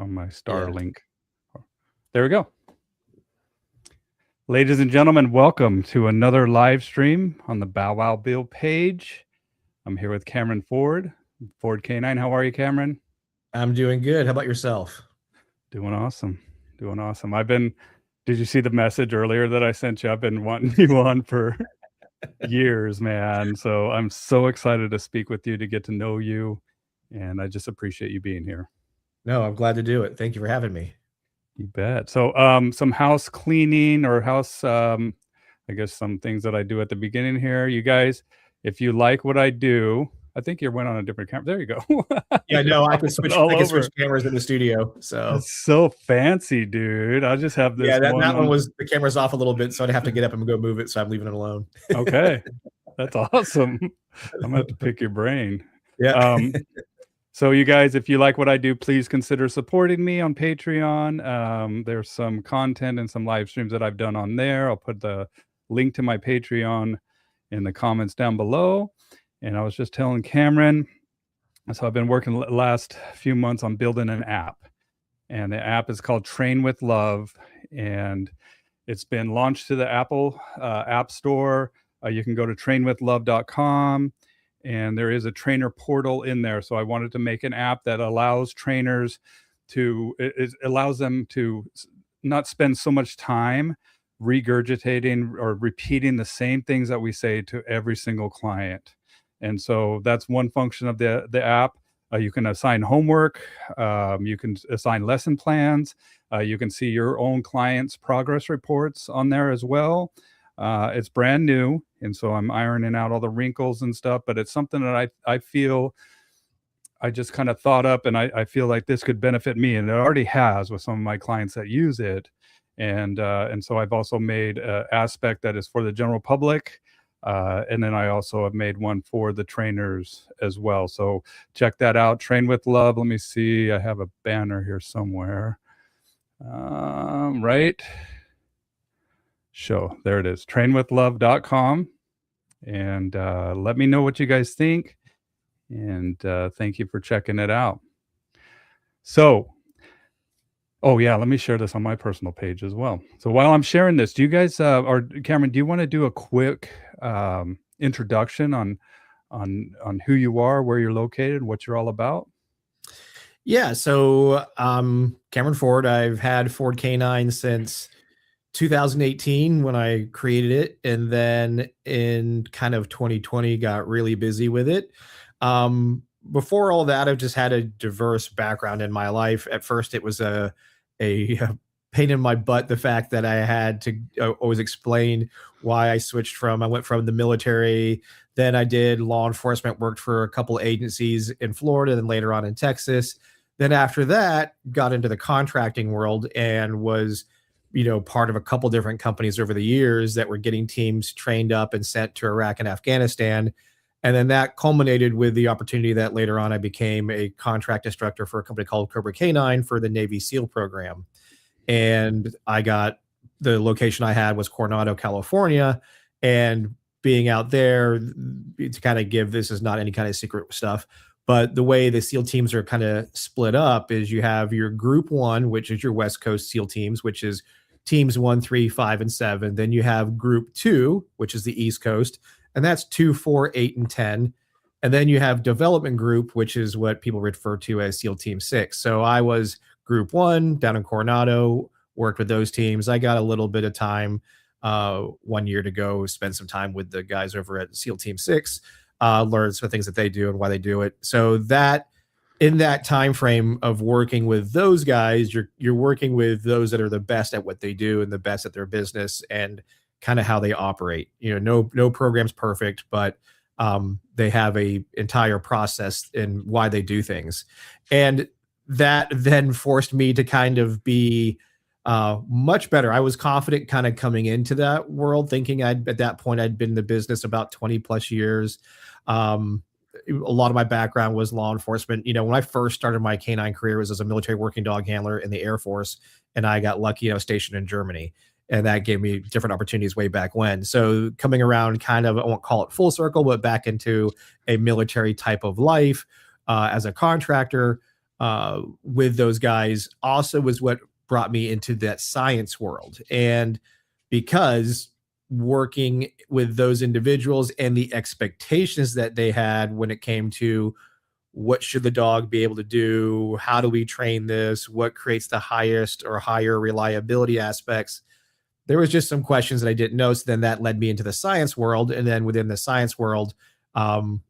on my Starlink. There we go. Ladies and gentlemen, welcome to another live stream on the Bow Wow Bill page. I'm here with Cameron Ford, Ford K9. How are you, Cameron? I'm doing good. How about yourself? Doing awesome. Doing awesome. Did you see the message earlier that I sent you? I've been wanting you on for years, man. So I'm so excited to speak with you, to get to know you. And I just appreciate you being here. No, I'm glad to do it. Thank you for having me. You bet. So some house cleaning or house, I guess some things that I do at the beginning here. You guys, if you like what I do, I think you went on a different camera. There you go. Yeah, no, I can switch cameras in the studio. So it's so fancy, dude. I just have this. Yeah, that one was, the camera's off a little bit, so I'd have to get up and go move it. So I'm leaving it alone. Okay. That's awesome. I'm gonna have to pick your brain. Yeah. So you guys, if you like what I do, please consider supporting me on Patreon. There's some content and some live streams that I've done on there. I'll put the link to my Patreon in the comments down below. And I was just telling Cameron, so I've been working the last few months on building an app. And the app is called Train with Love. And it's been launched to the Apple App Store. You can go to trainwithlove.com. And there is a trainer portal in there. So I wanted to make an app that allows trainers to, it allows them to not spend so much time regurgitating or repeating the same things that we say to every single client. And so that's one function of the app. You can assign homework. You can assign lesson plans. You can see your own clients' progress reports on there as well. It's brand new, and so I'm ironing out all the wrinkles and stuff, but it's something that I feel I just kind of thought up, and I feel like this could benefit me, and it already has with some of my clients that use it. And so I've also made an aspect that is for the general public, and then I also have made one for the trainers as well. So check that out, Train with Love. Let me see, I have a banner here somewhere. Right. Show. There it is, trainwithlove.com. And let me know what you guys think. And thank you for checking it out. So, oh yeah, let me share this on my personal page as well. So while I'm sharing this, do you guys, or Cameron, do you want to do a quick introduction on who you are, where you're located, what you're all about? Yeah, so Cameron Ford. I've had Ford K9 since 2018 when I created it, and then in kind of 2020 got really busy with it. Before all that, I've just had a diverse background in my life. At first, it was a pain in my butt, the fact that I had to always explain why I switched from, I went from the military, then I did law enforcement, worked for a couple of agencies in Florida, then later on in Texas. Then after that, got into the contracting world and was part of a couple different companies over the years that were getting teams trained up and sent to Iraq and Afghanistan. And then that culminated with the opportunity that later on I became a contract instructor for a company called Cobra K9 for the Navy SEAL program. And I got, the location I had was Coronado, California. And being out there, to kind of give, this is not any kind of secret stuff, but the way the SEAL teams are kind of split up is you have your group 1, which is your West Coast SEAL teams, which is teams 1, 3, 5, and 7. Then you have group 2, which is the East Coast, and that's 2, 4, 8, and 10. And then you have development group, which is what people refer to as SEAL Team 6. So I was group 1 down in Coronado, worked with those teams. I got a little bit of time 1 year to go spend some time with the guys over at SEAL Team 6, learn some things that they do and why they do it. So that, in that time frame of working with those guys, you're working with those that are the best at what they do and the best at their business and kind of how they operate. No program's perfect, but they have a entire process in why they do things. And that then forced me to kind of be much better. I was confident kind of coming into that world, thinking at that point I'd been in the business about 20 plus years. A lot of my background was law enforcement. When I first started my canine career was as a military working dog handler in the Air Force, and I got lucky, stationed in Germany, and that gave me different opportunities way back when. So coming around kind of, I won't call it full circle, but back into a military type of life as a contractor, with those guys also was what brought me into that science world. And because working with those individuals and the expectations that they had when it came to what should the dog be able to do, how do we train this, what creates the highest or higher reliability aspects, there was just some questions that I didn't know. So then that led me into the science world. And then within the science world, um,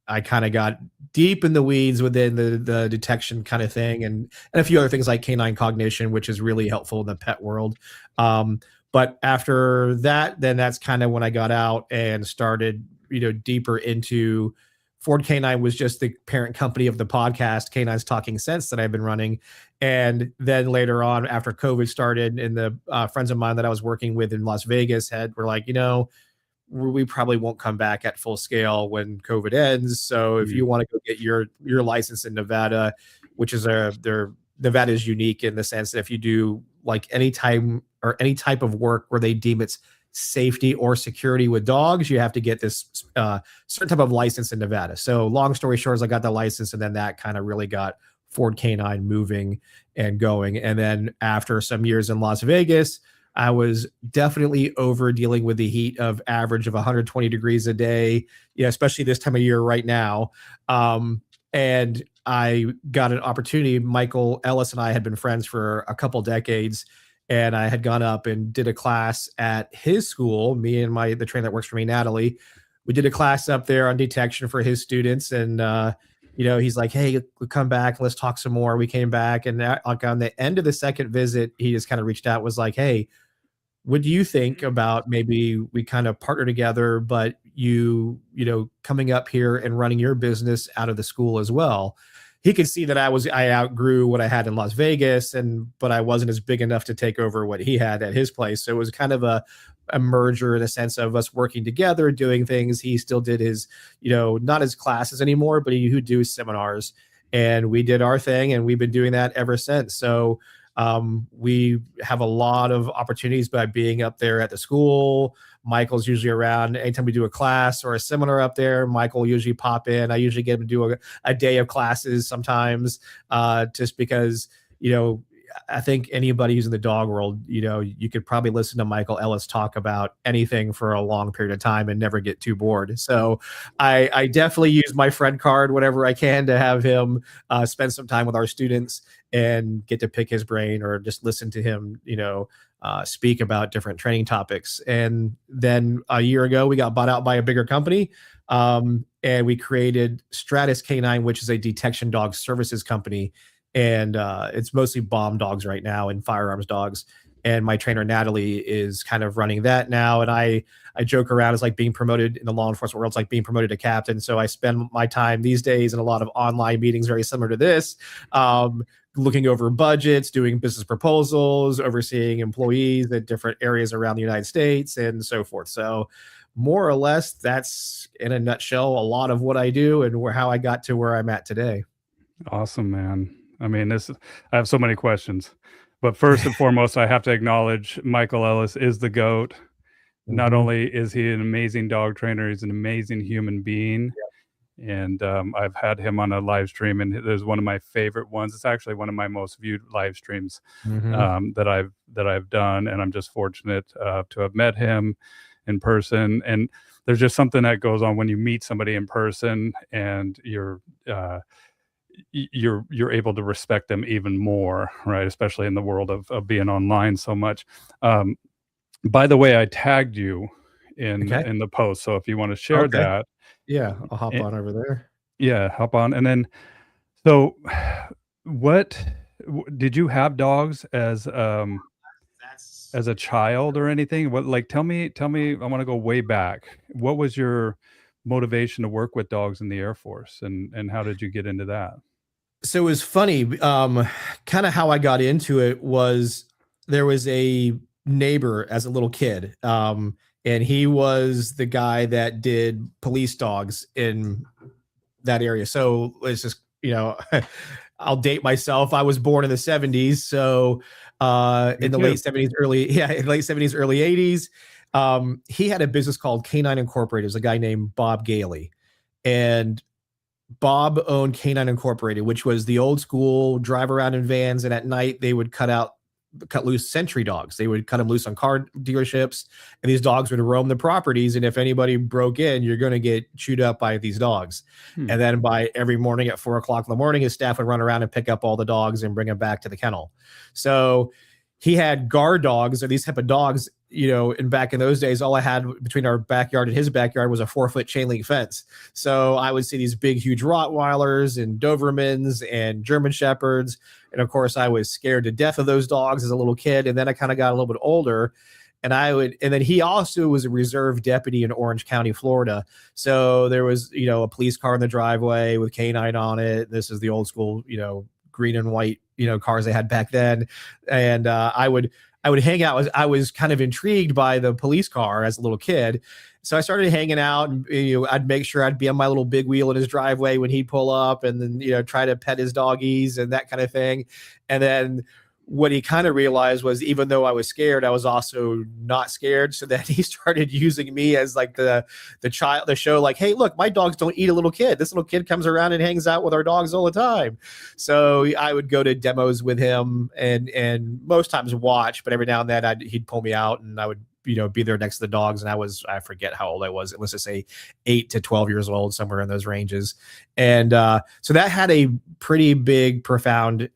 I kind of got deep in the weeds within the detection kind of thing, and a few other things like canine cognition, which is really helpful in the pet world. But after that, then that's kind of when I got out and started, deeper into Ford K9 was just the parent company of the podcast K9s Talking Scents that I've been running. And then later on, after COVID started, and the friends of mine that I was working with in Las Vegas were like, we probably won't come back at full scale when COVID ends. So if you want to go get your license in Nevada, which is Nevada is unique in the sense that if you do like any time or any type of work where they deem it's safety or security with dogs, you have to get this certain type of license in Nevada. So long story short is I got the license, and then that kind of really got Ford K9 moving and going. And then after some years in Las Vegas, I was definitely over dealing with the heat of average of 120 degrees a day, especially this time of year right now. And I got an opportunity. Michael Ellis and I had been friends for a couple decades, and I had gone up and did a class at his school. Me and the trainer that works for me, Natalie, we did a class up there on detection for his students. And, he's like, hey, we'll come back. Let's talk some more. We came back, and like on the end of the second visit, he just kind of reached out, was like, hey, what do you think about maybe we kind of partner together, but you coming up here and running your business out of the school as well? He could see that I outgrew what I had in Las Vegas, but I wasn't as big enough to take over what he had at his place. So it was kind of a merger in the sense of us working together, doing things. He still did his, not his classes anymore, but he would do seminars, and we did our thing, and we've been doing that ever since. So we have a lot of opportunities by being up there at the school. Michael's usually around anytime we do a class or a seminar up there. Michael will usually pop in. I usually get him to do a day of classes sometimes, just because, I think anybody who's in the dog world, you could probably listen to Michael Ellis talk about anything for a long period of time and never get too bored. So I definitely use my friend card whenever I can to have him spend some time with our students and get to pick his brain or just listen to him, speak about different training topics. And then a year ago, we got bought out by a bigger company, and we created Stratus K9, which is a detection dog services company. And it's mostly bomb dogs right now and firearms dogs. And my trainer, Natalie, is kind of running that now. And I joke around as like being promoted in the law enforcement world. It's like being promoted to captain. So I spend my time these days in a lot of online meetings, very similar to this, looking over budgets, doing business proposals, overseeing employees at different areas around the United States and so forth. So more or less, that's in a nutshell a lot of what I do and how I got to where I'm at today. Awesome, man. I mean, I have so many questions, but first and foremost, I have to acknowledge Michael Ellis is the GOAT. Not only is he an amazing dog trainer, he's an amazing human being. And I've had him on a live stream, and there's one of my favorite ones. It's actually one of my most viewed live streams that I've done, and I'm just fortunate to have met him in person. And there's just something that goes on when you meet somebody in person, and you're able to respect them even more, right? Especially in the world of being online so much. By the way, I tagged you in the post, so if you want to share that, I'll hop on over there. Yeah, hop on. And then, so what did you have dogs as a child or anything? What, like, tell me, I want to go way back. What was your motivation to work with dogs in the Air Force, and how did you get into that? So it was funny. Kind of how I got into it was there was a neighbor as a little kid. And he was the guy that did police dogs in that area. So it's just, I'll date myself. I was born in the 70s. So in the late 70s, early 80s, he had a business called K9 Incorporated. It was a guy named Bob Gailey. And Bob owned K9 Incorporated, which was the old school drive around in vans, and at night they would cut loose sentry dogs. They would cut them loose on car dealerships, and these dogs would roam the properties. And if anybody broke in, you're going to get chewed up by these dogs. And then by every morning at 4 o'clock in the morning, his staff would run around and pick up all the dogs and bring them back to the kennel. So he had guard dogs, or these type of dogs, and back in those days, all I had between our backyard and his backyard was a 4-foot chain link fence. So I would see these big, huge Rottweilers and Dobermans and German Shepherds. And of course, I was scared to death of those dogs as a little kid. And then I kind of got a little bit older, and then he also was a reserve deputy in Orange County, Florida. So there was, a police car in the driveway with K9 on it. This is the old school, green and white, cars they had back then. And I would hang out. I was kind of intrigued by the police car as a little kid. So I started hanging out, and I'd make sure I'd be on my little big wheel in his driveway when he'd pull up, and then, try to pet his doggies and that kind of thing. And then what he kind of realized was, even though I was scared, I was also not scared. So then he started using me as like the show, like, hey, look, my dogs don't eat a little kid. This little kid comes around and hangs out with our dogs all the time. So I would go to demos with him and most times watch, but every now and then he'd pull me out, and I would, be there next to the dogs. And I forget how old I was. Let's just say 8 to 12 years old, somewhere in those ranges. And so that had a pretty big, profound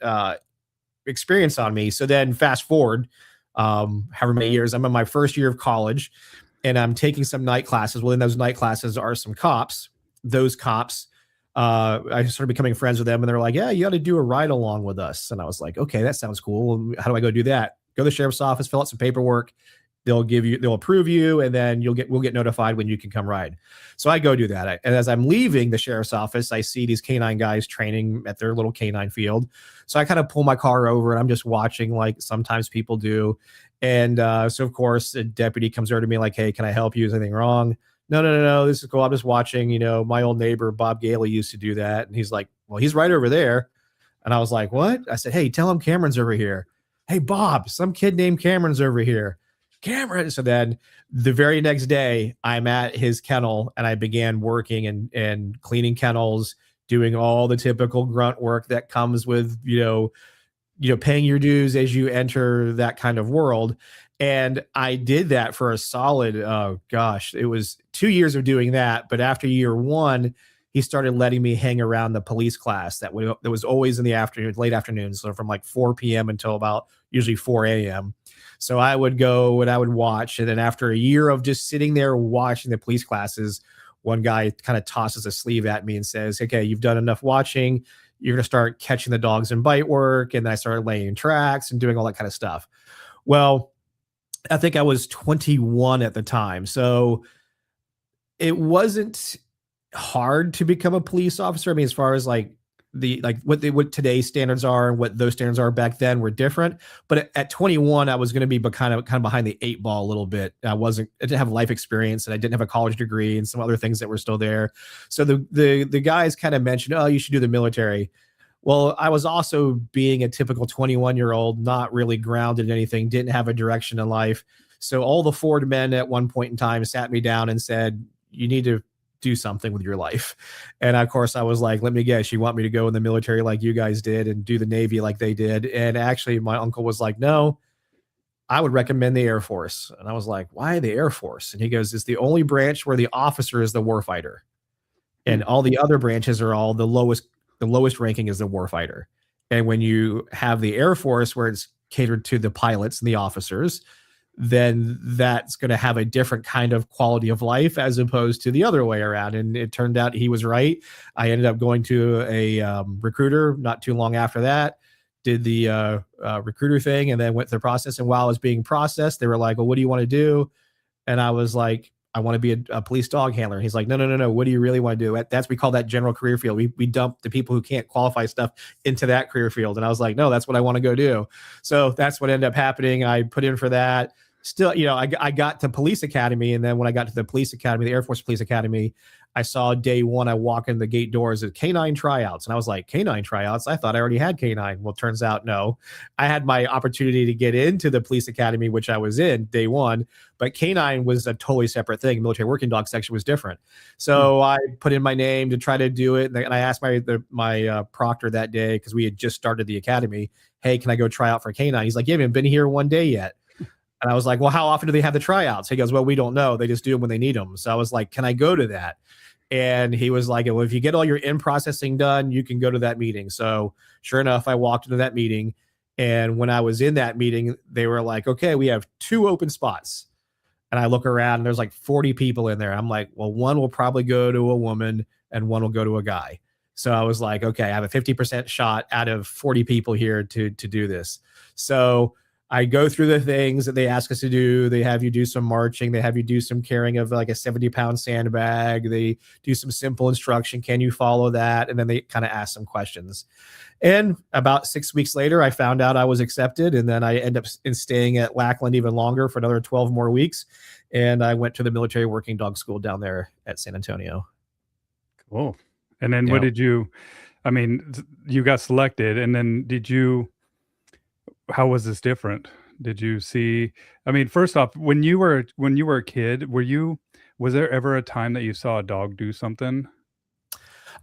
experience on me. So then fast forward however many years, I'm in my first year of college, and I'm taking some night classes. Well, in those night classes are some cops. Those cops, I started becoming friends with them, and they're like, yeah, you ought to do a ride along with us. And I was like, okay, that sounds cool. How do I go do that? Go to the sheriff's office, fill out some paperwork. They'll approve you, and then we'll get notified when you can come ride. So I go do that. And as I'm leaving the sheriff's office, I see these K9 guys training at their little K9 field. So I kind of pull my car over, and I'm just watching, like sometimes people do. And so of course the deputy comes over to me like, hey, can I help you? Is anything wrong? No. This is cool. I'm just watching, my old neighbor, Bob Gailey, used to do that. And he's like, well, he's right over there. And I was like, what? I said, hey, tell him Cameron's over here. Hey, Bob, some kid named Cameron's over here. Cameron. So then the very next day, I'm at his kennel, and I began working and cleaning kennels, doing all the typical grunt work that comes with, paying your dues as you enter that kind of world. And I did that for a solid, it was 2 years of doing that. But after year 1, he started letting me hang around the police class that was always in the afternoon, late afternoons. So from like 4 p.m. until about usually 4 a.m. So I would go and I would watch. And then after a year of just sitting there watching the police classes, one guy kind of tosses a sleeve at me and says, okay, you've done enough watching. You're going to start catching the dogs in bite work. And then I started laying tracks and doing all that kind of stuff. Well, I think I was 21 at the time. So it wasn't hard to become a police officer. I mean, as far as like what today's standards are and what those standards are back then were different. But at 21, I was going to be kind of behind the 8 ball a little bit. I didn't have life experience, and I didn't have a college degree and some other things that were still there. So the guys kind of mentioned, oh, you should do the military. Well, I was also being a typical 21-year-old, not really grounded in anything, didn't have a direction in life. So all the Ford men at one point in time sat me down and said, you need to do something with your life. And of course I was like, let me guess, you want me to go in the military like you guys did and do the Navy like they did? And actually my uncle was like, no, I would recommend the Air Force. And I was like, why the Air Force? And he goes, it's the only branch where the officer is the warfighter. And all the other branches are all the lowest ranking is the warfighter. And when you have the Air Force where it's catered to the pilots and the officers, then that's going to have a different kind of quality of life as opposed to the other way around. And it turned out he was right. I ended up going to a recruiter not too long after that, did the recruiter thing, and then went through the process. And while I was being processed, they were like, well, what do you want to do? And I was like, I want to be a police dog handler. He's like, no. What do you really want to do? We call that general career field. We dump the people who can't qualify stuff into that career field. And I was like, no, that's what I want to go do. So that's what ended up happening. I put in for that. Still, I got to police academy. And then when I got to the police academy, the Air Force Police Academy, I saw day one, I walk in the gate doors at K9 tryouts. And I was like, K9 tryouts? I thought I already had K9. Well, turns out, no. I had my opportunity to get into the police academy, which I was in day one, but K9 was a totally separate thing. Military working dog section was different. So I put in my name to try to do it. And I asked my proctor that day, because we had just started the academy, hey, can I go try out for K9? He's like, you haven't been here one day yet. And I was like, well, how often do they have the tryouts? He goes, well, we don't know. They just do them when they need them. So I was like, can I go to that? And he was like, well, if you get all your in processing done, you can go to that meeting. So sure enough, I walked into that meeting. And when I was in that meeting, they were like, okay, we have 2 open spots. And I look around and there's like 40 people in there. I'm like, well, one will probably go to a woman and one will go to a guy. So I was like, okay, I have a 50% shot out of 40 people here to do this. So I go through the things that they ask us to do. They have you do some marching. They have you do some carrying of like a 70-pound sandbag. They do some simple instruction. Can you follow that? And then they kind of ask some questions. And about 6 weeks later, I found out I was accepted. And then I end up staying at Lackland even longer for another 12 more weeks. And I went to the military working dog school down there at San Antonio. Cool. And then what did you, I mean, you got selected, and then how was this different? Did you see, I mean, first off, when you were a kid, was there ever a time that you saw a dog do something?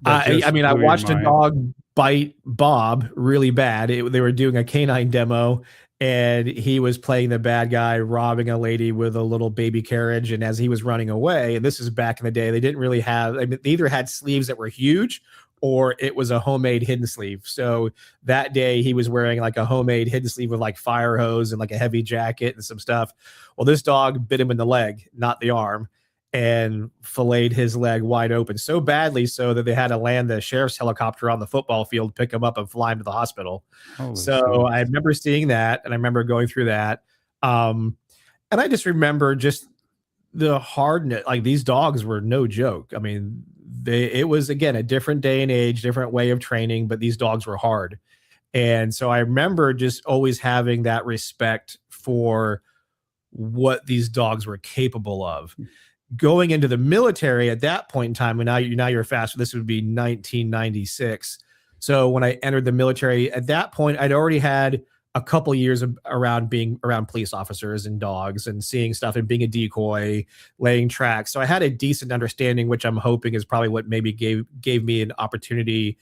I mean, I watched a dog bite Bob really bad. They were doing a K9 demo, and he was playing the bad guy, robbing a lady with a little baby carriage. And as he was running away, and this is back in the day, they didn't really have, I mean, they either had sleeves that were huge or it was a homemade hidden sleeve. So that day he was wearing like a homemade hidden sleeve with like fire hose and like a heavy jacket and some stuff. Well, this dog bit him in the leg, not the arm, and filleted his leg wide open so badly so that they had to land the sheriff's helicopter on the football field, pick him up and fly him to the hospital. So I remember seeing that, and I remember going through that. And I just remember just the hardness, like these dogs were no joke. I mean, it was, again, a different day and age, different way of training, but these dogs were hard. And so I remember just always having that respect for what these dogs were capable of. Going into the military at that point in time, and now you're fast. This would be 1996. So when I entered the military, at that point, I'd already had a couple years around being around police officers and dogs and seeing stuff and being a decoy, laying tracks. So I had a decent understanding, which I'm hoping is probably what maybe gave me an opportunity,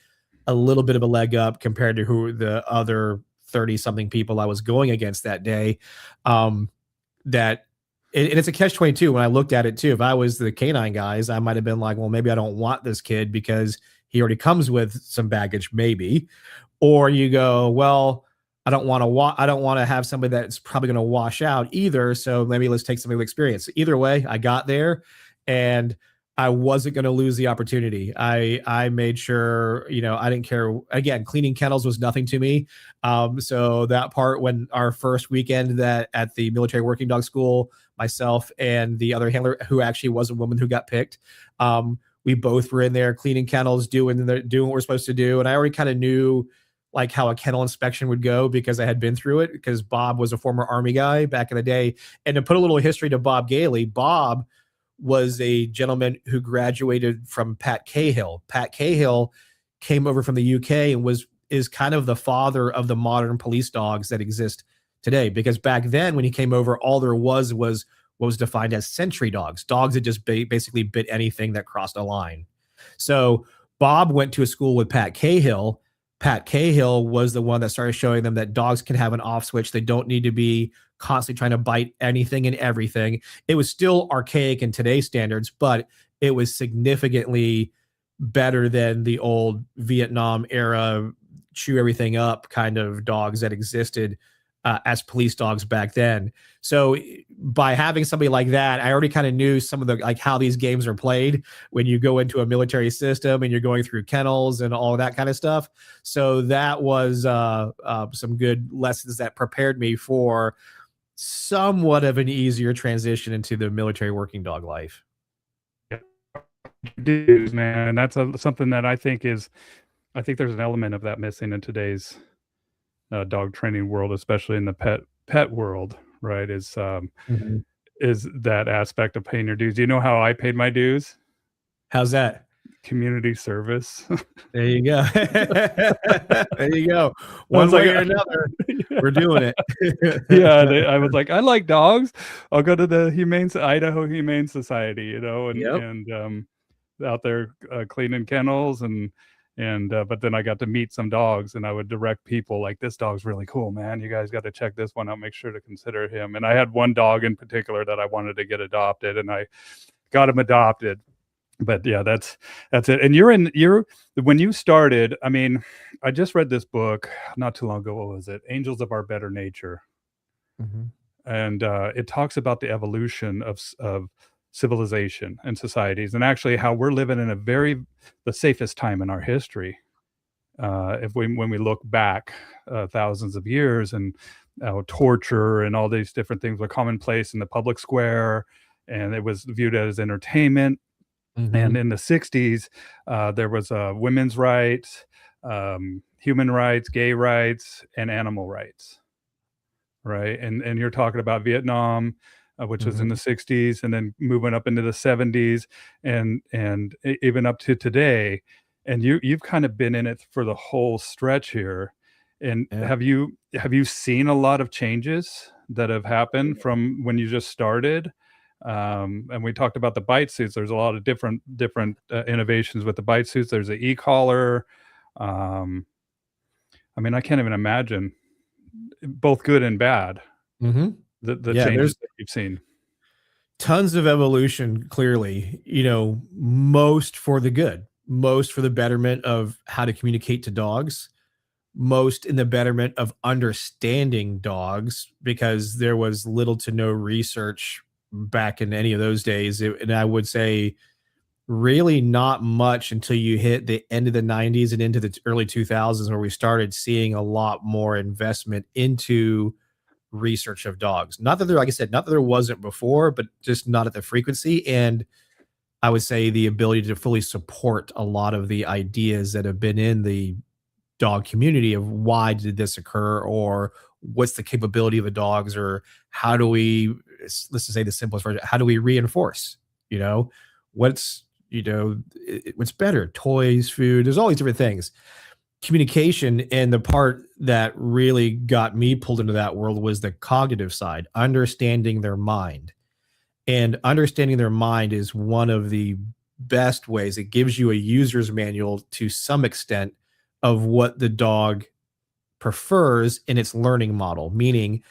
a little bit of a leg up compared to who the other 30-something people I was going against that day. And it's a catch-22 when I looked at it too. If I was the K9 guys, I might have been like, well, maybe I don't want this kid because he already comes with some baggage, maybe. Or you go, well, I don't want to have somebody that's probably going to wash out either. So maybe let's take somebody with experience. Either way, I got there and I wasn't going to lose the opportunity. I made sure, I didn't care. Again, cleaning kennels was nothing to me. So that part, when our first weekend that at the military working dog school, myself and the other handler, who actually was a woman who got picked, we both were in there cleaning kennels, doing what we're supposed to do. And I already kind of knew like how a kennel inspection would go because I had been through it, because Bob was a former Army guy back in the day. And to put a little history to Bob Gailey, Bob was a gentleman who graduated from Pat Cahill. Pat Cahill came over from the UK and is kind of the father of the modern police dogs that exist today. Because back then when he came over, all there was what was defined as sentry dogs that just basically bit anything that crossed a line. So Bob went to a school with Pat Cahill. Pat Cahill was the one that started showing them that dogs can have an off switch. They don't need to be constantly trying to bite anything and everything. It was still archaic in today's standards, but it was significantly better than the old Vietnam era chew everything up kind of dogs that existed as police dogs back then. So by having somebody like that, I already kind of knew some of the, like how these games are played when you go into a military system and you're going through kennels and all that kind of stuff. So that was some good lessons that prepared me for somewhat of an easier transition into the military working dog life. Dudes, man, and that's something that I think there's an element of that missing in today's dog training world, especially in the pet world, right? Is that aspect of paying your dues. Do you know how I paid my dues? How's that? Community service. There you go. There you go. I was One like, way or another, we're doing it. yeah, I was like, I like dogs. I'll go to the Idaho Humane Society, you know, Yep. and out there cleaning kennels and but then I got to meet some dogs, and I would direct people like, this dog's really cool, man. You guys got to check this one out. Make sure to consider him. And I had one dog in particular that I wanted to get adopted, and I got him adopted. But yeah, that's it. And you're when you started, I mean, I just read this book not too long ago. What was it? Angels of Our Better Nature. Mhm. And it talks about the evolution of civilization and societies, and actually how we're living in the safest time in our history. When we look back thousands of years, and torture and all these different things were commonplace in the public square, and it was viewed as entertainment. And Mhm. in the 60s, there was women's rights, human rights, gay rights, and animal rights. Right. And you're talking about Vietnam, which was in the Mhm. 60s, and then moving up into the 70s, and even up to today. And you've kind of been in it for the whole stretch here. And Yeah. have you seen a lot of changes that have happened from when you just started? And we talked about the bite suits. There's a lot of different innovations with the bite suits. There's the e-collar. Um, I mean, I can't even imagine, both good and bad, Mhm. the Yeah, changes there's that you've seen. tons of evolution, clearly, most for the good, most for the betterment of how to communicate to dogs, most in the betterment of understanding dogs, because there was little to no research back in any of those days. And I would say really not much until you hit the end of the 90s and into the early 2000s, where we started seeing a lot more investment into research of dogs. Not that there, like I said, not that there wasn't before, but just not at the frequency. And I would say the ability to fully support a lot of the ideas that have been in the dog community of why did this occur, or what's the capability of the dogs, or how do we, let's just say the simplest version, how do we reinforce, you know, what's, what's better, toys, food, there's all these different things, communication. And the part that really got me pulled into that world was the cognitive side, understanding their mind. And understanding their mind is one of the best ways. It gives you a user's manual to some extent of what the dog prefers in its learning model. Meaning,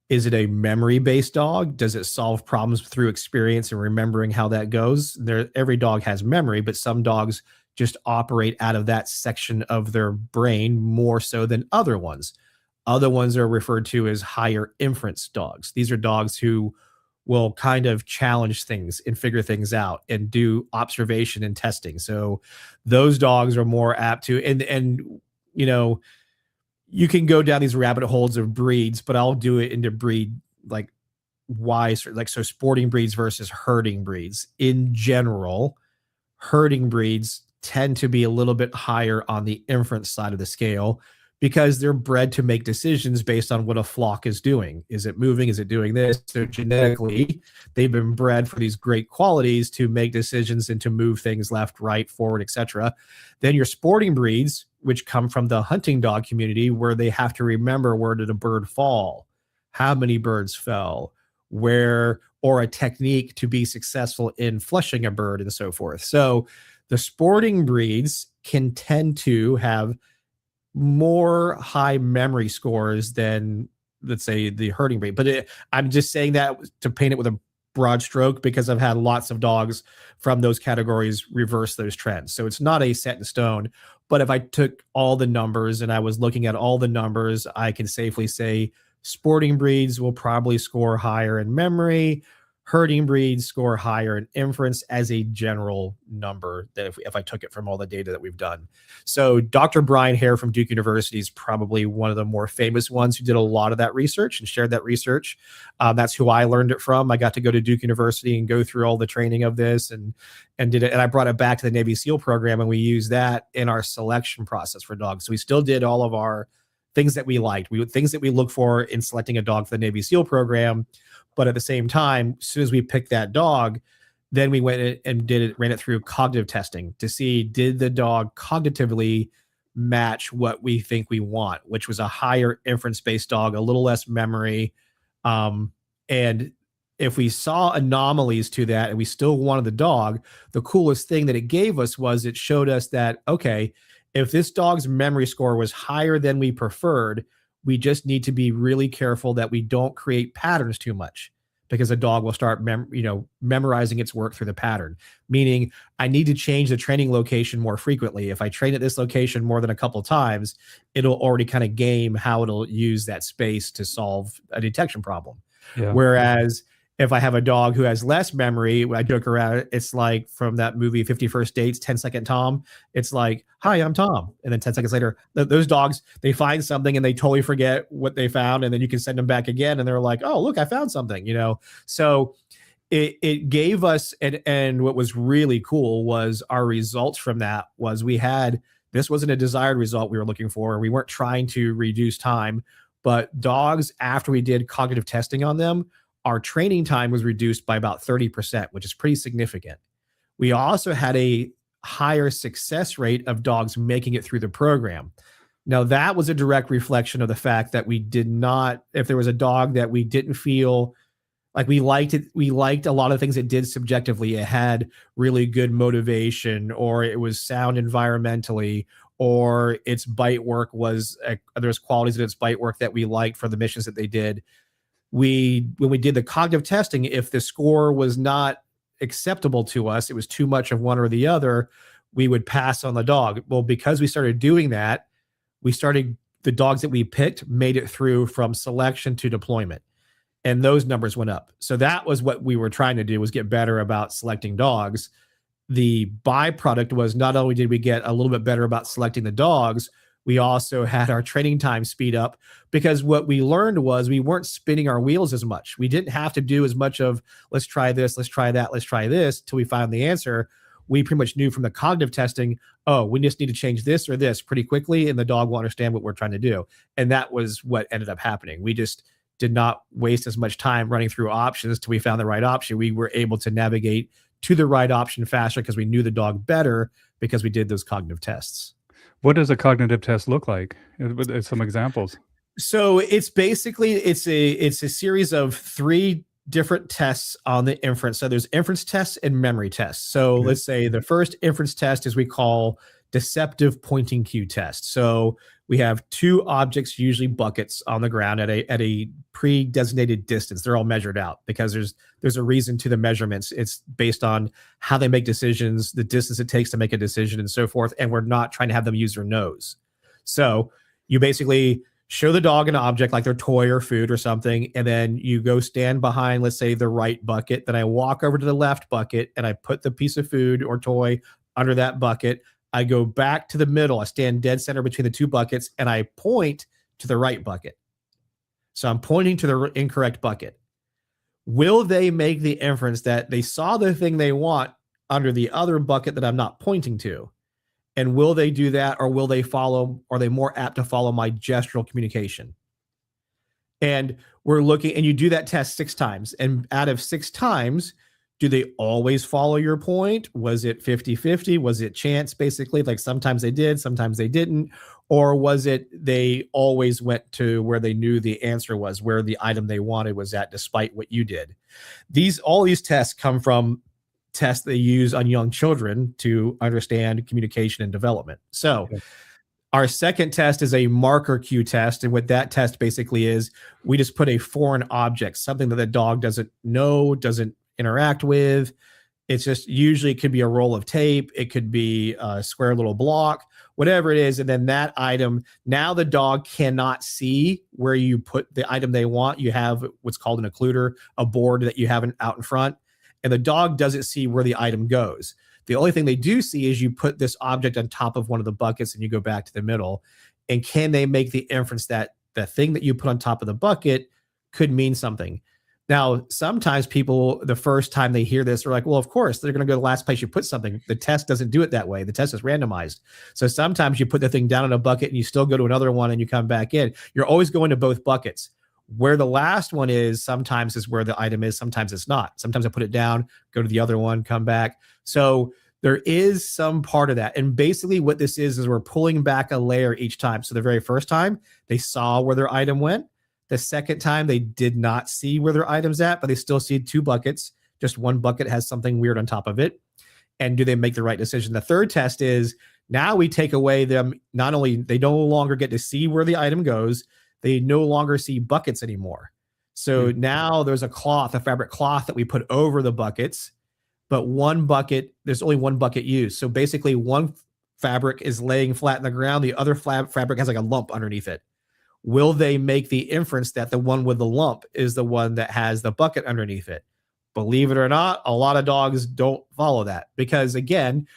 is it a memory based dog? Does it solve problems through experience and remembering how that goes? Every dog has memory, but some dogs just operate out of that section of their brain more so than other ones. Other ones are referred to as higher inference dogs. These are dogs who will kind of challenge things and figure things out and do observation and testing. So those dogs are more apt to, and you know, you can go down these rabbit holes of breeds, but I'll do it into breed like wise, like, so sporting breeds versus herding breeds. In general, herding breeds tend to be a little bit higher on the inference side of the scale, because they're bred to make decisions based on what a flock is doing. Is it moving? Is it doing this? So genetically, they've been bred for these great qualities to make decisions and to move things left, right, forward, etc. Then your sporting breeds, which come from the hunting dog community, where they have to remember, where did a bird fall, how many birds fell, where, or a technique to be successful in flushing a bird, and so forth. So the sporting breeds can tend to have more high memory scores than, let's say, the herding breed. But I'm just saying that to paint it with a broad stroke, because I've had lots of dogs from those categories reverse those trends. So it's not a set in stone. But if I took all the numbers and I was looking at all the numbers, I can safely say sporting breeds will probably score higher in memory. Herding breeds score higher in inference, as a general number, that if I took it from all the data that we've done. So Dr. Brian Hare from Duke University is probably one of the more famous ones who did a lot of that research and shared that research. That's who I learned it from. I got to go to Duke University and go through all the training of this, and did it. And I brought it back to the Navy SEAL program, and we used that in our selection process for dogs. So we still did all of our things that we liked, things that we look for in selecting a dog for the Navy SEAL program. But at the same time, as soon as we picked that dog, Then we went and ran it through cognitive testing to see, did the dog cognitively match what we think we want, which was a higher inference-based dog, a little less memory. And if we saw anomalies to that and we still wanted the dog, the coolest thing that it gave us was it showed us that, okay, if this dog's memory score was higher than we preferred, we just need to be really careful that we don't create patterns too much, because a dog will start memorizing its work through the pattern. Meaning, I need to change the training location more frequently. If I train at this location more than a couple of times, it'll already kind of game how it'll use that space to solve a detection problem. Yeah. Whereas if I have a dog who has less memory, I joke around, it's like from that movie 50 First Dates, 10-Second Tom. It's like, hi, I'm Tom. And then 10 seconds later, those dogs, they find something and they totally forget what they found. And then you can send them back again. And they're like, oh, look, I found something, So it gave us, and what was really cool was our results from that was this wasn't a desired result we were looking for. We weren't trying to reduce time, but dogs, after we did cognitive testing on them, our training time was reduced by about 30%, which is pretty significant. We also had a higher success rate of dogs making it through the program. Now, that was a direct reflection of the fact that we did not, if there was a dog that we didn't feel like we liked it, we liked a lot of things it did subjectively. It had really good motivation, or it was sound environmentally, or its bite work was, there's qualities in its bite work that we liked for the missions that they did. When we did the cognitive testing, if the score was not acceptable to us, it was too much of one or the other, we would pass on the dog. Well, because we started doing that, the dogs that we picked made it through from selection to deployment, and those numbers went up. So that was what we were trying to do, was get better about selecting dogs. The byproduct was, not only did we get a little bit better about selecting the dogs, we also had our training time speed up, because what we learned was we weren't spinning our wheels as much. We didn't have to do as much of, let's try this, let's try that, let's try this, till we found the answer. We pretty much knew from the cognitive testing, oh, we just need to change this or this pretty quickly, and the dog will understand what we're trying to do. And that was what ended up happening. We just did not waste as much time running through options till we found the right option. We were able to navigate to the right option faster because we knew the dog better, because we did those cognitive tests. What does a cognitive test look like? Some examples. So it's basically, it's a series of 3 different tests on the inference. So there's inference tests and memory tests. So let's say the first inference test is we call deceptive pointing cue test. So we have 2 objects, usually buckets, on the ground at a pre-designated distance. They're all measured out because there's a reason to the measurements. It's based on how they make decisions, the distance it takes to make a decision, and so forth. And we're not trying to have them use their nose. So you basically show the dog an object like their toy or food or something, and then you go stand behind, let's say, the right bucket. Then I walk over to the left bucket and I put the piece of food or toy under that bucket. I go back to the middle. I stand dead center between the 2 buckets, and I point to the right bucket. So I'm pointing to the incorrect bucket. Will they make the inference that they saw the thing they want under the other bucket that I'm not pointing to? And will they do that, or will they follow, are they more apt to follow my gestural communication? And we're looking, and you do that test 6 times. And out of 6 times, do they always follow your point? Was it 50-50? Was it chance, basically? Like sometimes they did, sometimes they didn't. Or was it they always went to where they knew the answer was, where the item they wanted was at, despite what you did? All these tests come from tests they use on young children to understand communication and development. So our second test is a marker cue test. And what that test basically is, we just put a foreign object, something that the dog doesn't know, doesn't interact with. It's just, usually it could be a roll of tape, it could be a square little block, whatever it is. And then that item, now the dog cannot see where you put the item they want. You have what's called an occluder, a board that you have out in front, and the dog doesn't see where the item goes. The only thing they do see is you put this object on top of one of the buckets and you go back to the middle. And can they make the inference that the thing that you put on top of the bucket could mean something? Now, sometimes people, the first time they hear this, are like, well, of course, they're going to go to the last place you put something. The test doesn't do it that way. The test is randomized. So sometimes you put the thing down in a bucket and you still go to another one and you come back in. You're always going to both buckets. Where the last one is sometimes is where the item is, sometimes it's not. Sometimes I put it down, go to the other one, come back. So there is some part of that. And basically what this is we're pulling back a layer each time. So the very first time they saw where their item went. The second time they did not see where their item's at, but they still see 2 buckets. Just one bucket has something weird on top of it. And do they make the right decision? The third test is now we take away them. Not only they no longer get to see where the item goes, they no longer see buckets anymore. So now there's a fabric cloth that we put over the buckets, but one bucket, there's only one bucket used. So basically one fabric is laying flat in the ground. The other fabric has like a lump underneath it. Will they make the inference that the one with the lump is the one that has the bucket underneath it? Believe it or not, a lot of dogs don't follow that because, again,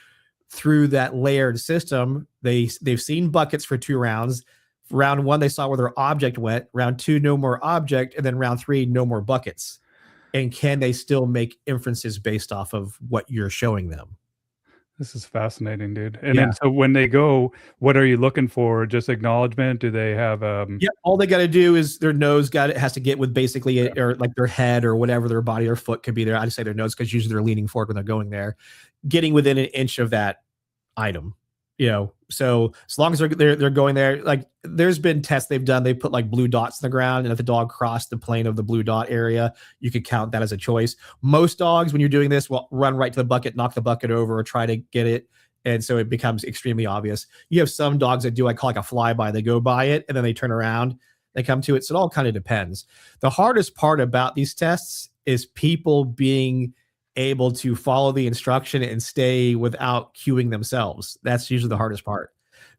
through that layered system, they've seen buckets for 2 rounds. Round 1, they saw where their object went. Round 2, no more object. And then round 3, no more buckets. And can they still make inferences based off of what you're showing them? This is fascinating, dude. And then so when they go, what are you looking for? Just acknowledgement? Do they have Yeah, all they got to do is their nose has to get with basically it, or like their head or whatever their body or foot could be there. I just say their nose because usually they're leaning forward when they're going there, getting within an inch of that item. So as long as they're going there, like there's been tests they've done, they put like blue dots in the ground, and if the dog crossed the plane of the blue dot area, you could count that as a choice. Most dogs, when you're doing this, will run right to the bucket, knock the bucket over, or try to get it, and so it becomes extremely obvious. You have some dogs that do I call like a flyby. They go by it and then they turn around, they come to it. So it all kind of depends. The hardest part about these tests is people being able to follow the instruction and stay without cueing themselves. That's usually the hardest part.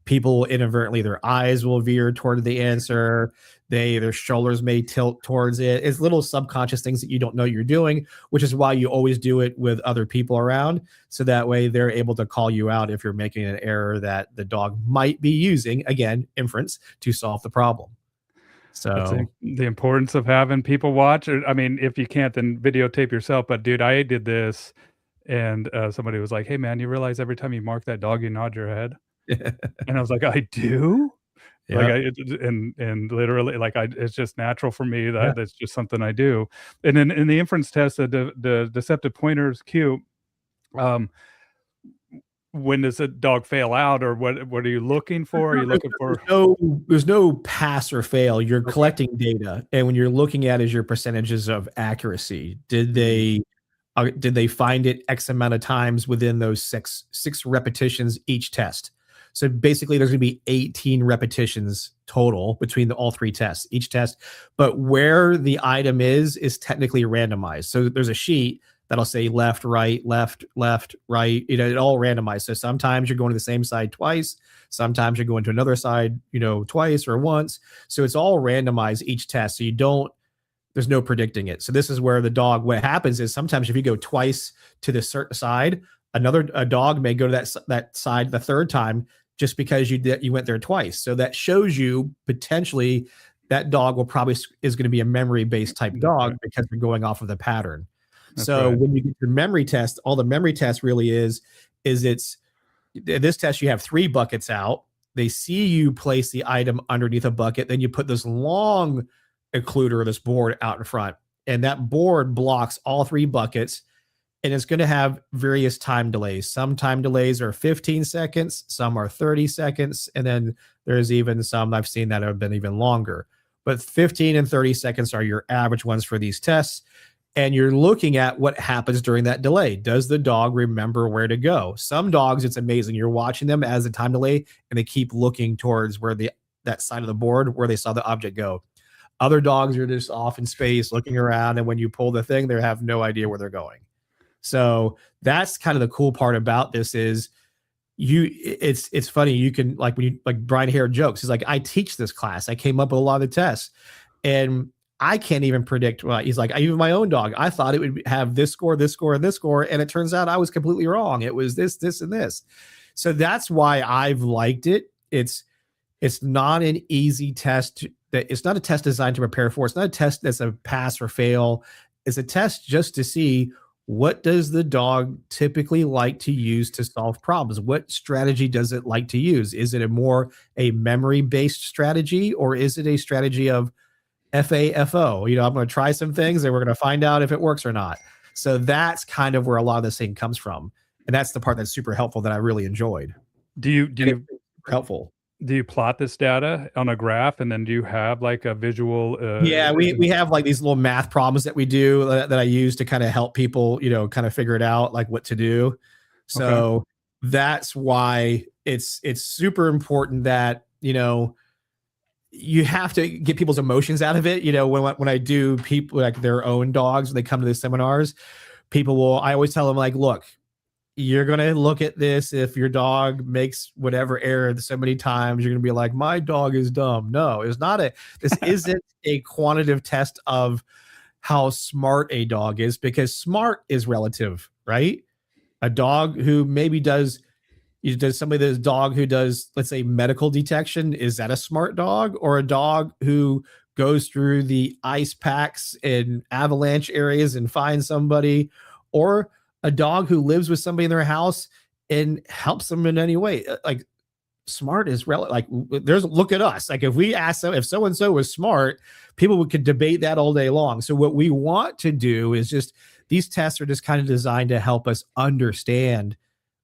People inadvertently, their eyes will veer toward the answer. Their shoulders may tilt towards it. It's little subconscious things that you don't know you're doing, which is why you always do it with other people around. So that way they're able to call you out if you're making an error that the dog might be using, again, inference, to solve the problem. So the importance of having people watch. Or, I mean, if you can't, then videotape yourself. But dude, I did this, and somebody was like, "Hey, man, you realize every time you mark that dog, you nod your head?" And I was like, "I do." Like and literally, like it's just natural for me. That's just something I do. And then in the inference test, the deceptive pointers cue. When does a dog fail out, or what are you looking for? Are you looking for there's no pass or fail. You're collecting data, and when you're looking at is your percentages of accuracy. Did they find it X amount of times within those six repetitions each test? So basically there's going to be 18 repetitions total between all 3 tests, each test. But where the item is technically randomized. So there's a sheet that'll say left, right, right. It all randomized. So sometimes you're going to the same side twice. Sometimes you're going to another side, twice or once. So it's all randomized each test. So there's no predicting it. So this is where what happens is sometimes if you go twice to the certain side, a dog may go to that side the third time just because you went there twice. So that shows you potentially that dog is going to be a memory-based type dog because you're going off of the pattern. When you get your memory test, all the memory test really is this test, you have 3 buckets out. They see you place the item underneath a bucket. Then you put this long occluder, this board out in front, and that board blocks all 3 buckets. And it's going to have various time delays. Some time delays are 15 seconds. Some are 30 seconds. And then there's even some I've seen that have been even longer. But 15 and 30 seconds are your average ones for these tests. And you're looking at what happens during that delay. Does the dog remember where to go? Some dogs, it's amazing. You're watching them as a time delay, and they keep looking towards where that side of the board where they saw the object go. Other dogs are just off in space looking around, and when you pull the thing, they have no idea where they're going. So that's kind of the cool part about this is it's funny. You can like Brian Hare jokes. He's like, I teach this class. I came up with a lot of the tests, and I can't even predict. Well, he's like, even my own dog, I thought it would have this score, this score, and this score. And it turns out I was completely wrong. It was this, and this. So that's why I've liked it. It's not an easy test. It's not a test designed to prepare for. It's not a test that's a pass or fail. It's a test just to see what does the dog typically like to use to solve problems? What strategy does it like to use? Is it a memory-based strategy, or is it a strategy of FAFO. I'm going to try some things and we're going to find out if it works or not. So that's kind of where a lot of this thing comes from. And that's the part that's super helpful that I really enjoyed. Do you helpful. Do you plot this data on a graph, and then do you have like a visual? Yeah, we have like these little math problems that we do that I use to kind of help people, kind of figure it out, like what to do. So that's why it's super important that, you have to get people's emotions out of it. When I do people like their own dogs, when they come to the seminars, I always tell them like, look, you're going to look at this. If your dog makes whatever error so many times, you're going to be like, my dog is dumb. No, this isn't a quantitative test of how smart a dog is, because smart is relative, right? A dog who maybe does somebody dog who does, let's say, medical detection, is that a smart dog? Or a dog who goes through the ice packs in avalanche areas and finds somebody? Or a dog who lives with somebody in their house and helps them in any way? Like, smart is like, look at us. Like, if we ask them if so-and-so was smart, people could debate that all day long. So what we want to do is these tests are just kind of designed to help us understand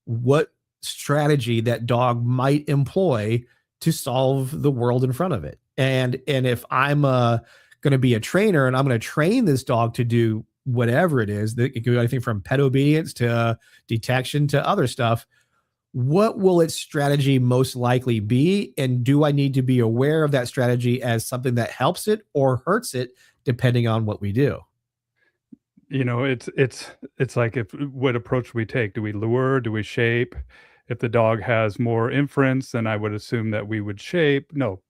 what strategy that dog might employ to solve the world in front of it. And if I'm going to be a trainer and I'm going to train this dog to do whatever it is, that it could be anything from pet obedience to detection to other stuff, what will its strategy most likely be? And do I need to be aware of that strategy as something that helps it or hurts it, depending on what we do? It's like, what approach we take. Do we lure? Do we shape? If the dog has more inference, then I would assume that we would shape. No.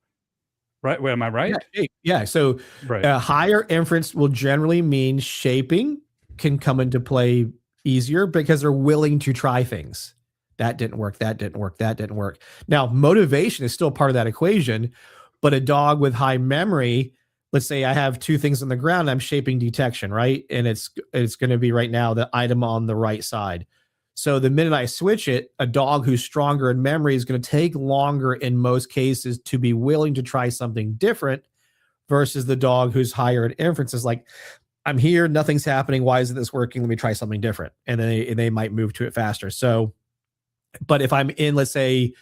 Right? Well, am I right? Yeah. So higher inference will generally mean shaping can come into play easier because they're willing to try things. That didn't work. That didn't work. That didn't work. Now, motivation is still part of that equation, but a dog with high memory, let's say I have two things on the ground, I'm shaping detection, right? And it's going to be right now the item on the right side. So the minute I switch it, a dog who's stronger in memory is going to take longer in most cases to be willing to try something different, versus the dog who's higher in inference is like, I'm here, nothing's happening. Why isn't this working? Let me try something different. And then they might move to it faster. So, but if I'm in, let's say,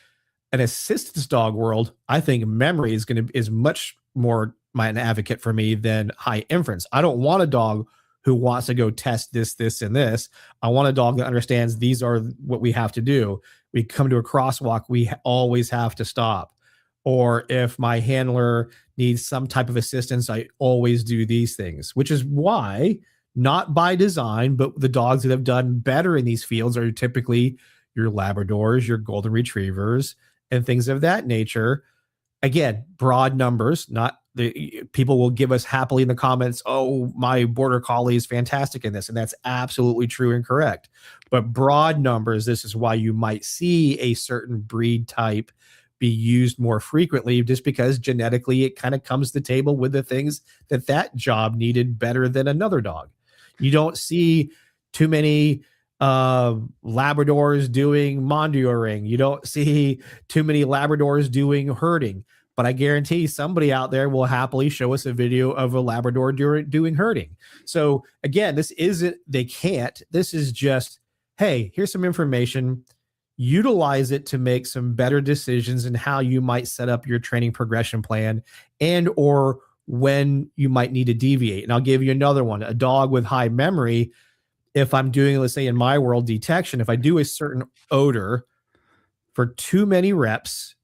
an assistance dog world, I think memory is much more an advocate for me than high inference. I don't want a dog who wants to go test this, and this. I want a dog that understands these are what we have to do. We come to a crosswalk, we always have to stop. Or if my handler needs some type of assistance, I always do these things, which is why, not by design, but the dogs that have done better in these fields are typically your Labradors, your Golden Retrievers, and things of that nature. Again, broad numbers, not the people will give us happily in the comments, oh, my Border Collie is fantastic in this. And that's absolutely true and correct. But broad numbers, this is why you might see a certain breed type be used more frequently, just because genetically it kind of comes to the table with the things that job needed better than another dog. You don't see too many Labradors doing mondioring. You don't see too many Labradors doing herding. But I guarantee somebody out there will happily show us a video of a Labrador doing herding. So again, they can't. This is just, hey, here's some information. Utilize it to make some better decisions in how you might set up your training progression plan, and or when you might need to deviate. And I'll give you another one. A dog with high memory, if I'm doing, let's say in my world, detection, if I do a certain odor for too many reps,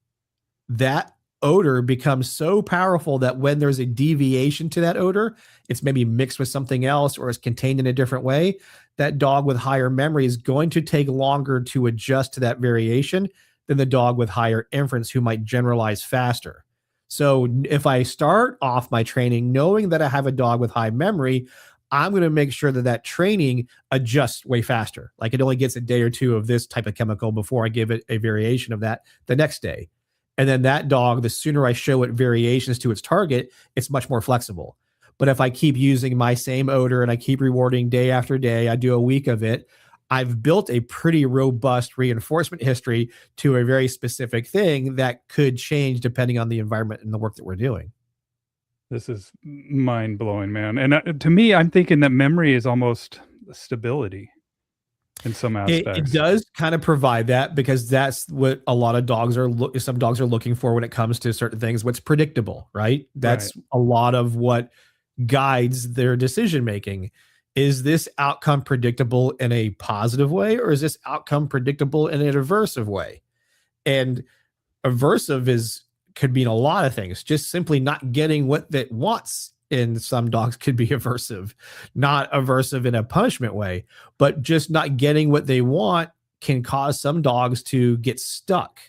that odor becomes so powerful that when there's a deviation to that odor, it's maybe mixed with something else or is contained in a different way, that dog with higher memory is going to take longer to adjust to that variation than the dog with higher inference, who might generalize faster. So if I start off my training knowing that I have a dog with high memory, I'm going to make sure that training adjusts way faster. Like, it only gets a day or two of this type of chemical before I give it a variation of that the next day. And then that dog, the sooner I show it variations to its target, it's much more flexible. But if I keep using my same odor and I keep rewarding day after day, I do a week of it, I've built a pretty robust reinforcement history to a very specific thing that could change depending on the environment and the work that we're doing. This is mind blowing, man. And to me, I'm thinking that memory is almost stability in some It aspects. does kind of provide that, because that's what a lot of dogs are some dogs are looking for when it comes to certain things. What's predictable, right? Right. That's a lot of what guides their decision making. Is this outcome predictable in a positive way, or is this outcome predictable in an aversive way? And aversive is could mean a lot of things. Just simply not getting what it wants in some dogs could be aversive, not aversive in a punishment way, but just not getting what they want can cause some dogs to get stuck.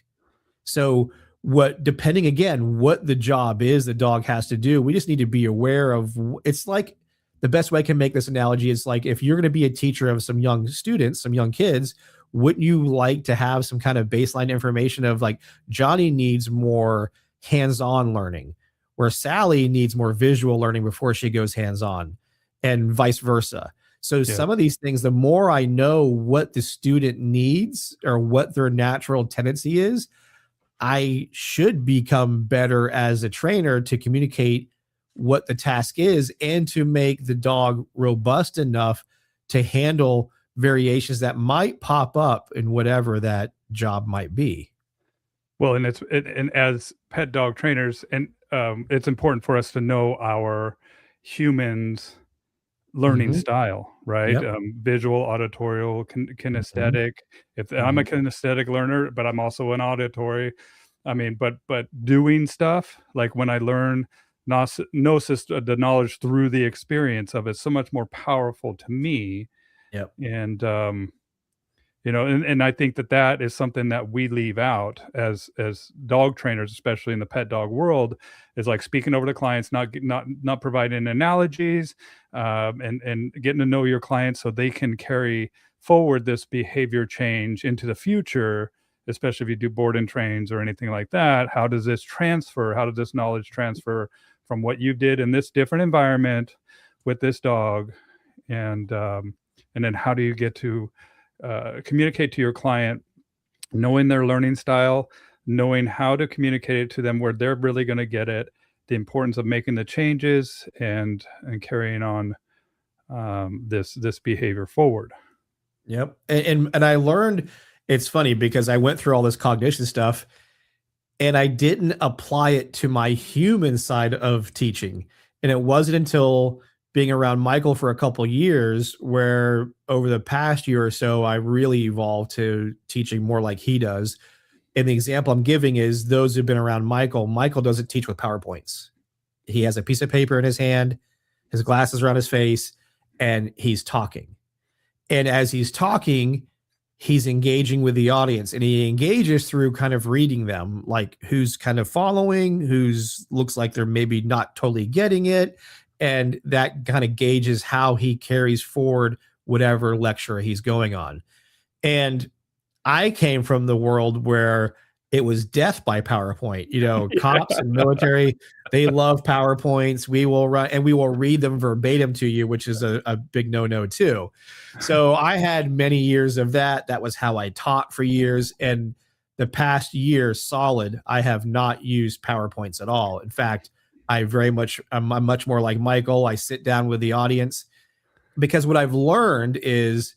So what, depending again what the job is the dog has to do, we just need to be aware of. It's like, the best way I can make this analogy is like, if you're going to be a teacher of some young students, some young kids, wouldn't you like to have some kind of baseline information of like, Johnny needs more hands-on learning, where Sally needs more visual learning before she goes hands-on, and vice versa. So Yeah. some of these things, the more I know what the student needs or what their natural tendency is, I should become better as a trainer to communicate what the task is and to make the dog robust enough to handle variations that might pop up in whatever that job might be. Well, and and as pet dog trainers, and it's important for us to know our humans' learning Hmm. style, right? Yep. Visual, auditorial, Hmm. kinesthetic. If I'm a Hmm. kinesthetic learner, but I'm also an auditory. I mean, but doing stuff like when I learn gnosis, the knowledge through the experience of it, so much more powerful to me. Yep. And and I think that that is something that we leave out as dog trainers, especially in the pet dog world, is like speaking over to clients, not providing analogies, and getting to know your clients so they can carry forward this behavior change into the future. Especially if you do board and trains or anything like that, how does this transfer? How does this knowledge transfer from what you did in this different environment with this dog, and then how do you get to communicate to your client, knowing their learning style, knowing how to communicate it to them where they're really going to get it, the importance of making the changes and carrying on this behavior forward. Yep. And I learned, it's funny because I went through all this cognition stuff and I didn't apply it to my human side of teaching. And it wasn't until being around Michael for a couple years where over the past year or so, I really evolved to teaching more like he does. And the example I'm giving is those who've been around Michael. Michael doesn't teach with PowerPoints. He has a piece of paper in his hand, his glasses are on his face, and he's talking. And as he's talking, he's engaging with the audience, and he engages through kind of reading them, like who's kind of following, who's looks like they're maybe not totally getting it. And that kind of gauges how he carries forward whatever lecture he's going on. And I came from the world where it was death by PowerPoint. You know, cops and military, they love PowerPoints. We will run and we will read them verbatim to you, which is a big no-no too. So I had many years of that. That was how I taught for years. And the past year solid, I have not used PowerPoints at all. In fact, I'm much more like Michael. I sit down with the audience because what I've learned is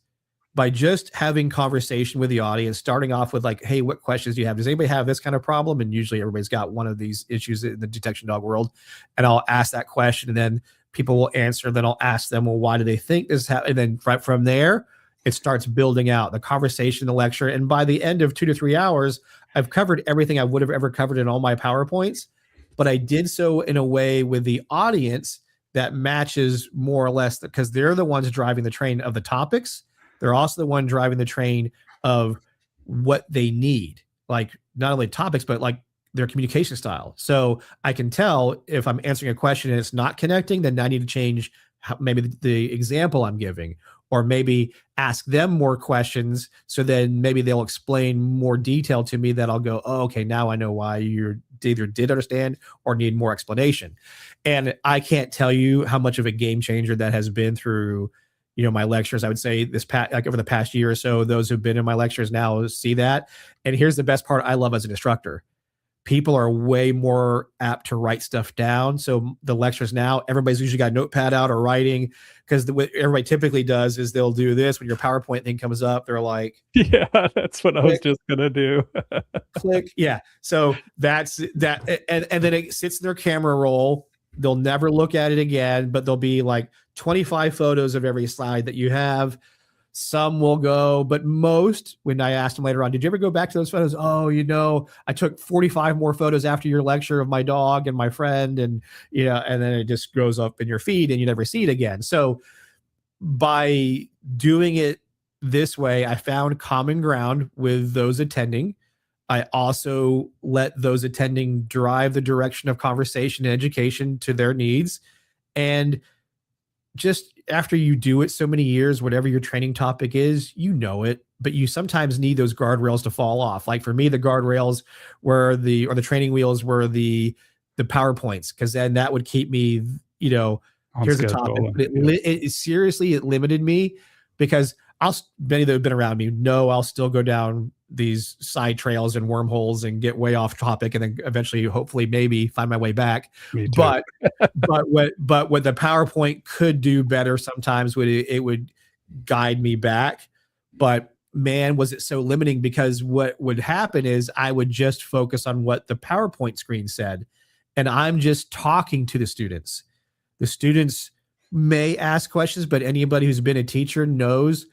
by just having conversation with the audience, starting off with like, hey, what questions do you have? Does anybody have this kind of problem? And usually everybody's got one of these issues in the detection dog world. And I'll ask that question and then people will answer. Then I'll ask them, well, why do they think this happened? And then right from there, it starts building out the conversation, the lecture. And by the end of 2 to 3 hours, I've covered everything I would have ever covered in all my PowerPoints. But I did so in a way with the audience that matches more or less because they're the ones driving the train of the topics. They're also the one driving the train of what they need, like not only topics, but like their communication style. So I can tell if I'm answering a question and it's not connecting, then I need to change maybe the example I'm giving, or maybe ask them more questions. So then maybe they'll explain more detail to me that I'll go, oh, okay, now I know why you either did understand or need more explanation. And I can't tell you how much of a game changer that has been through my lectures. I would say this past, like over the past year or so, those who've been in my lectures now see that. And here's the best part I love as an instructor. people are way more apt to write stuff down. So the lectures now, everybody's usually got a notepad out or writing, because what everybody typically does is they'll do this when your PowerPoint thing comes up. They're like, Yeah, that's what I was just gonna do. click. Yeah. So that's that. And then it sits in their camera roll. They'll never look at it again, but there'll be like 25 photos of every slide that you have. Some will go, but most, when I asked them later on, did you ever go back to those photos? Oh, I took 45 more photos after your lecture of my dog and my friend, and and then it just goes up in your feed and you never see it again. So by doing it this way, I found common ground with those attending. I also let those attending drive the direction of conversation and education to their needs. And just after you do it so many years, whatever your training topic is, it, but you sometimes need those guardrails to fall off. Like for me, the guardrails were the training wheels were the PowerPoints, because then that would keep me, here's a topic. But it seriously, it limited me, because many that have been around me know I'll still go down these side trails and wormholes and get way off topic, and then eventually, hopefully, maybe find my way back. Me too. But what the PowerPoint could do better sometimes, it would guide me back. But man, was it so limiting, because what would happen is I would just focus on what the PowerPoint screen said, and I'm just talking to the students. The students may ask questions, but anybody who's been a teacher knows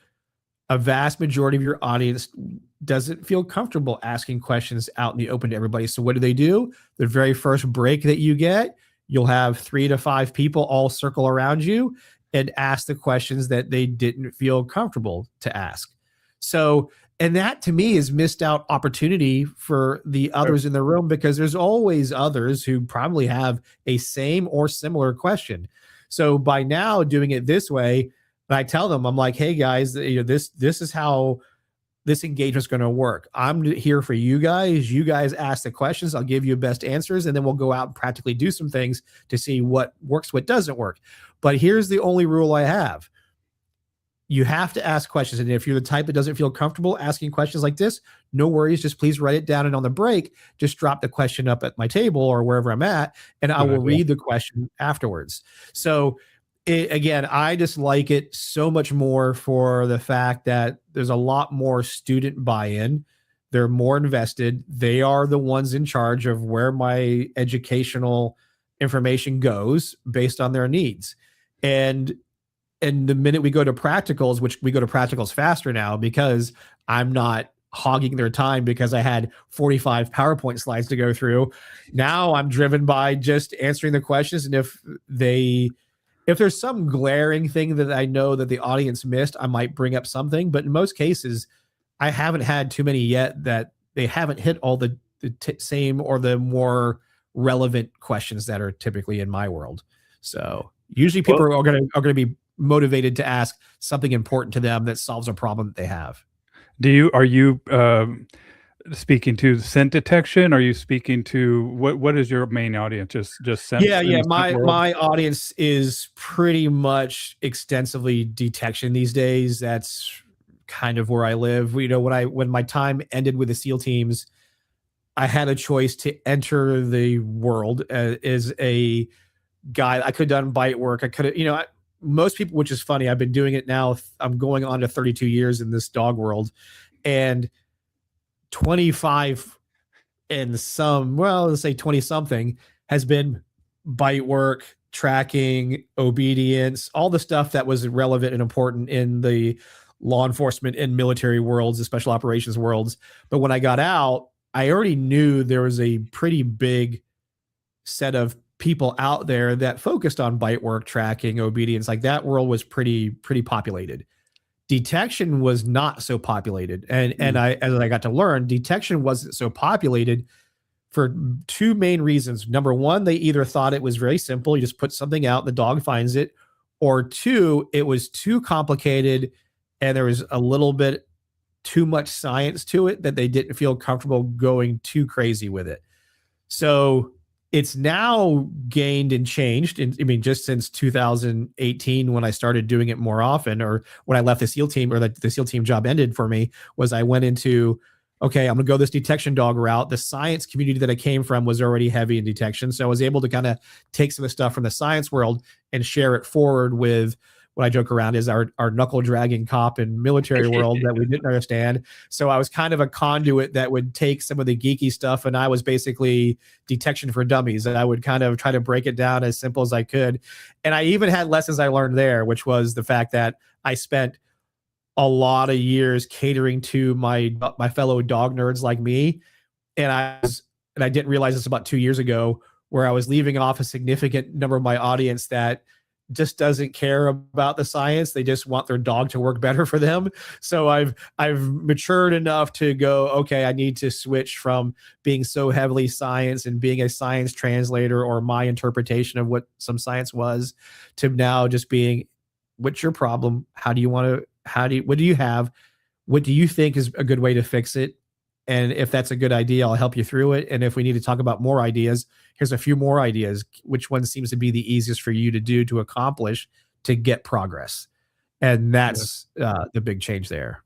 a vast majority of your audience doesn't feel comfortable asking questions out in the open to everybody. So what do? The very first break that you get, you'll have 3 to 5 people all circle around you and ask the questions that they didn't feel comfortable to ask. So, and that to me is missed out opportunity for the others in the room, because there's always others who probably have a same or similar question. So by now doing it this way, I tell them, I'm like, hey guys, this is how this engagement is going to work. I'm here for you guys. You guys ask the questions. I'll give you best answers, and then we'll go out and practically do some things to see what works, what doesn't work. But here's the only rule I have. You have to ask questions. And if you're the type that doesn't feel comfortable asking questions like this, no worries. Just please write it down. And on the break, just drop the question up at my table or wherever I'm at, and I will read the question afterwards. So again, I just like it so much more for the fact that there's a lot more student buy-in. They're more invested. They are the ones in charge of where my educational information goes based on their needs. And the minute we go to practicals, which we go to practicals faster now, because I'm not hogging their time because I had 45 PowerPoint slides to go through. Now I'm driven by just answering the questions. And if there's some glaring thing that I know that the audience missed, I might bring up something. But in most cases, I haven't had too many yet that they haven't hit all the same or the more relevant questions that are typically in my world. So usually people are going to be motivated to ask something important to them that solves a problem that they have. Are you speaking to scent detection? Are you speaking to what is your main audience? Just scent? Yeah. My audience is pretty much extensively detection these days. That's kind of where I live. When my time ended with the SEAL teams, I had a choice to enter the world as a guy. I could have done bite work. I could have, most people, which is funny, I've been doing it now. I'm going on to 32 years in this dog world, and 25 and some, let's say 20 something has been bite work, tracking, obedience, all the stuff that was relevant and important in the law enforcement and military worlds, the special operations worlds. But when I got out, I already knew there was a pretty big set of people out there that focused on bite work, tracking, obedience. Like that world was pretty populated. Detection was not so populated. And as I got to learn, detection wasn't so populated for 2 main reasons. Number one, they either thought it was very simple. You just put something out, the dog finds it. Or 2, it was too complicated and there was a little bit too much science to it that they didn't feel comfortable going too crazy with it. So it's now gained and changed. Just since 2018, when I started doing it more often, or when I left the SEAL team, or the SEAL team job ended for me, was I went into okay, I'm going to go this detection dog route. The science community that I came from was already heavy in detection. So I was able to kind of take some of the stuff from the science world and share it forward with what I joke around is our knuckle dragging cop and military world that we didn't understand. So I was kind of a conduit that would take some of the geeky stuff, and I was basically detection for dummies. And I would kind of try to break it down as simple as I could. And I even had lessons I learned there, which was the fact that I spent a lot of years catering to my fellow dog nerds like me. And I didn't realize this about 2 years ago, where I was leaving off a significant number of my audience that just doesn't care about the science. They just want their dog to work better for them. So I've matured enough to go, okay, I need to switch from being so heavily science and being a science translator or my interpretation of what some science was, to now just being, what's your problem? What do you have? What do you think is a good way to fix it? And if that's a good idea, I'll help you through it. And if we need to talk about more ideas, here's a few more ideas. Which one seems to be the easiest for you to do, to accomplish, to get progress? And that's the big change there.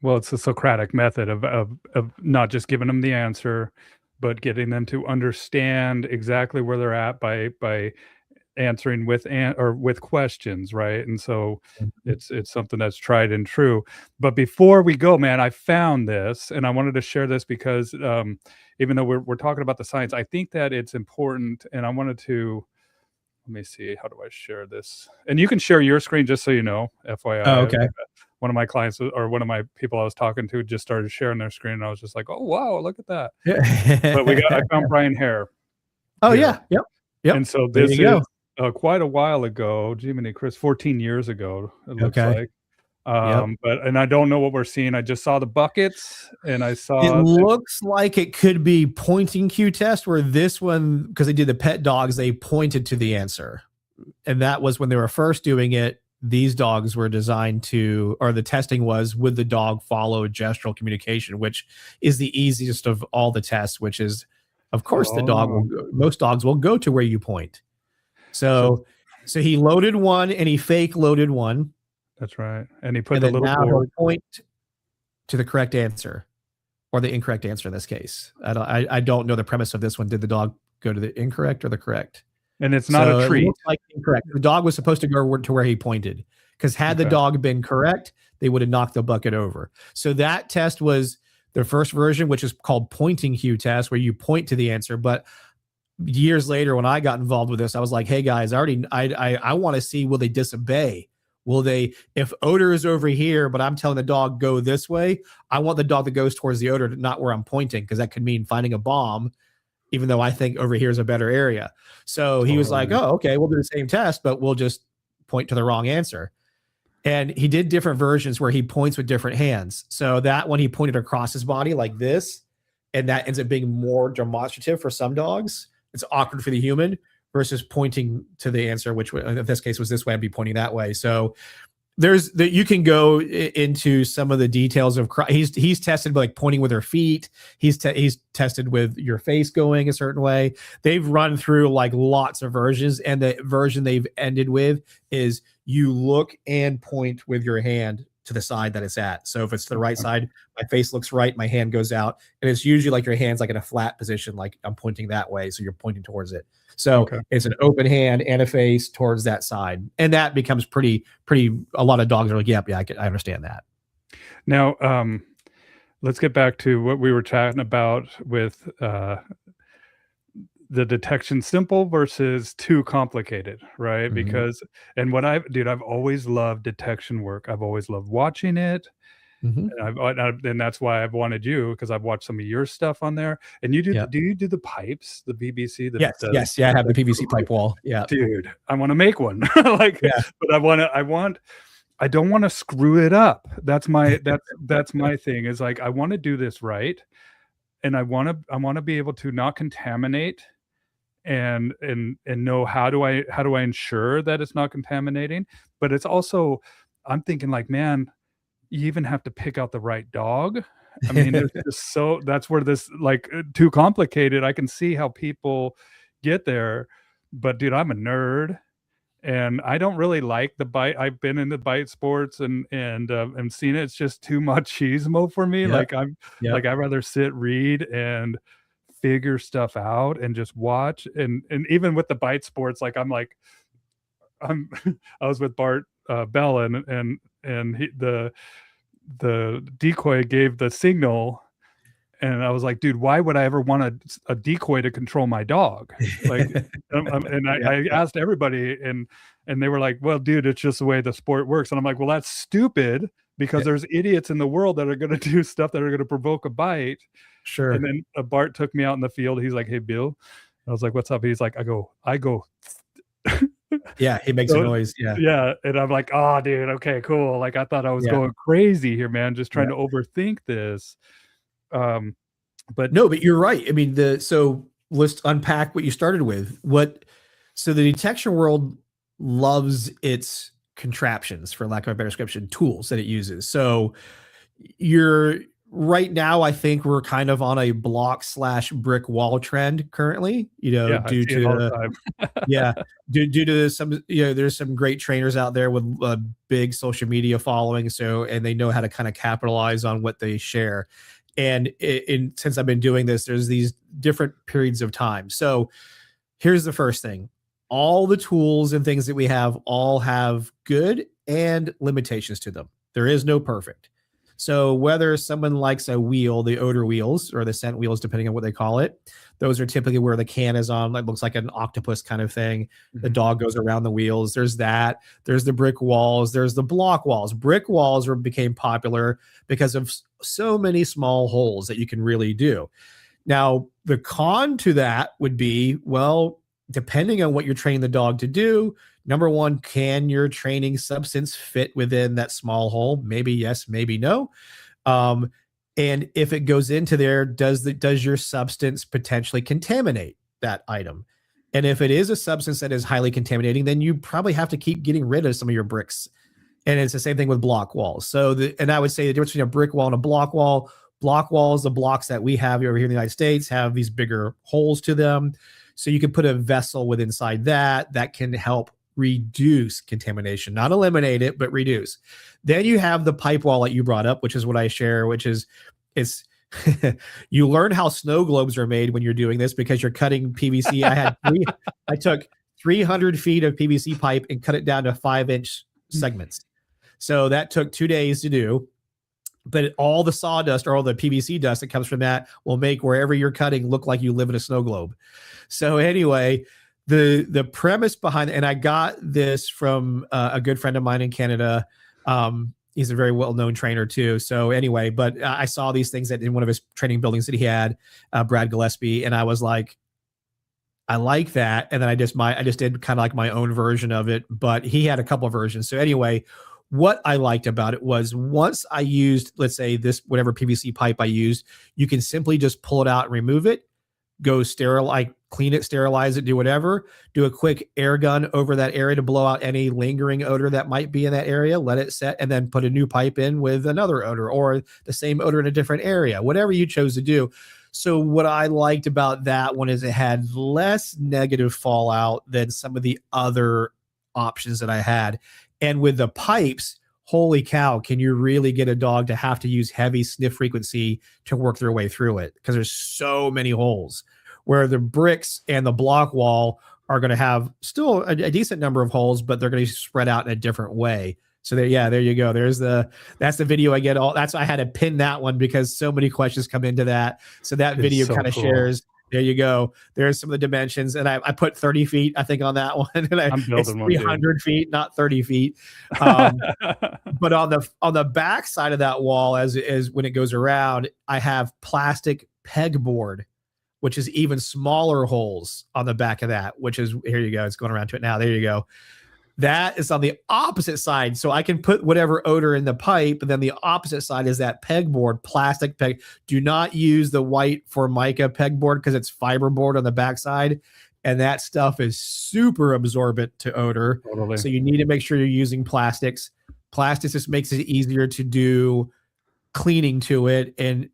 Well, it's a Socratic method of not just giving them the answer, but getting them to understand exactly where they're at by answering with questions, right? And so it's something that's tried and true. But before we go, man, I found this, and I wanted to share this because even though we're talking about the science, I think that it's important, and I wanted to, let me see, how do I share this? And you can share your screen, just so you know, FYI. Oh, okay. One of my clients, or one of my people I was talking to, just started sharing their screen, and I was just like, oh wow, look at that. But I found Brian Hare. Oh here. Yeah, yep. And so this is quite a while ago, Jiminy Chris, 14 years ago, it looks like. And I don't know what we're seeing. I just saw the buckets, and I saw it looks like it could be pointing cue test, where this one, because they did the pet dogs, they pointed to the answer. And that was when they were first doing it. These dogs were designed to, or the testing was, would the dog follow gestural communication, which is the easiest of all the tests, which is, of course, the dog will go, most dogs will go to where you point. So he loaded one, and he fake loaded one. That's right. And he put the little now he'll point to the correct answer, or the incorrect answer in this case. I don't know the premise of this one. Did the dog go to the incorrect or the correct? And it's not a treat. It looks like incorrect. The dog was supposed to go to where he pointed, because had the dog been correct, they would have knocked the bucket over. So that test was the first version, which is called pointing cue test, where you point to the answer. But years later, when I got involved with this, I was like, hey guys, I want to see, will they disobey? Will they, if odor is over here, but I'm telling the dog go this way, I want the dog that goes towards the odor, not where I'm pointing, because that could mean finding a bomb, even though I think over here is a better area. So he was like, oh, okay, we'll do the same test, but we'll just point to the wrong answer. And he did different versions where he points with different hands. So that one, he pointed across his body like this, and that ends up being more demonstrative for some dogs. It's awkward for the human, versus pointing to the answer, which in this case was this way, I'd be pointing that way. So there's that, you can go into some of the details of, he's tested by like pointing with their feet. He's tested with your face going a certain way. They've run through like lots of versions, and the version they've ended with is you look and point with your hand to the side that it's at. So if it's the right side, my face looks right, my hand goes out, and it's usually like your hand's like in a flat position, like I'm pointing that way, so you're pointing towards it. So it's an open hand and a face towards that side, and that becomes pretty. A lot of dogs are like, yep, yeah, I understand that. Now, let's get back to what we were chatting about with the detection, simple versus too complicated, right? Mm-hmm. Because, and I've always loved detection work. I've always loved watching it. Mm-hmm. And that's why I've wanted you, because I've watched some of your stuff on there. And you do, do you do the pipes, the PVC? Yes. Yeah, I have the PVC pipe wall. Yeah, dude, I want to make one. But I don't want to screw it up. That's my thing, is like, I want to do this right. And I want to be able to not contaminate and know how do I ensure that it's not contaminating. But it's also, I'm thinking like, man, you even have to pick out the right dog. I mean, it's just that's where this, like, too complicated. I can see how people get there, but dude, I'm a nerd, And I don't really like the bite. I've been into bite sports and seen it. It's just too machismo for me. Yep. Like Yep. I'd rather sit, read, and figure stuff out and just watch. And even with the bite sports, like I'm I was with Bart Bell, and the decoy gave the signal, and I was like, dude, why would I ever want a decoy to control my dog? Like, and Yep. I asked everybody, and they were like, well, dude, it's just the way the sport works. And I'm like, well, that's stupid, because Yep. there's idiots in the world that are going to do stuff that are going to provoke a bite. And Sure. then Bart took me out in the field. He's like, hey, Bill. I was like, what's up? He's like, I go. Yeah. He makes a So, noise. Yeah. yeah, and I'm like, oh, dude, okay, cool. Like, I thought I was Yeah. going crazy here, man, just trying Yeah. to overthink this. Um, but No, but you're right. I mean, so let's unpack what you started with. So the detection world loves its contraptions, for lack of a better description, tools that it uses. So you're right now, I think we're kind of on a block/brick wall trend currently, yeah, I due see it all to, the time. yeah, due to some, there's some great trainers out there with a big social media following. So, and they know how to kind of capitalize on what they share. And since I've been doing this, there's these different periods of time. So here's the first thing. All the tools and things that we have all have good and limitations to them. There is no perfect. So whether someone likes a wheel, the odor wheels or the scent wheels, depending on what they call it, those are typically where the can is on. It looks like an octopus kind of thing. The dog goes around the wheels. There's that. There's the brick walls. There's the block walls. Brick walls became popular because of so many small holes that you can really do. Now, the con to that would be, well, depending on what you're training the dog to do, number one, can your training substance fit within that small hole? Maybe yes, maybe no. And if it goes into there, does your substance potentially contaminate that item? And if it is a substance that is highly contaminating, then you probably have to keep getting rid of some of your bricks. And it's the same thing with block walls. So, and I would say the difference between a brick wall and a block walls, the blocks that we have over here in the United States have these bigger holes to them. So you can put a vessel with inside that can help reduce contamination, not eliminate it, but reduce. Then you have the pipe wall that you brought up, which is what I share, which is it's you learn how snow globes are made when you're doing this because you're cutting PVC. I took 300 feet of PVC pipe and cut it down to 5-inch segments. So that took 2 days to do. But all the sawdust or all the PVC dust that comes from that will make wherever you're cutting look like you live in a snow globe. So anyway, the premise behind it, and I got this from a good friend of mine in Canada. He's a very well-known trainer too. So anyway, but I saw these things in one of his training buildings that he had, Brad Gillespie, and I was like, I like that. And then I just did kind of like my own version of it, but he had a couple of versions. So anyway, what I liked about it was once I used, let's say this, whatever PVC pipe I used, you can simply just pull it out and remove it, go clean it, sterilize it, do whatever, do a quick air gun over that area to blow out any lingering odor that might be in that area, let it set, and then put a new pipe in with another odor or the same odor in a different area, whatever you chose to do. So what I liked about that one is it had less negative fallout than some of the other options that I had. And with the pipes, holy cow, can you really get a dog to have to use heavy sniff frequency to work their way through it? Because there's so many holes. Where the bricks and the block wall are going to have still a decent number of holes, but they're going to be spread out in a different way. So there you go. That's the video I get I had to pin that one because so many questions come into that. So that video so kind of cool. shares. There you go. There's some of the dimensions. And I put 30 feet, I think, on that one. And I'm building it's 300 feet, not 30 feet. But on the back side of that wall, as when it goes around, I have plastic pegboard, which is even smaller holes on the back of that, which is, here you go. It's going around to it now. There you go. That is on the opposite side. So I can put whatever odor in the pipe, and then the opposite side is that pegboard, plastic peg. Do not use the white Formica pegboard because it's fiberboard on the backside. And that stuff is super absorbent to odor. Totally. So you need to make sure you're using plastics. Plastics just makes it easier to do cleaning to it and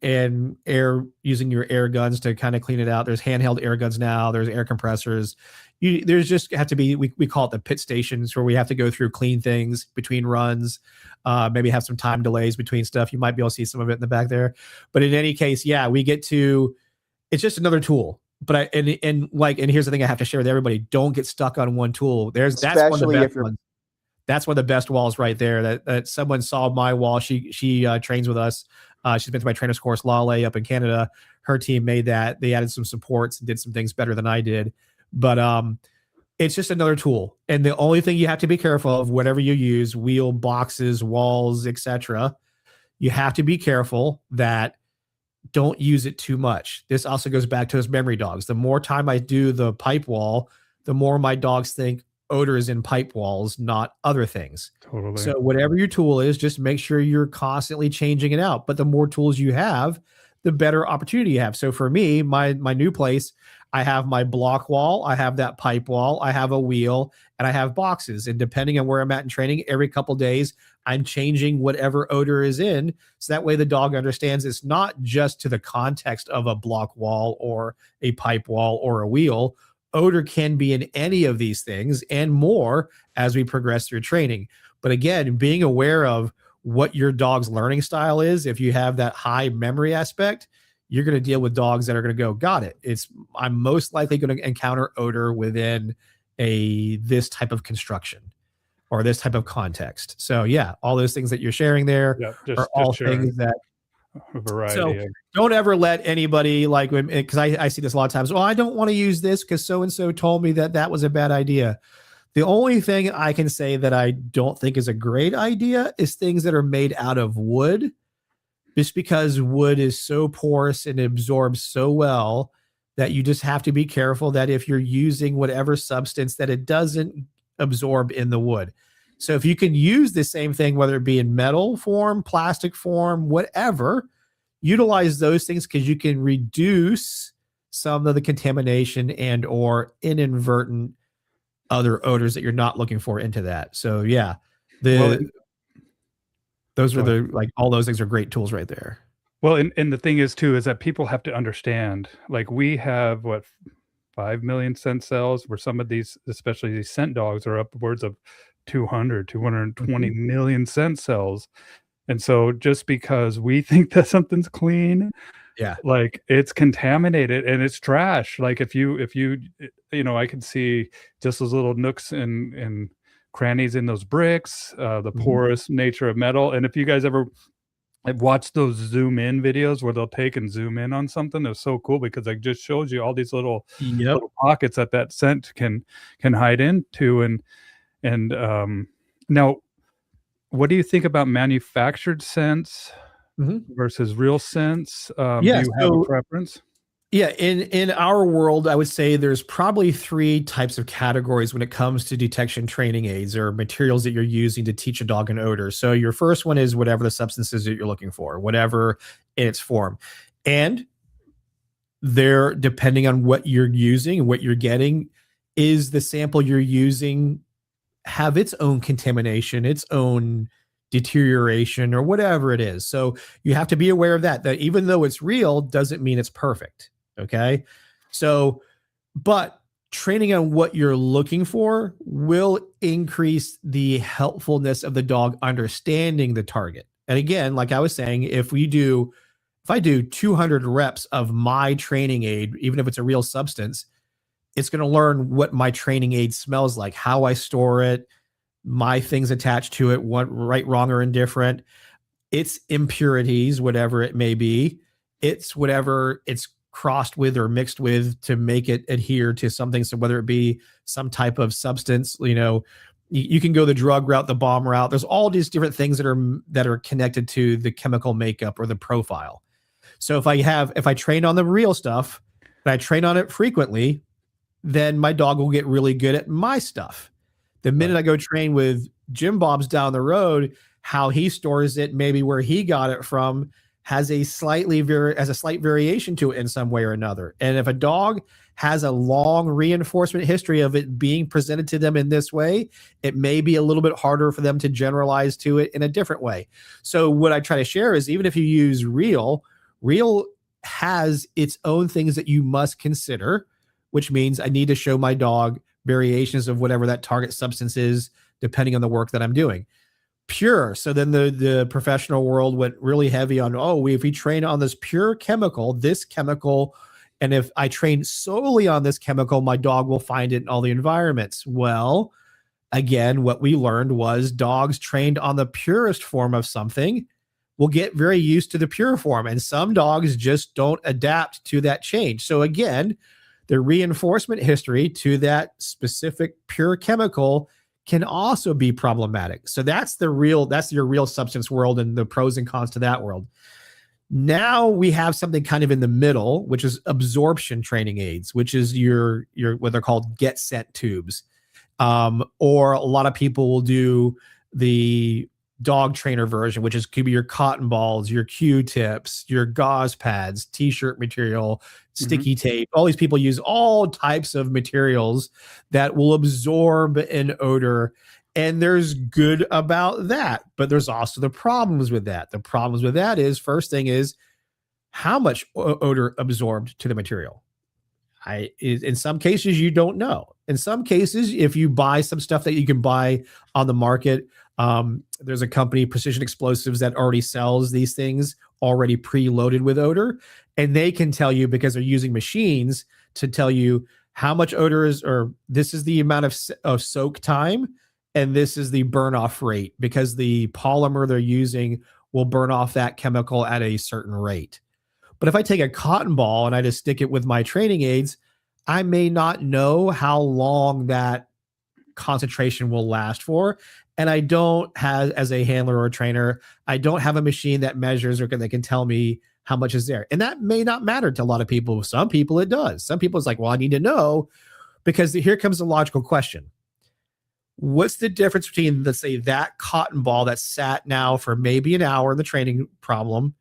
using your air guns to kind of clean it out. There's handheld air guns now. There's air compressors. there's just have to be, we call it the pit stations, where we have to go through clean things between runs, maybe have some time delays between stuff. You might be able to see some of it in the back there. But in any case, yeah, we get to, it's just another tool. But and here's the thing I have to share with everybody: don't get stuck on one tool. That's one of the best ones. That's one of the best walls right there. That someone saw my wall. She trains with us. She's been to my trainer's course, Lale, up in Canada. Her team made that. They added some supports and did some things better than I did. But it's just another tool. And the only thing you have to be careful of, whatever you use, wheel, boxes, walls, etc., you have to be careful that don't use it too much. This also goes back to those memory dogs. The more time I do the pipe wall, the more my dogs think odor is in pipe walls, not other things. Totally. So whatever your tool is, just make sure you're constantly changing it out. But the more tools you have, the better opportunity you have. So for me, my new place, I have my block wall, I have that pipe wall, I have a wheel, and I have boxes. And depending on where I'm at in training, every couple of days, I'm changing whatever odor is in. So that way the dog understands it's not just to the context of a block wall or a pipe wall or a wheel. Odor can be in any of these things and more as we progress through training. But again, being aware of what your dog's learning style is, if you have that high memory aspect, you're going to deal with dogs that are going to go, got it. I'm most likely going to encounter odor within this type of construction or this type of context. So yeah, all those things that you're sharing there are all things that a variety. So don't ever let anybody, like, because I see this a lot of times. Well, I don't want to use this because so-and-so told me that was a bad idea. The only thing I can say that I don't think is a great idea is things that are made out of wood, just because wood is so porous and absorbs so well that you just have to be careful that if you're using whatever substance, that it doesn't absorb in the wood. So if you can use the same thing, whether it be in metal form, plastic form, whatever, utilize those things, because you can reduce some of the contamination and or inadvertent other odors that you're not looking for into that. So yeah, those are all those things are great tools right there. Well, and the thing is too, is that people have to understand, like, we have 5 million scent cells, where some of these, especially these scent dogs, are upwards of 220 million scent cells. And so just because we think that something's clean, like, it's contaminated and it's trash. Like, if you I can see just those little nooks and crannies in those bricks, the porous nature of metal. And if you guys ever watched those zoom in videos where they'll take and zoom in on something, they're so cool, because it just shows you all these little pockets that scent can hide into. And now, what do you think about manufactured scents versus real scents? Do you have a preference? Yeah, in our world, I would say there's probably 3 types of categories when it comes to detection training aids or materials that you're using to teach a dog an odor. So your first one is whatever the substance is that you're looking for, whatever in its form. And there, depending on what you're using and what you're getting, is the sample you're using have its own contamination, its own deterioration, or whatever it is. So you have to be aware of that even though it's real doesn't mean it's perfect. Okay. So, but training on what you're looking for will increase the helpfulness of the dog understanding the target. And again, like I was saying, if I do 200 reps of my training aid, even if it's a real substance, it's going to learn what my training aid smells like, how I store it, my things attached to it, what right, wrong, or indifferent, its impurities, whatever it may be, it's whatever it's crossed with or mixed with to make it adhere to something. So whether it be some type of substance, you can go the drug route, the bomb route. There's all these different things that are connected to the chemical makeup or the profile. So if I train on the real stuff and I train on it frequently, then my dog will get really good at my stuff. The minute I go train with Jim Bob's down the road, how he stores it, maybe where he got it from, has a slight variation to it in some way or another. And if a dog has a long reinforcement history of it being presented to them in this way, it may be a little bit harder for them to generalize to it in a different way. So what I try to share is, even if you use real has its own things that you must consider, which means I need to show my dog variations of whatever that target substance is, depending on the work that I'm doing. Pure. So then the professional world went really heavy on, if we train on this pure chemical, and if I train solely on this chemical, my dog will find it in all the environments. Well, again, what we learned was dogs trained on the purest form of something will get very used to the pure form. And some dogs just don't adapt to that change. So again, the reinforcement history to that specific pure chemical can also be problematic. So that's your real substance world and the pros and cons to that world. Now we have something kind of in the middle, which is absorption training aids, which is your what they're called get scent tubes. Or a lot of people will do the dog trainer version, which could be your cotton balls, your Q-tips, your gauze pads, t-shirt material, sticky tape. All these people use all types of materials that will absorb an odor. And there's good about that, but there's also the problems with that. The problems with that is, first thing is, how much odor absorbed to the material. In some cases, you don't know. In some cases, if you buy some stuff that you can buy on the market, there's a company, Precision Explosives, that already sells these things already preloaded with odor. And they can tell you, because they're using machines to tell you how much odor is, or this is the amount of soak time, and this is the burn off rate, because the polymer they're using will burn off that chemical at a certain rate. But if I take a cotton ball and I just stick it with my training aids, I may not know how long that concentration will last for. And I don't have, as a handler or a trainer, I don't have a machine that measures or that can tell me how much is there. And that may not matter to a lot of people. Some people it does. Some people it's like, well, I need to know, because here comes the logical question. What's the difference between, let's say, that cotton ball that sat now for maybe an hour in the training problem,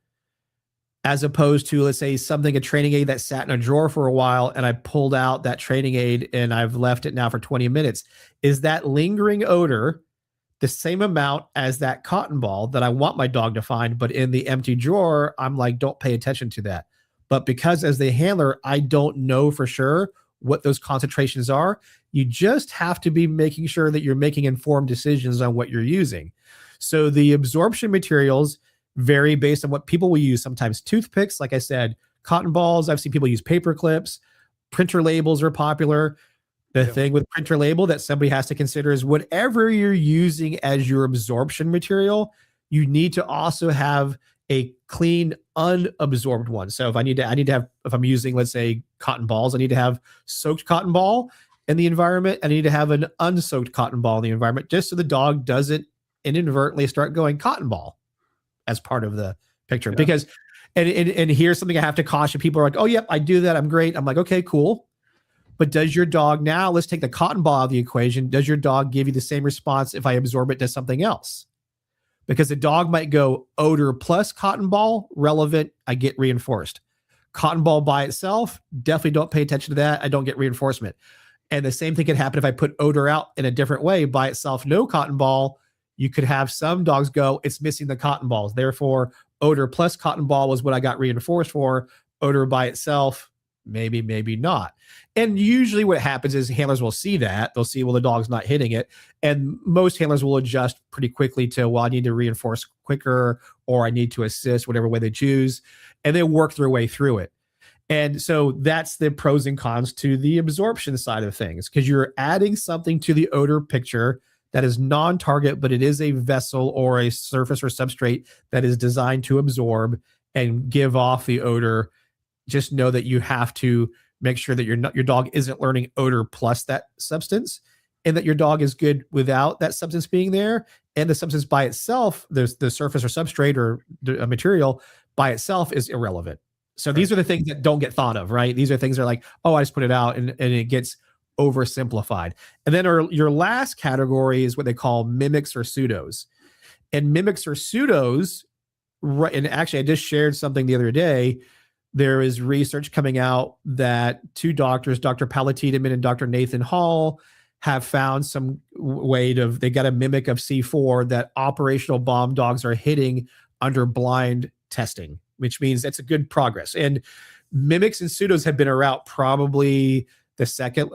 as opposed to, let's say, a training aid that sat in a drawer for a while and I pulled out that training aid and I've left it now for 20 minutes? Is that lingering odor the same amount as that cotton ball that I want my dog to find, but in the empty drawer, I'm like, don't pay attention to that. But because as the handler, I don't know for sure what those concentrations are, you just have to be making sure that you're making informed decisions on what you're using. So the absorption materials vary based on what people will use. Sometimes toothpicks, like I said, cotton balls. I've seen people use paper clips. Printer labels are popular. The thing with printer label that somebody has to consider is, whatever you're using as your absorption material, you need to also have a clean, unabsorbed one. So if I need to have, if I'm using, let's say, cotton balls, I need to have soaked cotton ball in the environment. I need to have an unsoaked cotton ball in the environment, just so the dog doesn't inadvertently start going cotton ball as part of the picture. Because, and here's something I have to caution. People are like, oh, yep, I do that. I'm great. I'm like, okay, cool. But does your dog, now let's take the cotton ball out of the equation. Does your dog give you the same response if I absorb it to something else? Because the dog might go odor plus cotton ball, relevant, I get reinforced. Cotton ball by itself, definitely don't pay attention to that. I don't get reinforcement. And the same thing could happen if I put odor out in a different way. By itself, no cotton ball. You could have some dogs go, it's missing the cotton balls. Therefore, odor plus cotton ball was what I got reinforced for. Odor by itself, maybe, maybe not. And usually what happens is handlers will see that. They'll see, well, the dog's not hitting it. And most handlers will adjust pretty quickly to, well, I need to reinforce quicker, or I need to assist, whatever way they choose. And they work their way through it. And so that's the pros and cons to the absorption side of things, because you're adding something to the odor picture that is non-target, but it is a vessel or a surface or substrate that is designed to absorb and give off the odor. Just know that you have to make sure that your dog isn't learning odor plus that substance, and that your dog is good without that substance being there. And the substance by itself, there's the surface or substrate or a material by itself, is irrelevant. So these are the things that don't get thought of, right? These are things that are like, oh, I just put it out, and it gets oversimplified. And then your last category is what they call mimics or pseudos. And mimics or pseudos, right? And actually, I just shared something the other day. There is research coming out that two doctors, Dr. Paula Tiedemann and Dr. Nathan Hall, have found some way they got a mimic of C4 that operational bomb dogs are hitting under blind testing, which means that's a good progress. And mimics and pseudos have been around probably the second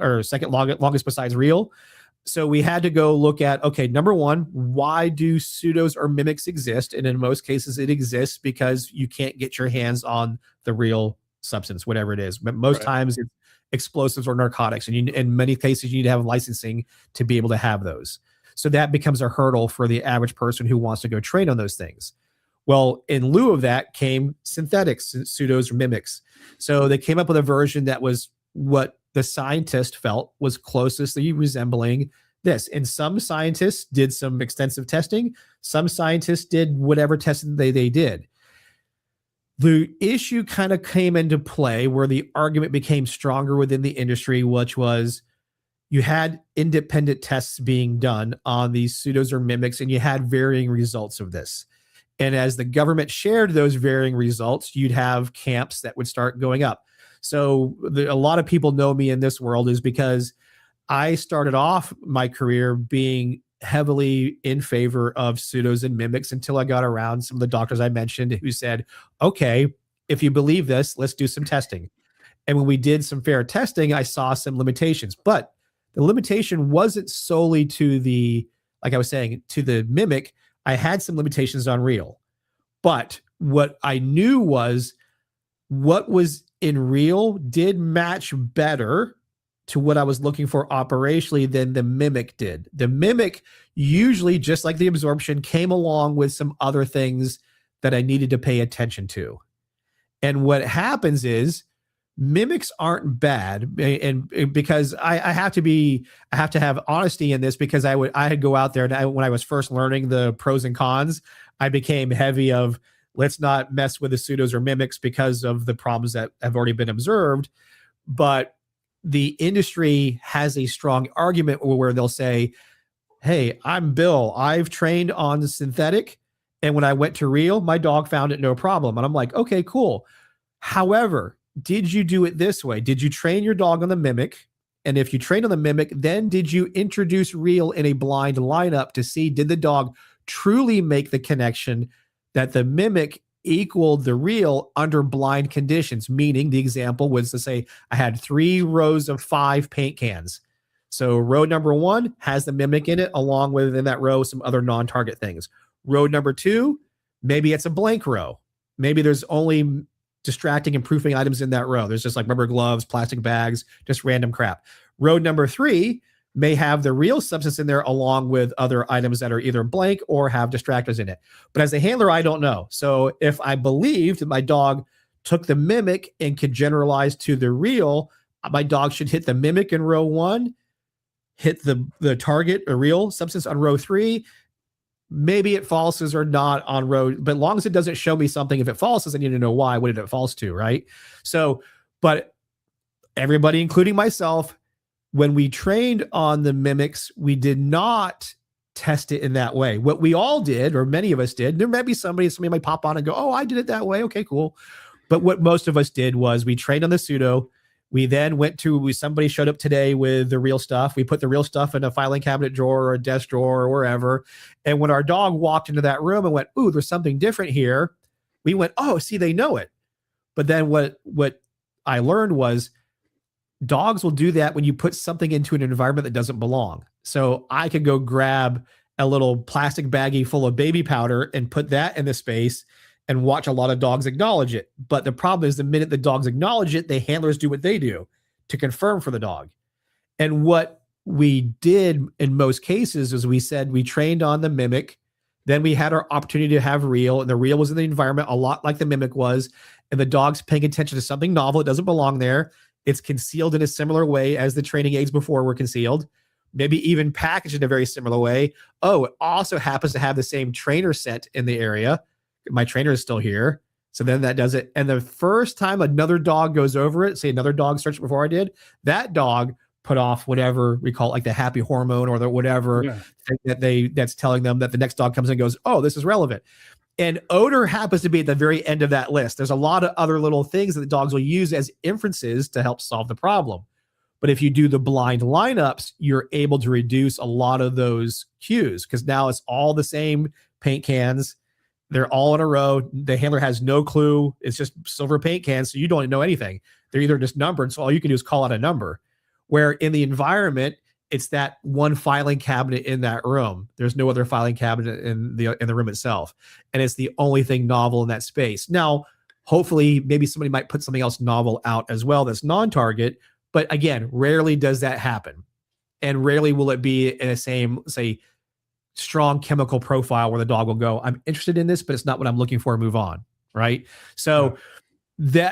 longest besides real. So we had to go look at, okay, number one, why do pseudos or mimics exist? And in most cases, it exists because you can't get your hands on the real substance, whatever it is. But most times it's explosives or narcotics. And in many cases, you need to have licensing to be able to have those. So that becomes a hurdle for the average person who wants to go train on those things. Well, in lieu of that came synthetics, pseudos or mimics. So they came up with a version that was what the scientist felt was closely resembling this. And some scientists did some extensive testing. Some scientists did whatever testing they did. The issue kind of came into play where the argument became stronger within the industry, which was you had independent tests being done on these pseudos or mimics, and you had varying results of this. And as the government shared those varying results, you'd have camps that would start going up. So a lot of people know me in this world is because I started off my career being heavily in favor of pseudos and mimics until I got around some of the doctors I mentioned who said, okay, if you believe this, let's do some testing. And when we did some fair testing, I saw some limitations, but the limitation wasn't solely to the, like I was saying, to the mimic. I had some limitations on real, but what I knew was what was in real did match better to what I was looking for operationally than the mimic did. The mimic usually, just like the absorption, came along with some other things that I needed to pay attention to. And what happens is mimics aren't bad, and because I have to have honesty in this, because I'd go out there and when I was first learning the pros and cons, I became heavy of let's not mess with the pseudos or mimics because of the problems that have already been observed. But the industry has a strong argument where they'll say, hey, I'm Bill. I've trained on the synthetic, and when I went to real, my dog found it no problem. And I'm like, okay, cool. However, did you do it this way? Did you train your dog on the mimic? And if you trained on the mimic, then did you introduce real in a blind lineup to see, did the dog truly make the connection that the mimic equaled the real under blind conditions? Meaning the example was to say, I had 3 rows of 5 paint cans. So row number 1 has the mimic in it, along with in that row some other non-target things. Row number 2, maybe it's a blank row. Maybe there's only distracting and proofing items in that row. There's just like rubber gloves, plastic bags, just random crap. Row number 3 may have the real substance in there along with other items that are either blank or have distractors in it. But as a handler, I don't know. So if I believed that my dog took the mimic and could generalize to the real, my dog should hit the mimic in row 1, hit the target or real substance on row 3. Maybe it falses or not on row, but as long as it doesn't show me something, if it falses, I need to know why. What did it false to, right? So, but everybody, including myself, when we trained on the mimics, we did not test it in that way. What we all did, or many of us did, there might be somebody might pop on and go, oh, I did it that way. Okay, cool. But what most of us did was we trained on the pseudo. We then somebody showed up today with the real stuff. We put the real stuff in a filing cabinet drawer or a desk drawer or wherever. And when our dog walked into that room and went, ooh, there's something different here, we went, oh, see, they know it. But then what I learned was dogs will do that when you put something into an environment that doesn't belong. So I could go grab a little plastic baggie full of baby powder and put that in the space and watch a lot of dogs acknowledge it. But the problem is the minute the dogs acknowledge it, the handlers do what they do to confirm for the dog. And what we did in most cases is we said we trained on the mimic. Then we had our opportunity to have real, and the real was in the environment a lot like the mimic was. And the dog's paying attention to something novel. It doesn't belong there. It's concealed in a similar way as the training aids before were concealed, maybe even packaged in a very similar way. Oh, it also happens to have the same trainer scent in the area. My trainer is still here. So then that does it. And the first time another dog goes over it, say another dog searched before I did, that dog put off whatever we call like the happy hormone or the whatever thing that's telling them that the next dog comes in and goes, oh, this is relevant. And odor happens to be at the very end of that list. There's a lot of other little things that the dogs will use as inferences to help solve the problem. But if you do the blind lineups, you're able to reduce a lot of those cues because now it's all the same paint cans. They're all in a row. The handler has no clue. It's just silver paint cans, so you don't know anything. They're either just numbered, so all you can do is call out a number. where in the environment, it's that one filing cabinet in that room. There's no other filing cabinet in the room itself. And it's the only thing novel in that space. Now, hopefully, maybe somebody might put something else novel out as well that's non-target. But again, rarely does that happen. And rarely will it be in the same, say, strong chemical profile where the dog will go, I'm interested in this, but it's not what I'm looking for, move on. Right. So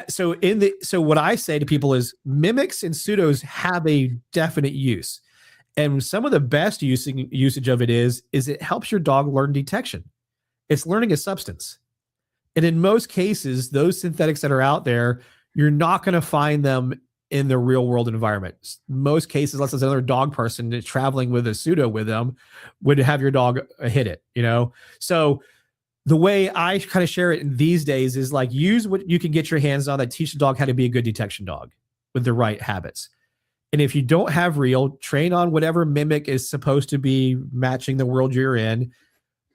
so what I say to people is mimics and pseudos have a definite use. And some of the best usage of it is it helps your dog learn detection. It's learning a substance. And in most cases, those synthetics that are out there, you're not going to find them in the real world environment. Most cases, unless it's another dog person that's traveling with a pseudo with them, would have your dog hit it, So the way I kind of share it in these days is like use what you can get your hands on that teach the dog how to be a good detection dog with the right habits. And if you don't have real, train on whatever mimic is supposed to be matching the world you're in.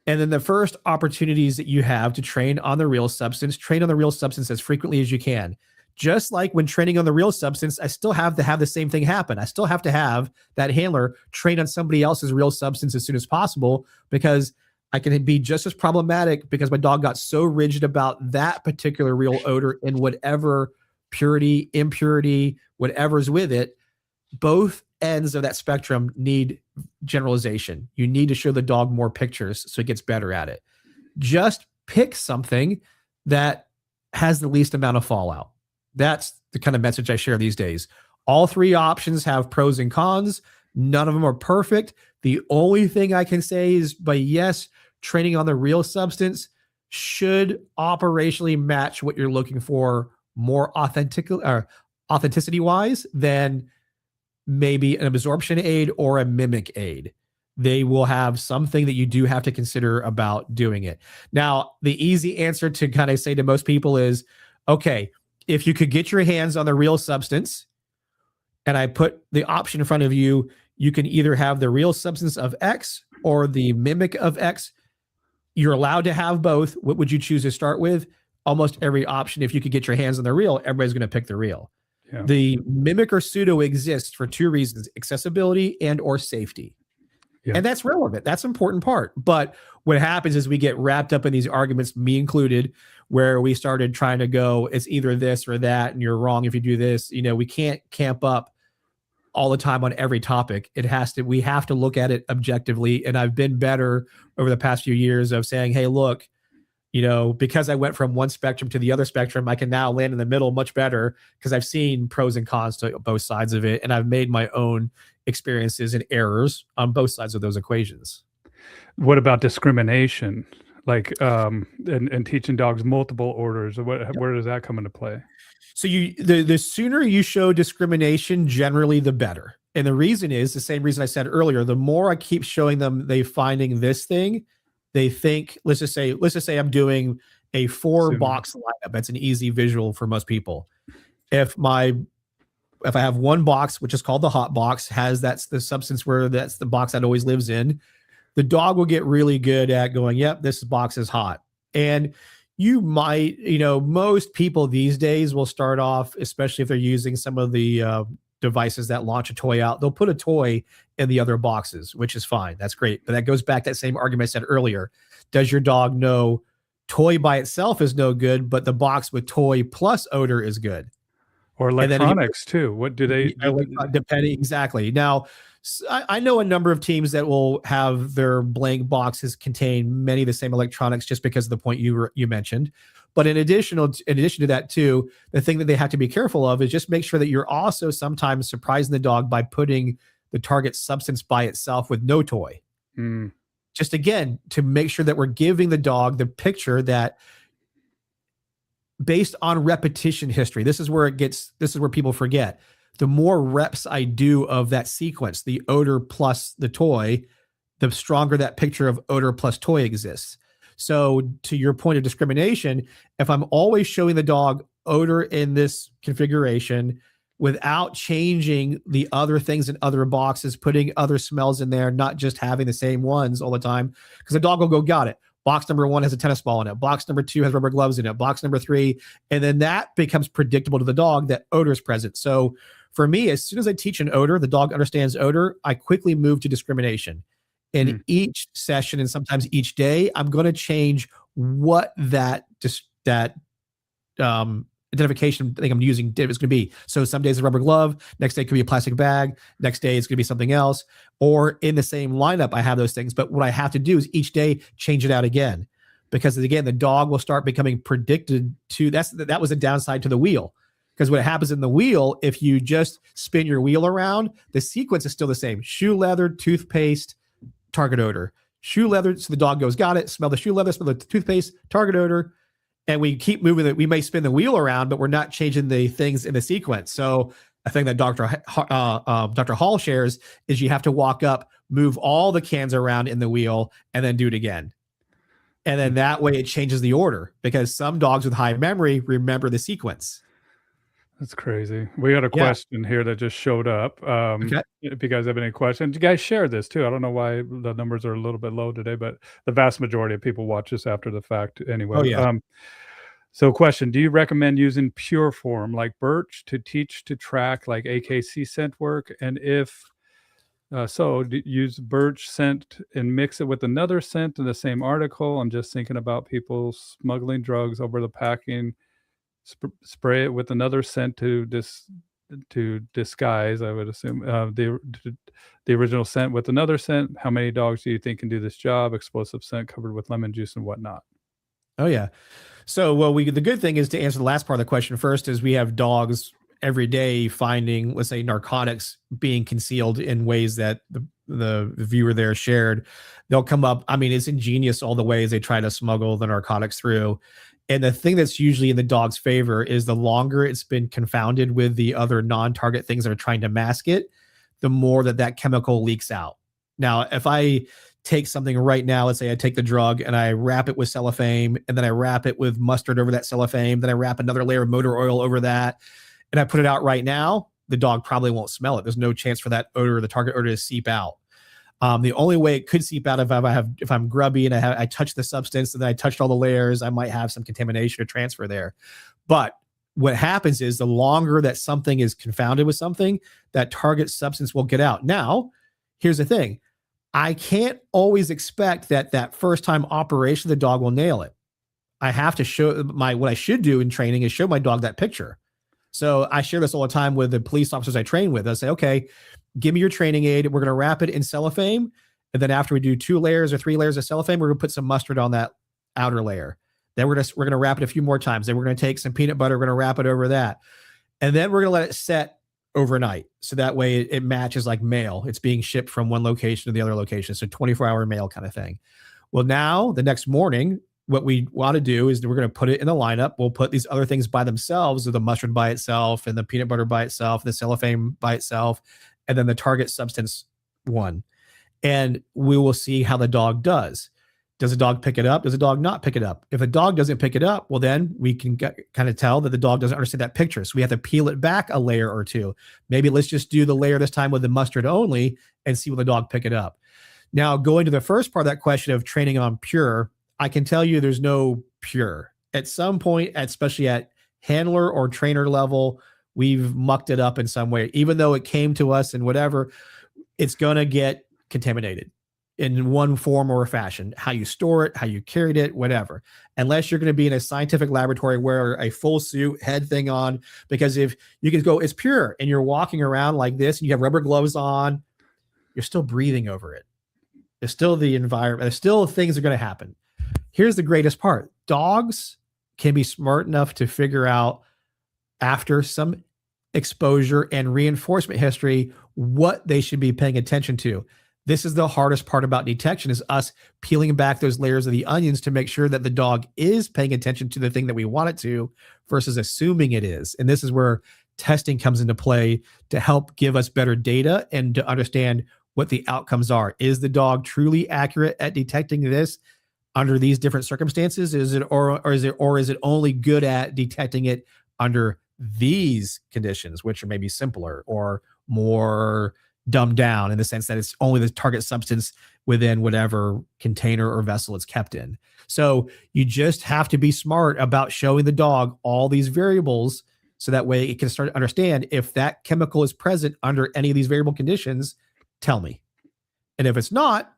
And then the first opportunities that you have to train on the real substance, train on the real substance as frequently as you can. Just like when training on the real substance, I still have to have the same thing happen. I still have to have that handler train on somebody else's real substance as soon as possible, because I can be just as problematic because my dog got so rigid about that particular real odor in whatever purity, impurity, whatever's with it. Both ends of that spectrum need generalization. You need to show the dog more pictures so it gets better at it. Just pick something that has the least amount of fallout. That's the kind of message I share these days. All three options have pros and cons. None of them are perfect. The only thing I can say is, but yes, training on the real substance should operationally match what you're looking for more authenticity wise than maybe an absorption aid or a mimic aid. They will have something that you do have to consider about doing it. Now, the easy answer to kind of say to most people is, okay, if you could get your hands on the real substance and I put the option in front of you, you can either have the real substance of X or the mimic of X. You're allowed to have both. What would you choose to start with? Almost every option, if you could get your hands on the real, everybody's going to pick the real. Yeah. The mimic or pseudo exists for two reasons: accessibility and or safety. Yeah. And that's relevant. That's an important part. But what happens is we get wrapped up in these arguments, me included, where we started trying to go, it's either this or that, and you're wrong if you do this. We can't camp up all the time on every topic. We have to look at it objectively. And I've been better over the past few years of saying, hey, look, because I went from one spectrum to the other spectrum, I can now land in the middle much better because I've seen pros and cons to both sides of it. And I've made my own experiences and errors on both sides of those equations. What about discrimination? Like, and teaching dogs multiple orders, where does that come into play? So the sooner you show discrimination, generally the better. And the reason is the same reason I said earlier. The more I keep showing them they finding this thing, they think, let's just say I'm doing a 4-box lineup. That's an easy visual for most people. If I have one box, which is called the hot box, that's the substance where that's the box that always lives in, the dog will get really good at going, yep, this box is hot. And you might, most people these days will start off, especially if they're using some of the devices that launch a toy out, they'll put a toy in the other boxes, which is fine. That's great. But that goes back to that same argument I said earlier. Does your dog know toy by itself is no good, but the box with toy plus odor is good? Or electronics too. What do they? Depending, exactly. Now, I know a number of teams that will have their blank boxes contain many of the same electronics just because of the point you mentioned. But in addition to that too, the thing that they have to be careful of is just make sure that you're also sometimes surprising the dog by putting the target substance by itself with no toy. Just again, to make sure that we're giving the dog the picture that based on repetition history, this is where people forget. The more reps I do of that sequence, the odor plus the toy, the stronger that picture of odor plus toy exists. So to your point of discrimination, if I'm always showing the dog odor in this configuration without changing the other things in other boxes, putting other smells in there, not just having the same ones all the time, because the dog will go, got it. Box number 1 has a tennis ball in it. Box number 2 has rubber gloves in it. Box number 3. And then that becomes predictable to the dog that odor is present. So For me, as soon as I teach an odor, the dog understands odor, I quickly move to discrimination. In each session and sometimes each day, I'm going to change what that identification thing I'm using is going to be. So some days it's a rubber glove, next day it could be a plastic bag, next day it's going to be something else, or in the same lineup I have those things. But what I have to do is each day change it out again, because again, the dog will start becoming predicted to. That was a downside to the wheel, because what happens in the wheel, if you just spin your wheel around, the sequence is still the same: shoe leather, toothpaste, target odor. Shoe leather, so the dog goes, got it, smell the shoe leather, smell the toothpaste, target odor. And we keep moving it. We may spin the wheel around, but we're not changing the things in the sequence. So a thing that Dr. Hall shares is you have to walk up, move all the cans around in the wheel, and then do it again. And then that way it changes the order, because some dogs with high memory remember the sequence. That's crazy. We got a question here that just showed up. Okay. If you guys have any questions, you guys share this too. I don't know why the numbers are a little bit low today, but the vast majority of people watch this after the fact anyway. Oh, yeah. So question, do you recommend using pure form like birch to teach to track like AKC scent work? And if use birch scent and mix it with another scent in the same article? I'm just thinking about people smuggling drugs over the packing. Spray it with another scent to disguise, I would assume, the original scent with another scent. How many dogs do you think can do this job? Explosive scent covered with lemon juice and whatnot. Oh, yeah. So, well, the good thing is, to answer the last part of the question first, is we have dogs every day finding, let's say, narcotics being concealed in ways that the viewer there shared. They'll come up. I mean, it's ingenious all the ways they try to smuggle the narcotics through. And the thing that's usually in the dog's favor is the longer it's been confounded with the other non-target things that are trying to mask it, the more that chemical leaks out. Now, if I take something right now, let's say I take the drug and I wrap it with cellophane, and then I wrap it with mustard over that cellophane, then I wrap another layer of motor oil over that, and I put it out right now, the dog probably won't smell it. There's no chance for that odor, the target odor, to seep out. The only way it could seep out if I'm grubby and I touch the substance and then I touched all the layers, I might have some contamination or transfer there. But what happens is, the longer that something is confounded with something, that target substance will get out. Now, here's the thing. I can't always expect that first time operation, the dog will nail it. I have to show what I should do in training is show my dog that picture. So I share this all the time with the police officers I train with. I say, okay, give me your training aid. We're going to wrap it in cellophane. And then after we do 2 layers or 3 layers of cellophane, we're going to put some mustard on that outer layer. Then we're going to wrap it a few more times. Then we're going to take some peanut butter. We're going to wrap it over that. And then we're going to let it set overnight. So that way it matches like mail. It's being shipped from one location to the other location. So 24-hour mail kind of thing. Well, now the next morning, what we want to do is we're going to put it in the lineup. We'll put these other things by themselves, the mustard by itself and the peanut butter by itself, the cellophane by itself, and then the target substance one. And we will see how the dog does. Does the dog pick it up? Does the dog not pick it up? If a dog doesn't pick it up, well, then we can kind of tell that the dog doesn't understand that picture. So we have to peel it back a layer or two. Maybe let's just do the layer this time with the mustard only and see will the dog pick it up. Now, going to the first part of that question of training on pure, I can tell you there's no pure. At some point, especially at handler or trainer level, we've mucked it up in some way. Even though it came to us and whatever, it's going to get contaminated in one form or fashion. How you store it, how you carried it, whatever. Unless you're going to be in a scientific laboratory, wear a full suit, head thing on, because if you can go, it's pure, and you're walking around like this and you have rubber gloves on, you're still breathing over it. There's still the environment. There's still things are going to happen. Here's the greatest part. Dogs can be smart enough to figure out, after some exposure and reinforcement history, what they should be paying attention to. This is the hardest part about detection, is us peeling back those layers of the onions to make sure that the dog is paying attention to the thing that we want it to versus assuming it is. And this is where testing comes into play to help give us better data and to understand what the outcomes are. Is the dog truly accurate at detecting this under these different circumstances? Is it only good at detecting it under these conditions, which are maybe simpler or more dumbed down in the sense that it's only the target substance within whatever container or vessel it's kept in. So you just have to be smart about showing the dog all these variables So that way it can start to understand if that chemical is present under any of these variable conditions, tell me. And if it's not,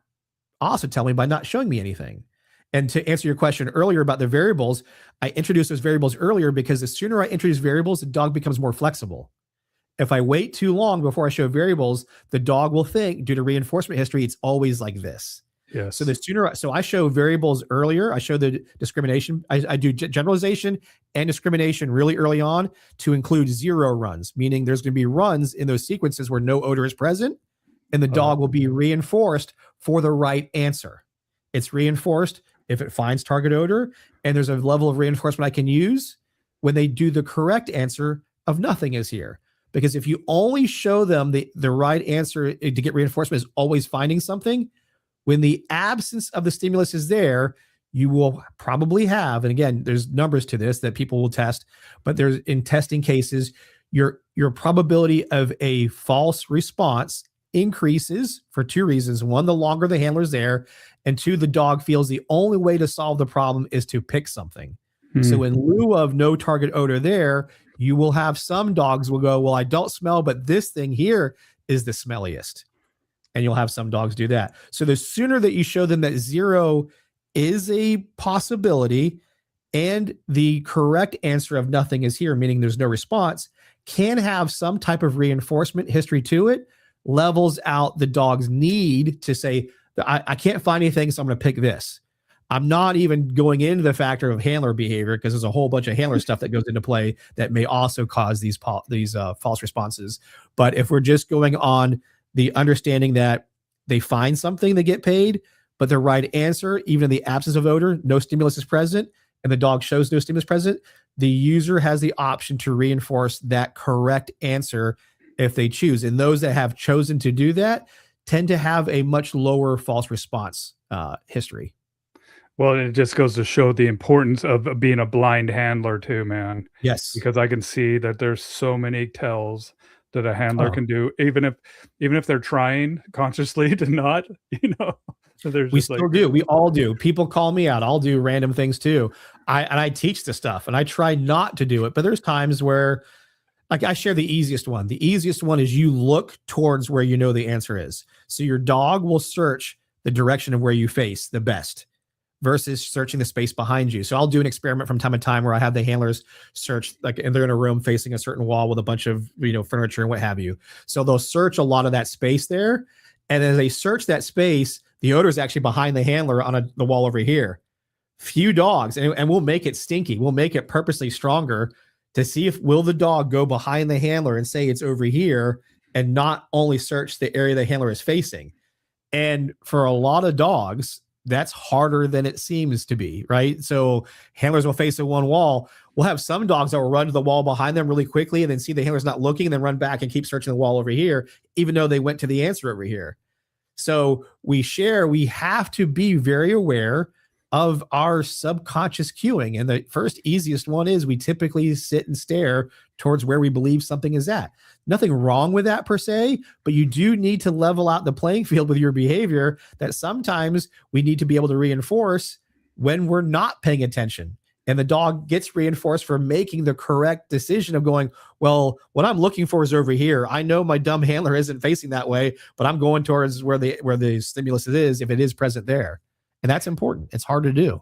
also tell me by not showing me anything. And to answer your question earlier about the variables, I introduced those variables earlier because the sooner I introduce variables, the dog becomes more flexible. If I wait too long before I show variables, the dog will think, due to reinforcement history, it's always like this. Yes. So the sooner, so I show variables earlier, I show the discrimination, I do generalization and discrimination really early on to include 0 runs, meaning there's going to be runs in those sequences where no odor is present, and the dog will be reinforced for the right answer. It's reinforced if it finds target odor, and there's a level of reinforcement I can use when they do the correct answer of nothing is here. Because if you only show them the right answer to get reinforcement is always finding something, when the absence of the stimulus is there, you will probably have, and again, there's numbers to this that people will test, but there's in testing cases, your probability of a false response increases for 2 reasons. 1, the longer the handler's there, and 2, the dog feels the only way to solve the problem is to pick something. So in lieu of no target odor there, you will have some dogs will go, well, I don't smell, but this thing here is the smelliest. And you'll have some dogs do that. So the sooner that you show them that 0 is a possibility and the correct answer of nothing is here, meaning there's no response, can have some type of reinforcement history to it, levels out the dog's need to say, I can't find anything, so I'm going to pick this. I'm not even going into the factor of handler behavior because there's a whole bunch of handler stuff that goes into play that may also cause these false responses. But if we're just going on the understanding that they find something, they get paid, but the right answer, even in the absence of odor, no stimulus is present, and the dog shows no stimulus present, the user has the option to reinforce that correct answer if they choose. And those that have chosen to do that tend to have a much lower false response history. Well, it just goes to show the importance of being a blind handler too, man. Yes. Because I can see that there's so many tells that a handler can do, even if they're trying consciously to not, we still do. We all do. People call me out. I'll do random things too. I teach the stuff and I try not to do it, but there's times where like I share the easiest one. The easiest one is you look towards where you know the answer is. So your dog will search the direction of where you face the best versus searching the space behind you. So I'll do an experiment from time to time where I have the handlers search, like, and they're in a room facing a certain wall with a bunch of, furniture and what have you. So they'll search a lot of that space there. And as they search that space, the odor is actually behind the handler on the wall over here. Few dogs, and we'll make it stinky. We'll make it purposely stronger to see will the dog go behind the handler and say it's over here and not only search the area the handler is facing. And for a lot of dogs, that's harder than it seems to be, right? So handlers will face one wall. We'll have some dogs that will run to the wall behind them really quickly and then see the handler's not looking and then run back and keep searching the wall over here, even though they went to the answer over here. So we have to be very aware of our subconscious cueing. And the first easiest one is we typically sit and stare towards where we believe something is at. Nothing wrong with that per se, but you do need to level out the playing field with your behavior that sometimes we need to be able to reinforce when we're not paying attention. And the dog gets reinforced for making the correct decision of going, well, what I'm looking for is over here. I know my dumb handler isn't facing that way, but I'm going towards where the stimulus is if it is present there. And that's important. It's hard to do.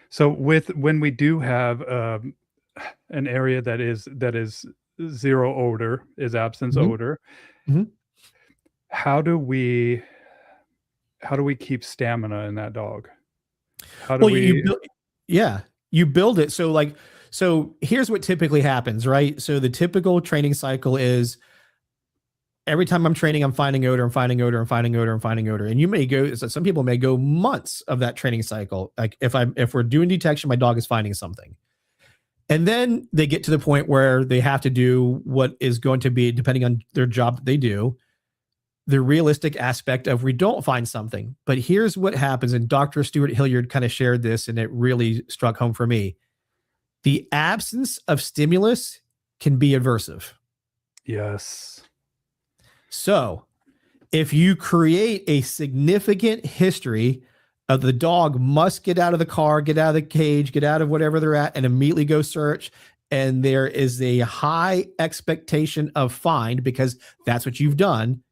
So when we do have an area that is 0 odor, is absence odor, how do we keep stamina in that dog? How do you build it. So here's what typically happens, right? So the typical training cycle is every time I'm training, I'm finding odor, I'm finding odor, I'm finding odor, I'm finding odor. And you may go, so some people may go months of that training cycle. Like if we're doing detection, my dog is finding something. And then they get to the point where they have to do what is going to be, depending on their job that they do, the realistic aspect of we don't find something. But here's what happens. And Dr. Stuart Hilliard kind of shared this, and it really struck home for me. The absence of stimulus can be aversive. Yes. So if you create a significant history of the dog must get out of the car, get out of the cage, get out of whatever they're at, and immediately go search, and there is a high expectation of find because that's what you've done,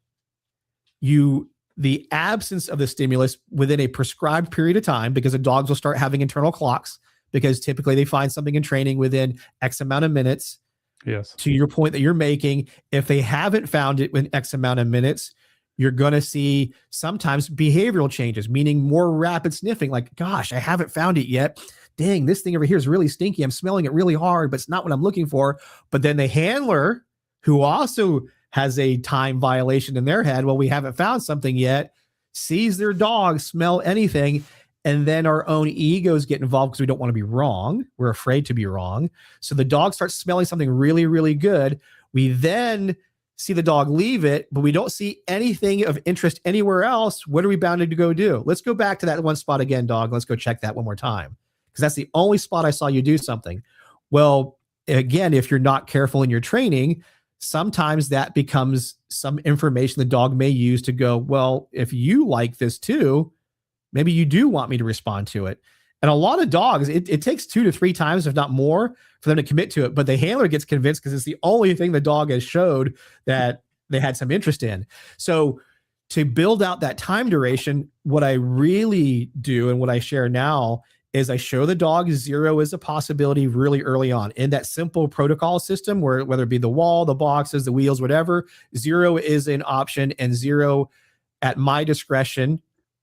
the absence of the stimulus within a prescribed period of time, because the dogs will start having internal clocks because typically they find something in training within X amount of minutes. Yes. To your point that you're making, if they haven't found it in X amount of minutes, you're going to see sometimes behavioral changes, meaning more rapid sniffing. Like, gosh, I haven't found it yet. Dang, this thing over here is really stinky. I'm smelling it really hard, but it's not what I'm looking for. But then the handler, who also has a time violation in their head, well, we haven't found something yet, sees their dog smell anything. And then our own egos get involved because we don't want to be wrong. We're afraid to be wrong. So the dog starts smelling something really, really good. We then see the dog leave it, but we don't see anything of interest anywhere else. What are we bound to go do? Let's go back to that one spot again, dog. Let's go check that one more time, because that's the only spot I saw you do something. Well, again, if you're not careful in your training, sometimes that becomes some information the dog may use to go, well, if you like this too, maybe you do want me to respond to it. And a lot of dogs, it takes 2 to 3 times, if not more, for them to commit to it. But the handler gets convinced because it's the only thing the dog has showed that they had some interest in. So to build out that time duration, what I really do and what I share now is I show the dog 0 is a possibility really early on in that simple protocol system, where whether it be the wall, the boxes, the wheels, whatever, 0 is an option, and 0 at my discretion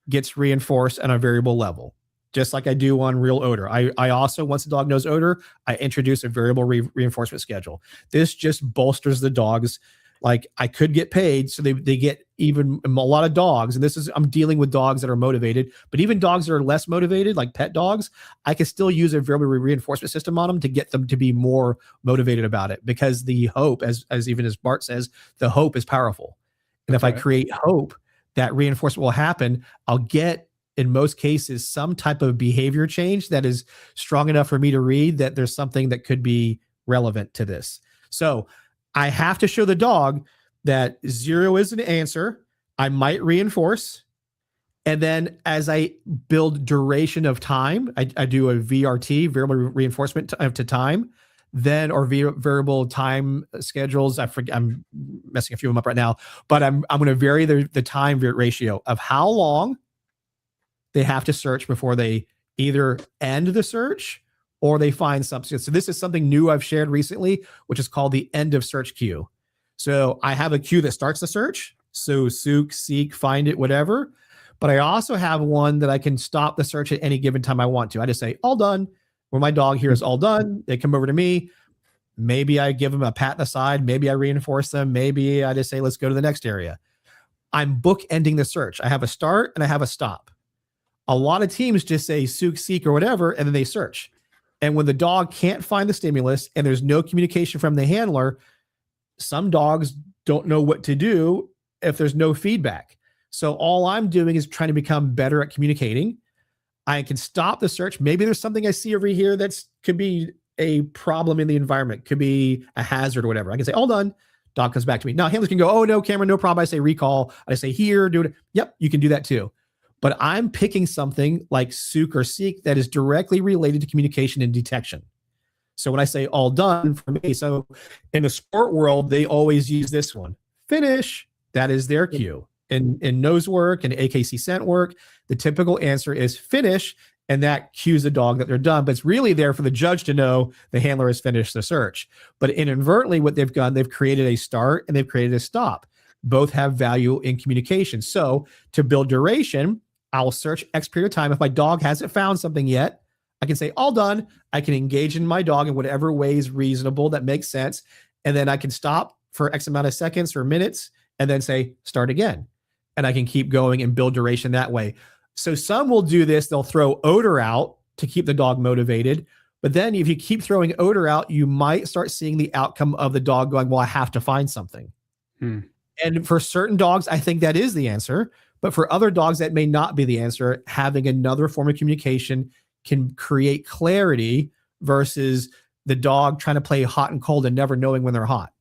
gets reinforced on a variable level, just like I do on real odor. I also, once the dog knows odor, I introduce a variable reinforcement schedule. This just bolsters the dogs. Like, I could get paid, so they get even a lot of dogs. And I'm dealing with dogs that are motivated, but even dogs that are less motivated, like pet dogs, I can still use a variable reinforcement system on them to get them to be more motivated about it, because the hope, as even as Bart says, the hope is powerful. And if I create hope, that reinforcement will happen. I'll get, in most cases, some type of behavior change that is strong enough for me to read that there's something that could be relevant to this. So I have to show the dog that 0 is an answer. I might reinforce. And then as I build duration of time, I do a VRT, variable reinforcement to time, then, or variable time schedules. I forget, I'm messing a few of them up right now, but I'm going to vary the time ratio of how long they have to search before they either end the search or they find something. So this is something new I've shared recently, which is called the end of search queue. So I have a queue that starts the search. So seek, find it, whatever. But I also have one that I can stop the search at any given time I want to. I just say, all done. When my dog hears all done, they come over to me. Maybe I give them a pat in the side. Maybe I reinforce them. Maybe I just say, let's go to the next area. I'm bookending the search. I have a start and I have a stop. A lot of teams just say seek or whatever, and then they search. And when the dog can't find the stimulus and there's no communication from the handler, some dogs don't know what to do if there's no feedback. So all I'm doing is trying to become better at communicating. I can stop the search. Maybe there's something I see over here could be a problem in the environment, could be a hazard or whatever. I can say, all done. Dog comes back to me. Now handlers can go, oh no, Cameron, no problem. I say recall. I say here, do it. Yep, you can do that too. But I'm picking something like sook or seek that is directly related to communication and detection. So when I say all done for me, so in the sport world, they always use this one. Finish. That is their cue. In nose work and AKC scent work, the typical answer is finish, and that cues the dog that they're done. But it's really there for the judge to know the handler has finished the search. But inadvertently, what they've done, they've created a start and they've created a stop. Both have value in communication. So to build duration, I'll search X period of time. If my dog hasn't found something yet, I can say all done. I can engage in my dog in whatever way is reasonable that makes sense. And then I can stop for X amount of seconds or minutes and then say start again. And I can keep going and build duration that way. So some will do this. They'll throw odor out to keep the dog motivated. But then if you keep throwing odor out, you might start seeing the outcome of the dog going, well, I have to find something. And for certain dogs, I think that is the answer. But for other dogs, that may not be the answer. Having another form of communication can create clarity versus the dog trying to play hot and cold and never knowing when they're hot.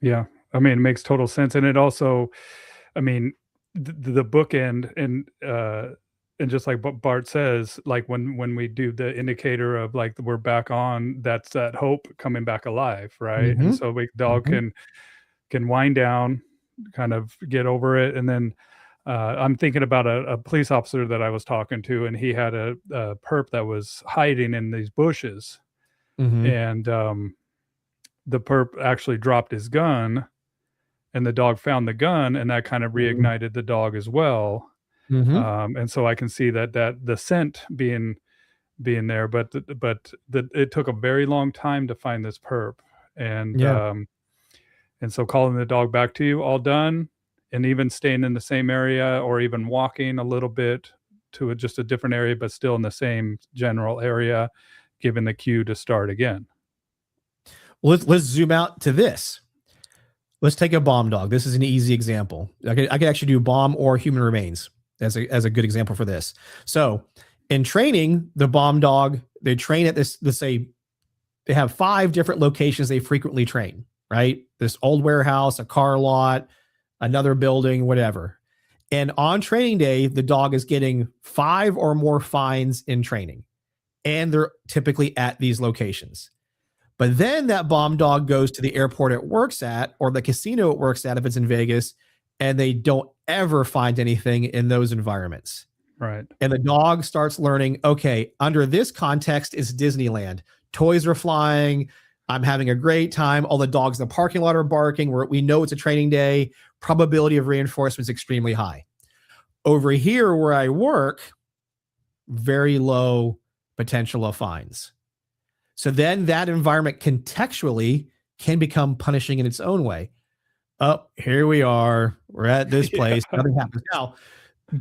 Yeah. I mean, it makes total sense. And it also, I mean, the bookend and and just like Bart says, like when we do the indicator of like we're back on, that's that hope coming back alive, right? And so we dog can wind down, kind of get over it, and then I'm thinking about a police officer that I was talking to, and he had a perp that was hiding in these bushes, and the perp actually dropped his gun, and the dog found the gun, and that kind of reignited the dog as well. And so I can see that the scent being there, but it took a very long time to find this perp, and so calling the dog back to you, all done, and even staying in the same area, or even walking a little bit to just a different area, but still in the same general area, giving the cue to start again. Well, let's zoom out to this. Let's take a bomb dog. This is an easy example. I could actually do bomb or human remains as a good example for this. So in training, the bomb dog, they train at this, let's say they have 5 different locations they frequently train, right? This old warehouse, a car lot, another building, whatever. And on training day, the dog is getting 5 or more fines in training. And they're typically at these locations. But then that bomb dog goes to the airport it works at, or the casino it works at if it's in Vegas, and they don't ever find anything in those environments. Right. And the dog starts learning, okay, under this context is Disneyland. Toys are flying. I'm having a great time. All the dogs in the parking lot are barking. We know it's a training day. Probability of reinforcement is extremely high. Over here where I work, very low potential of fines. So then that environment contextually can become punishing in its own way. Oh, here we are. We're at this place. Nothing happens. Now,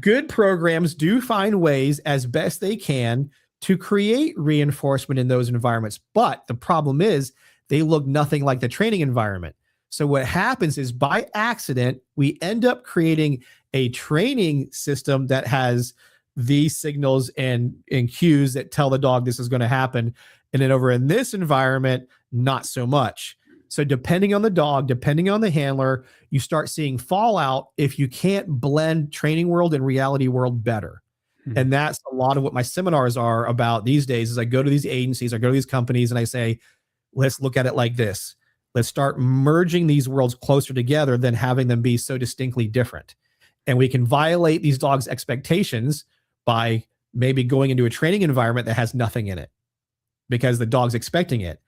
good programs do find ways as best they can to create reinforcement in those environments. But the problem is they look nothing like the training environment. So what happens is by accident, we end up creating a training system that has these signals and cues that tell the dog this is going to happen. And then over in this environment, not so much. So depending on the dog, depending on the handler, you start seeing fallout if you can't blend training world and reality world better. And that's a lot of what my seminars are about these days. Is I go to these agencies, I go to these companies, and I say, let's look at it like this. Let's start merging these worlds closer together than having them be so distinctly different. And we can violate these dogs' expectations by maybe going into a training environment that has nothing in it because the dog's expecting it.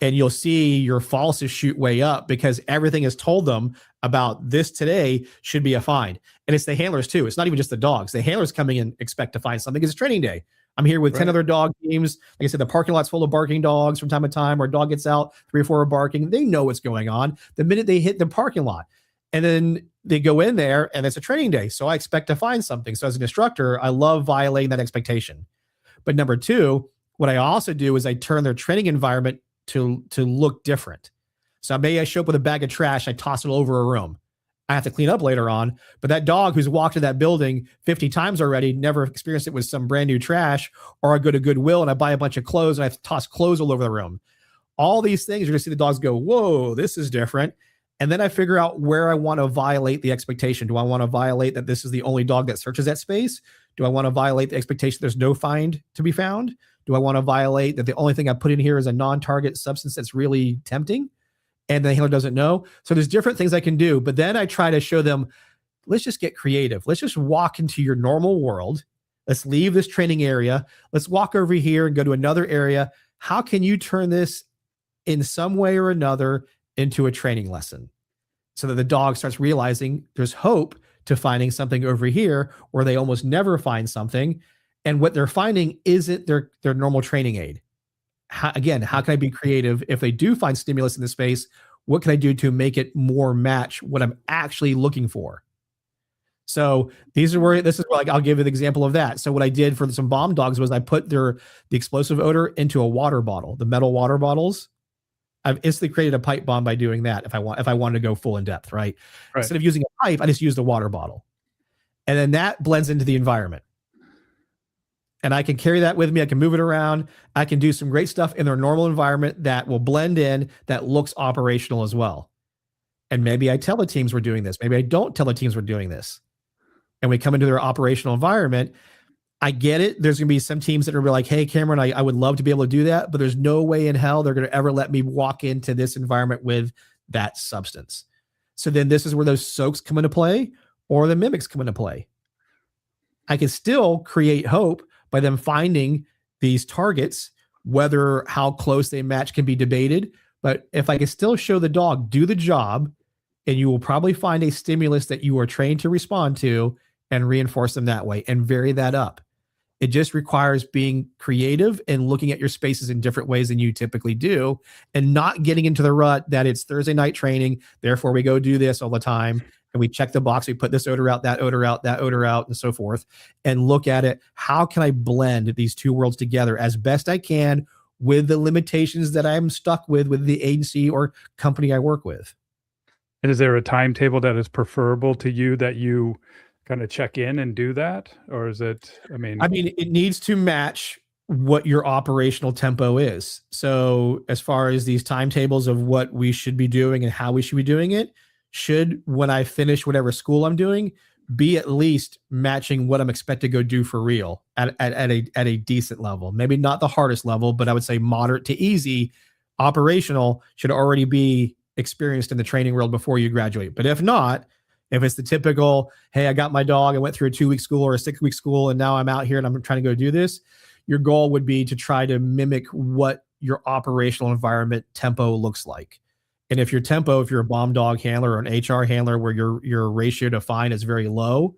And you'll see your falses shoot way up because everything is told them about this today should be a fine. And it's the handlers too. It's not even just the dogs. The handlers coming in expect to find something. It's training day. I'm here with 10 other dog teams. Like I said, the parking lot's full of barking dogs from time to time, or a dog gets out, 3 or 4 are barking. They know what's going on the minute they hit the parking lot. And then they go in there and it's a training day. So I expect to find something. So as an instructor, I love violating that expectation. But number 2, what I also do is I turn their training environment to look different. So maybe I show up with a bag of trash, I toss it over a room. I have to clean up later on, but that dog who's walked in that building 50 times already, never experienced it with some brand new trash. Or I go to Goodwill and I buy a bunch of clothes and I toss clothes all over the room. All these things, you're gonna see the dogs go, whoa, this is different. And then I figure out where I want to violate the expectation. Do I want to violate that this is the only dog that searches that space? Do I want to violate the expectation there's no find to be found? Do I want to violate that the only thing I put in here is a non-target substance that's really tempting and the handler doesn't know? So there's different things I can do, but then I try to show them, let's just get creative. Let's just walk into your normal world. Let's leave this training area. Let's walk over here and go to another area. How can you turn this in some way or another into a training lesson so that the dog starts realizing there's hope to finding something over here where they almost never find something. And what they're finding isn't their normal training aid. How can I be creative? If they do find stimulus in the space, what can I do to make it more match what I'm actually looking for? So this is where like, I'll give you the example of that. So what I did for some bomb dogs was I put the explosive odor into a water bottle, the metal water bottles. I've instantly created a pipe bomb by doing that. If I wanted to go full in depth, right? Instead of using a pipe, I just used a water bottle. And then that blends into the environment. And I can carry that with me. I can move it around. I can do some great stuff in their normal environment that will blend in, that looks operational as well. And maybe I tell the teams we're doing this. Maybe I don't tell the teams we're doing this. And we come into their operational environment. I get it. There's going to be some teams that are like, hey, Cameron, I would love to be able to do that, but there's no way in hell they're going to ever let me walk into this environment with that substance. So then this is where those soaks come into play or the mimics come into play. I can still create hope by them finding these targets, whether how close they match can be debated. But if I can still show the dog do the job, and you will probably find a stimulus that you are trained to respond to and reinforce them that way and vary that up. It just requires being creative and looking at your spaces in different ways than you typically do, and not getting into the rut that it's Thursday night training. Therefore, we go do this all the time and we check the box. We put this odor out, that odor out, that odor out, and so forth, and look at it. How can I blend these two worlds together as best I can with the limitations that I'm stuck with the agency or company I work with? And is there a timetable that is preferable to you that you kind of check in and do that? Or is it, I mean, it needs to match what your operational tempo is. So as far as these timetables of what we should be doing and how we should be doing it, should, when I finish whatever school I'm doing, be at least matching what I'm expected to go do for real at a decent level. Maybe not the hardest level, but I would say moderate to easy operational should already be experienced in the training world before you graduate. But if not, if it's the typical, hey, I got my dog, I went through a 2-week school or a 6-week school, and now I'm out here and I'm trying to go do this, your goal would be to try to mimic what your operational environment tempo looks like. And if your tempo, if you're a bomb dog handler or an HR handler where your ratio to fine is very low,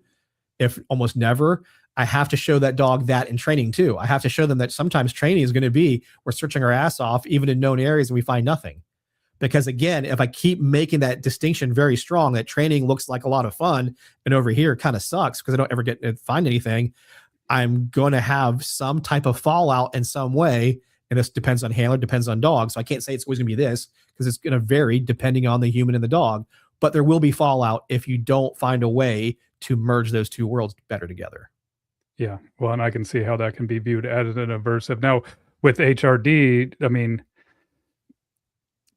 if almost never, I have to show that dog that in training too. I have to show them that sometimes training is going to be, we're searching our ass off even in known areas and we find nothing. Because again, if I keep making that distinction very strong, that training looks like a lot of fun and over here kind of sucks because I don't ever get to find anything, I'm going to have some type of fallout in some way. And this depends on handler, depends on dog. So I can't say it's always going to be this because it's going to vary depending on the human and the dog. But there will be fallout if you don't find a way to merge those two worlds better together. Yeah. Well, and I can see how that can be viewed as an aversive. Now, with HRD, I mean,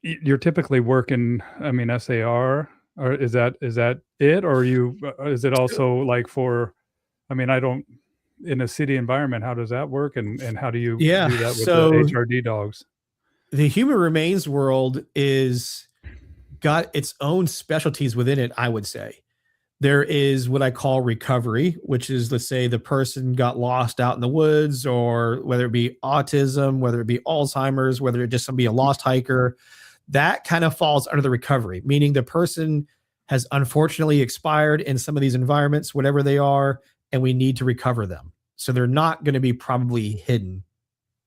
you're typically working, I mean, SAR, or is that it? Or is it also like for, I mean, I don't, in a city environment, how does that work? And how do you do that with the HRD dogs? The human remains world is got its own specialties within it, I would say. There is what I call recovery, which is, let's say the person got lost out in the woods, or whether it be autism, whether it be Alzheimer's, whether it just be a lost hiker, that kind of falls under the recovery, meaning the person has unfortunately expired in some of these environments, whatever they are, and we need to recover them. So they're not going to be probably hidden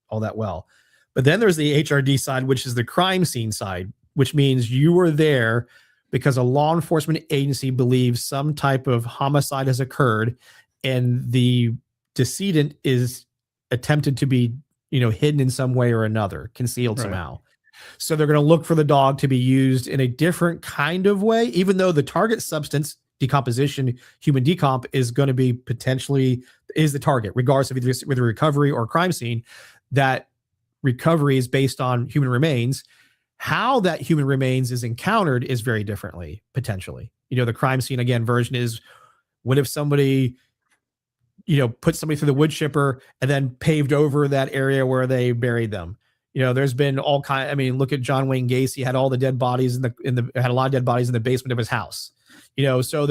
all that well. But then there's the HRD side, which is the crime scene side, which means you were there because a law enforcement agency believes some type of homicide has occurred and the decedent is attempted to be, hidden in some way or another, concealed somehow. So they're going to look for the dog to be used in a different kind of way, even though the target substance, decomposition, human decomp, is going to be potentially is the target, regardless of either with a recovery or a crime scene. That recovery is based on human remains. How that human remains is encountered is very differently, potentially. The crime scene, again, version is, what if somebody, put somebody through the wood chipper and then paved over that area where they buried them? There's been all kind. I mean, look at John Wayne Gacy, had all the dead bodies had a lot of dead bodies in the basement of his house. So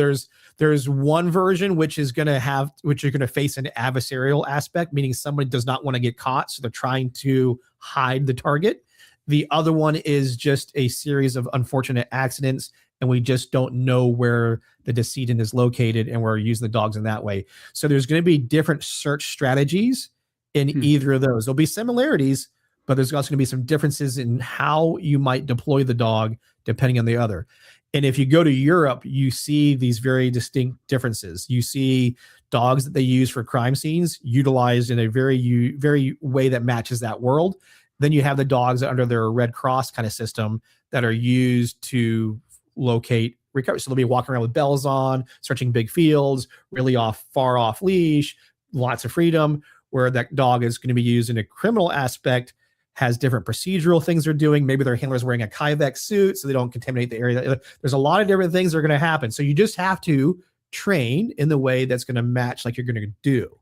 there's one version which you're going to face an adversarial aspect, meaning somebody does not want to get caught, so they're trying to hide the target. The other one is just a series of unfortunate accidents, and we just don't know where the decedent is located, and we're using the dogs in that way. So there's going to be different search strategies in either of those. There'll be similarities, but there's also going to be some differences in how you might deploy the dog depending on the other. And if you go to Europe, you see these very distinct differences. You see dogs that they use for crime scenes utilized in a very way that matches that world. Then you have the dogs under their Red Cross kind of system that are used to locate recovery. So they'll be walking around with bells on, searching big fields, really far off leash, lots of freedom, where that dog is going to be used in a criminal aspect, has different procedural things they're doing. Maybe their handler's wearing a Kyvec suit so they don't contaminate the area. There's a lot of different things that are going to happen. So you just have to train in the way that's going to match like you're going to do.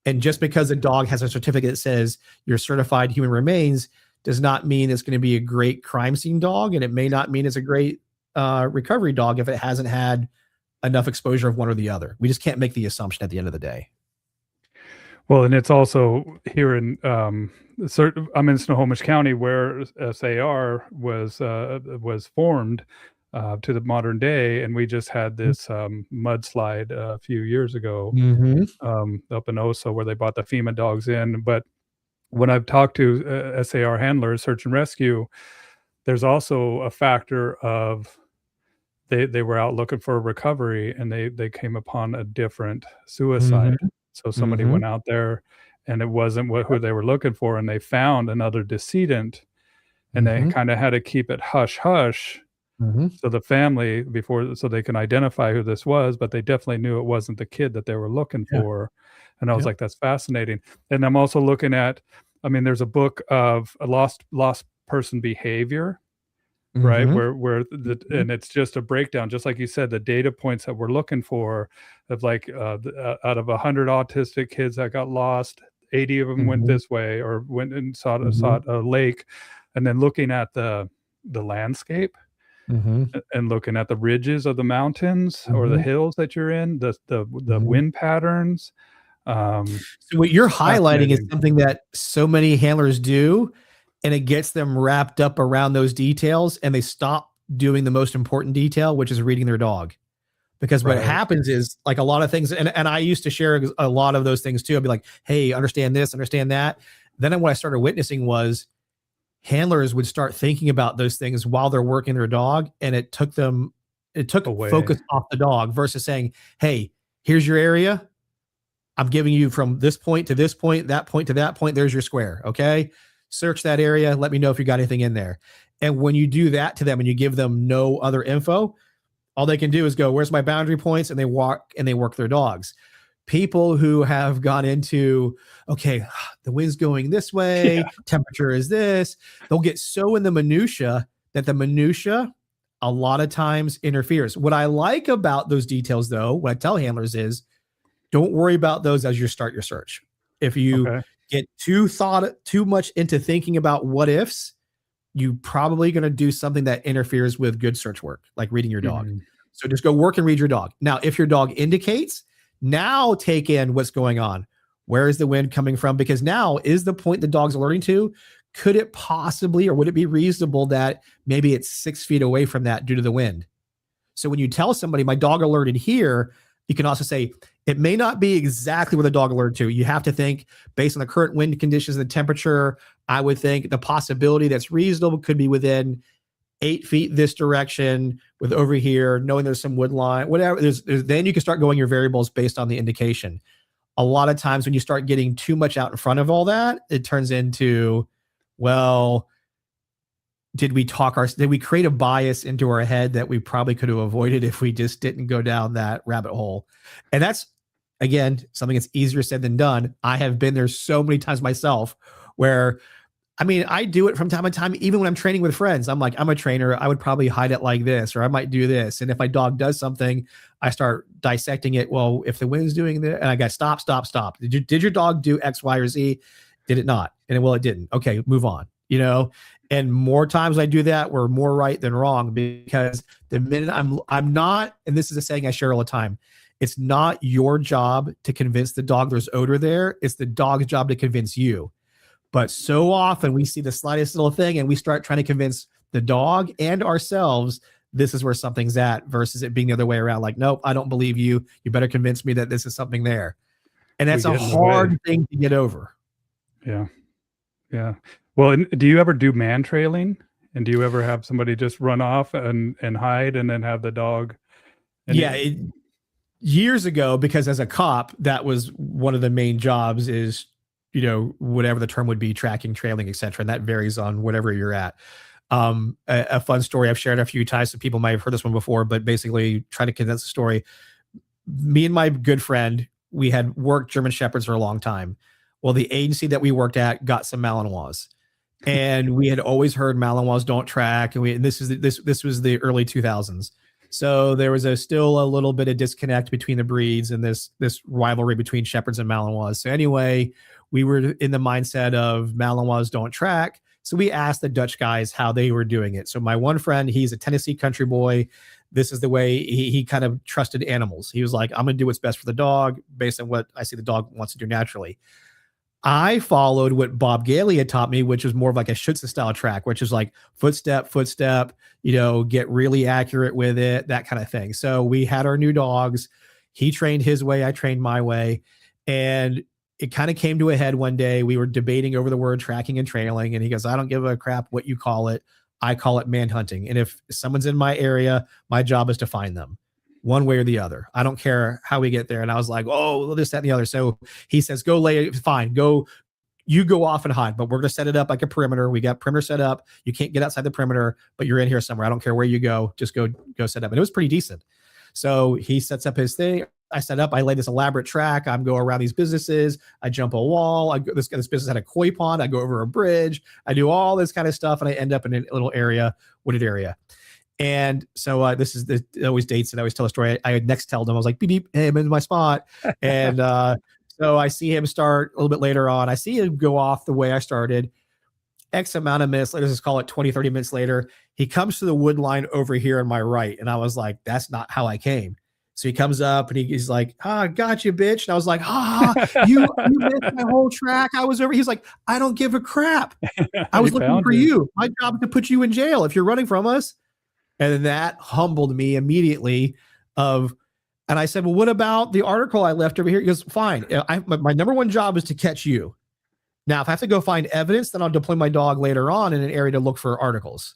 And just because a dog has a certificate that says you're certified human remains does not mean it's going to be a great crime scene dog. And it may not mean it's a great recovery dog if it hasn't had enough exposure of one or the other. We just can't make the assumption at the end of the day. Well, and it's also here in I'm in Snohomish County, where SAR was formed to the modern day, and we just had this mudslide a few years ago up in Oso, where they brought the FEMA dogs in. But when I've talked to SAR handlers, search and rescue, there's also a factor of they were out looking for a recovery, and they came upon a different suicide. So somebody went out there, and it wasn't who they were looking for, and they found another decedent, and they kind of had to keep it hush hush. So the family so they can identify who this was, but they definitely knew it wasn't the kid that they were looking for. And I was like, that's fascinating. And I'm also looking at, I mean, there's a book of a lost person behavior, right? And it's just a breakdown, just like you said, the data points that we're looking for of like out of 100 autistic kids that got lost, 80 of them went this way or went and sought a lake, and then looking at the landscape and looking at the ridges of the mountains or the hills that you're in, the wind patterns. So what you're highlighting is something that so many handlers do, and it gets them wrapped up around those details, and they stop doing the most important detail, which is reading their dog. Because what happens is, like, a lot of things, and I used to share a lot of those things too. I'd be like, hey, understand this, understand that. Then what I started witnessing was handlers would start thinking about those things while they're working their dog, and it took focus off the dog versus saying, hey, here's your area. I'm giving you from this point to this point, that point to that point. There's your square. Okay. Search that area. Let me know if you got anything in there. And when you do that to them and you give them no other info, all they can do is go, where's my boundary points? And they walk and they work their dogs. People who have gone into, okay, the wind's going this way, temperature is this, they'll get so in the minutia that the minutia a lot of times interferes. What I like about those details, though, what I tell handlers is, don't worry about those as you start your search. If you get too much into thinking about what ifs, you're probably going to do something that interferes with good search work, like reading your dog. So just go work and read your dog. Now, if your dog indicates, now take in what's going on. Where is the wind coming from? Because now is the point the dog's alerting to. Could it possibly, or would it be reasonable that maybe it's 6 feet away from that due to the wind? So when you tell somebody my dog alerted here, you can also say, it may not be exactly where the dog alerted to. You have to think based on the current wind conditions and the temperature. I would think the possibility that's reasonable could be within 8 feet this direction with over here, knowing there's some wood line, whatever. Then you can start going your variables based on the indication. A lot of times when you start getting too much out in front of all that, it turns into, well, did we create a bias into our head that we probably could have avoided if we just didn't go down that rabbit hole? And that's, again, something that's easier said than done. I have been there so many times myself where, I mean, I do it from time to time, even when I'm training with friends. I'm like, I'm a trainer. I would probably hide it like this, or I might do this. And if my dog does something, I start dissecting it. Well, if the wind's doing that, and I got stop. Did your dog do X, Y, or Z? Did it not? And well, it didn't. Okay, move on. And more times I do that, we're more right than wrong, because the minute I'm not, and this is a saying I share all the time, it's not your job to convince the dog there's odor there. It's the dog's job to convince you. But so often we see the slightest little thing and we start trying to convince the dog and ourselves this is where something's at, versus it being the other way around. Like, nope, I don't believe you. You better convince me that this is something there. And that's a hard thing to get over. Yeah. Yeah. Well, do you ever do man trailing? And do you ever have somebody just run off and hide and then have the dog? Years ago, because as a cop, that was one of the main jobs is, whatever the term would be, tracking, trailing, etc. And that varies on whatever you're at. A fun story I've shared a few times, so people might have heard this one before, but basically trying to condense the story. Me and my good friend, we had worked German Shepherds for a long time. Well, the agency that we worked at got some Malinois, and we had always heard Malinois don't track. And this was the early 2000s. So there was still a little bit of disconnect between the breeds and this rivalry between Shepherds and Malinois. So anyway, we were in the mindset of Malinois don't track. So we asked the Dutch guys how they were doing it. So my one friend, he's a Tennessee country boy. This is the way he kind of trusted animals. He was like, I'm going to do what's best for the dog based on what I see the dog wants to do naturally. I followed what Bob Gailey had taught me, which was more of like a Schütze style track, which is like footstep, get really accurate with it, that kind of thing. So we had our new dogs. He trained his way. I trained my way. And it kind of came to a head one day. We were debating over the word tracking and trailing. And he goes, I don't give a crap what you call it. I call it manhunting. And if someone's in my area, my job is to find them one way or the other. I don't care how we get there. And I was like, oh, this, that, and the other. So he says, you go off and hide, but we're going to set it up like a perimeter. We got perimeter set up. You can't get outside the perimeter, but you're in here somewhere. I don't care where you go. Just go set up. And it was pretty decent. So he sets up his thing. I set up, I lay this elaborate track. I'm going around these businesses. I jump a wall. This business had a koi pond. I go over a bridge. I do all this kind of stuff. And I end up in a little wooded area. And so it always dates. And I always tell a story. I had next tell them, I was like, beep, beep, hey, I'm in my spot. And so I see him start a little bit later on. I see him go off the way I started. X amount of minutes later, let's just call it 20, 30 minutes later, he comes to the wood line over here on my right. And I was like, that's not how I came. So he comes up and he's like, got you, bitch. And I was like, you missed my whole track. I was over. He's like, I don't give a crap. I was looking for you. My job is to put you in jail if you're running from us. And then that humbled me immediately and I said, well, what about the article I left over here? He goes, fine. My number one job is to catch you. Now, if I have to go find evidence, then I'll deploy my dog later on in an area to look for articles.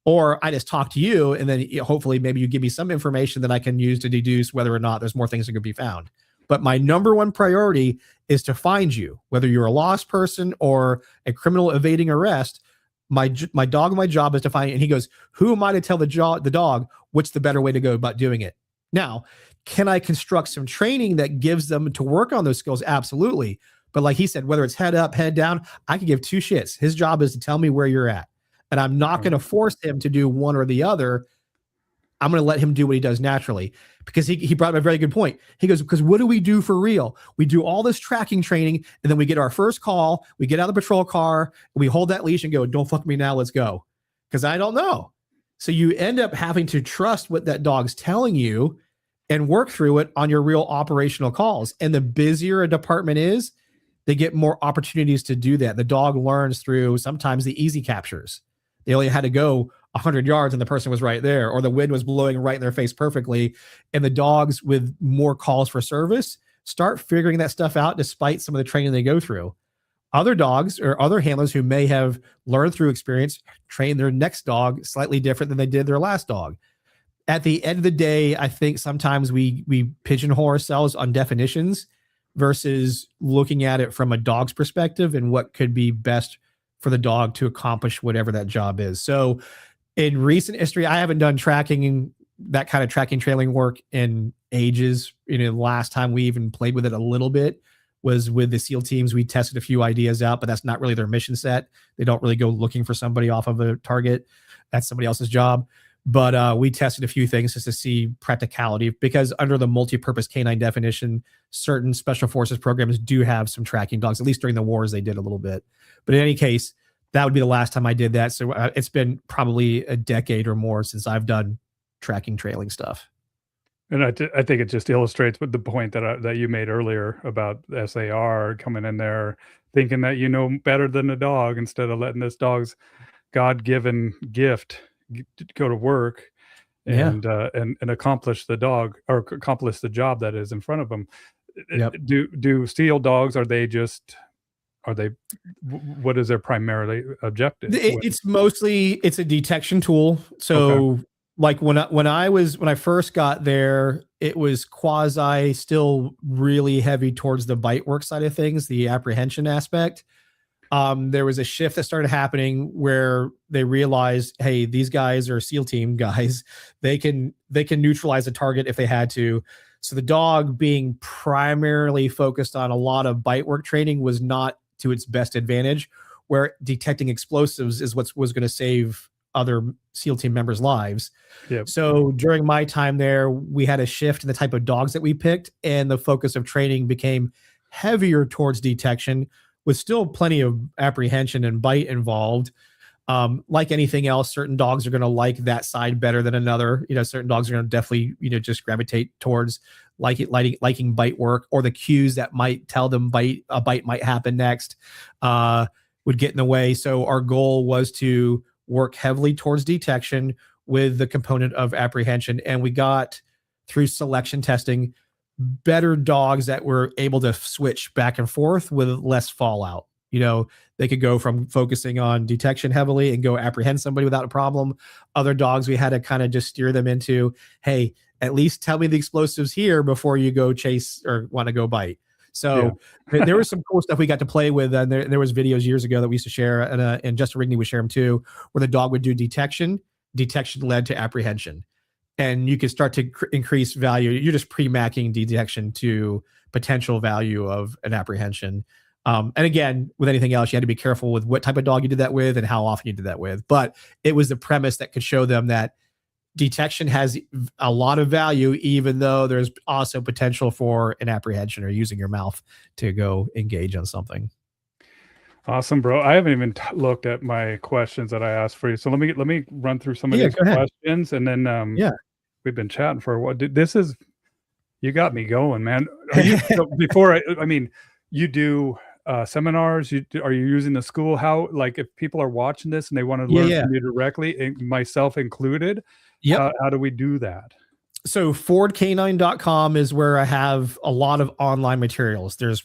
Or I just talk to you, and then hopefully maybe you give me some information that I can use to deduce whether or not there's more things that could be found. But my number one priority is to find you, whether you're a lost person or a criminal evading arrest. My job is to find you. And he goes, who am I to tell the dog what's the better way to go about doing it? Now, can I construct some training that gives them to work on those skills? Absolutely. But like he said, whether it's head up, head down, I can give two shits. His job is to tell me where you're at. And I'm not going to force him to do one or the other. I'm going to let him do what he does naturally, because he brought up a very good point. He goes, because what do we do for real? We do all this tracking training, and then we get our first call, we get out of the patrol car, and we hold that leash and go, don't fuck me now, let's go. Because I don't know. So you end up having to trust what that dog's telling you and work through it on your real operational calls. And the busier a department is, they get more opportunities to do that. The dog learns through sometimes the easy captures. They only had to go 100 yards and the person was right there, or the wind was blowing right in their face perfectly. And the dogs with more calls for service start figuring that stuff out despite some of the training they go through. Other dogs or other handlers who may have learned through experience train their next dog slightly different than they did their last dog. At the end of the day, I think sometimes we pigeonhole ourselves on definitions versus looking at it from a dog's perspective and what could be best for the dog to accomplish whatever that job is. So in recent history, I haven't done tracking, that kind of tracking trailing work in ages. The last time we even played with it a little bit was with the SEAL teams. We tested a few ideas out, but that's not really their mission set. They don't really go looking for somebody off of a target. That's somebody else's job. But we tested a few things just to see practicality, because under the multi-purpose canine definition, certain special forces programs do have some tracking dogs. At least during the wars, they did a little bit. But in any case, that would be the last time I did that. So it's been probably a decade or more since I've done tracking trailing stuff. And I think it just illustrates with the point that you made earlier about SAR coming in there thinking that you know better than the dog, instead of letting this dog's God-given gift go to work and accomplish the job that is in front of them. Yep. Do SEAL dogs, what is their primarily objective? It's a detection tool. So okay. Like when I first got there, it was quasi still really heavy towards the bite work side of things, the apprehension aspect. There was a shift that started happening where they realized, hey, these guys are SEAL team guys. They can neutralize a target if they had to. So the dog being primarily focused on a lot of bite work training was not to its best advantage, where detecting explosives is what was going to save other SEAL team members' lives. Yep. So during my time there, we had a shift in the type of dogs that we picked, and the focus of training became heavier towards detection, with still plenty of apprehension and bite involved. Like anything else, certain dogs are going to like that side better than another. Certain dogs are going to definitely, just gravitate towards liking bite work, or the cues that might tell them a bite might happen next, would get in the way. So our goal was to work heavily towards detection with the component of apprehension. And we got, through selection testing, better dogs that were able to switch back and forth with less fallout. They could go from focusing on detection heavily and go apprehend somebody without a problem. Other dogs, we had to kind of just steer them into, hey, at least tell me the explosives here before you go chase or want to go bite. So there was some cool stuff we got to play with. And there was videos years ago that we used to share, and Justin Rigney would share them too, where the dog would do detection led to apprehension. And you could start to increase value. You're just pre-macking detection to potential value of an apprehension. And again, with anything else, you had to be careful with what type of dog you did that with and how often you did that with. But it was the premise that could show them that detection has a lot of value, even though there's also potential for an apprehension or using your mouth to go engage on something. Awesome, bro. I haven't even looked at my questions that I asked for you. So let me run through some of these questions, and then we've been chatting for a while. You got me going, man. You do seminars. Are you using the school? How, like, if people are watching this and they want to learn from you directly, myself included, how do we do that? So FordK9.com is where I have a lot of online materials. There's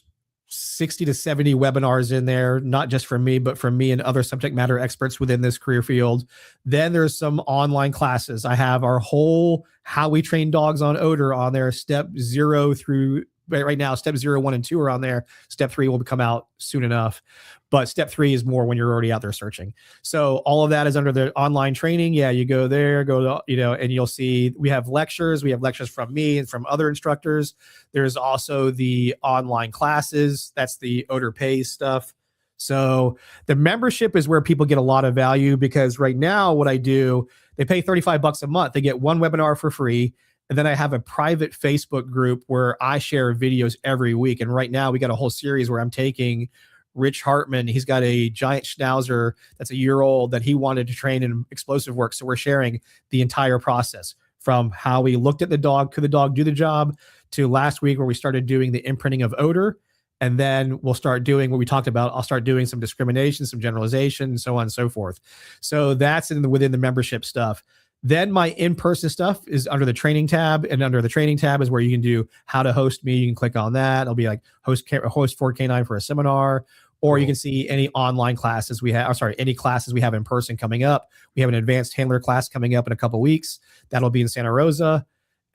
60 to 70 webinars in there, not just from me, but from me and other subject matter experts within this career field. Then there's some online classes. I have our whole How We Train Dogs on Odor on there, step 0 through right now. Step 0, 1, and 2 are on there. Step 3 will come out soon enough. But step 3 is more when you're already out there searching. So all of that is under the online training. Yeah, you go there, and you'll see we have lectures. We have lectures from me and from other instructors. There's also the online classes. That's the odor pay stuff. So the membership is where people get a lot of value, because right now what I do, they pay $35 a month. They get one webinar for free. And then I have a private Facebook group where I share videos every week. And right now we got a whole series where I'm taking Rich Hartman. He's got a giant schnauzer that's a year old that he wanted to train in explosive work. So we're sharing the entire process, from how we looked at the dog, could the dog do the job, to last week where we started doing the imprinting of odor. And then we'll start doing what we talked about. I'll start doing some discrimination, some generalization, and so on and so forth. So that's within the membership stuff. Then my in-person stuff is under the training tab, and under the training tab is where you can do how to host me. You can click on that. It'll be like host Ford K9 for a seminar, or you can see any online classes we have, any classes we have in person coming up. We have an advanced handler class coming up in a couple of weeks. That'll be in Santa Rosa.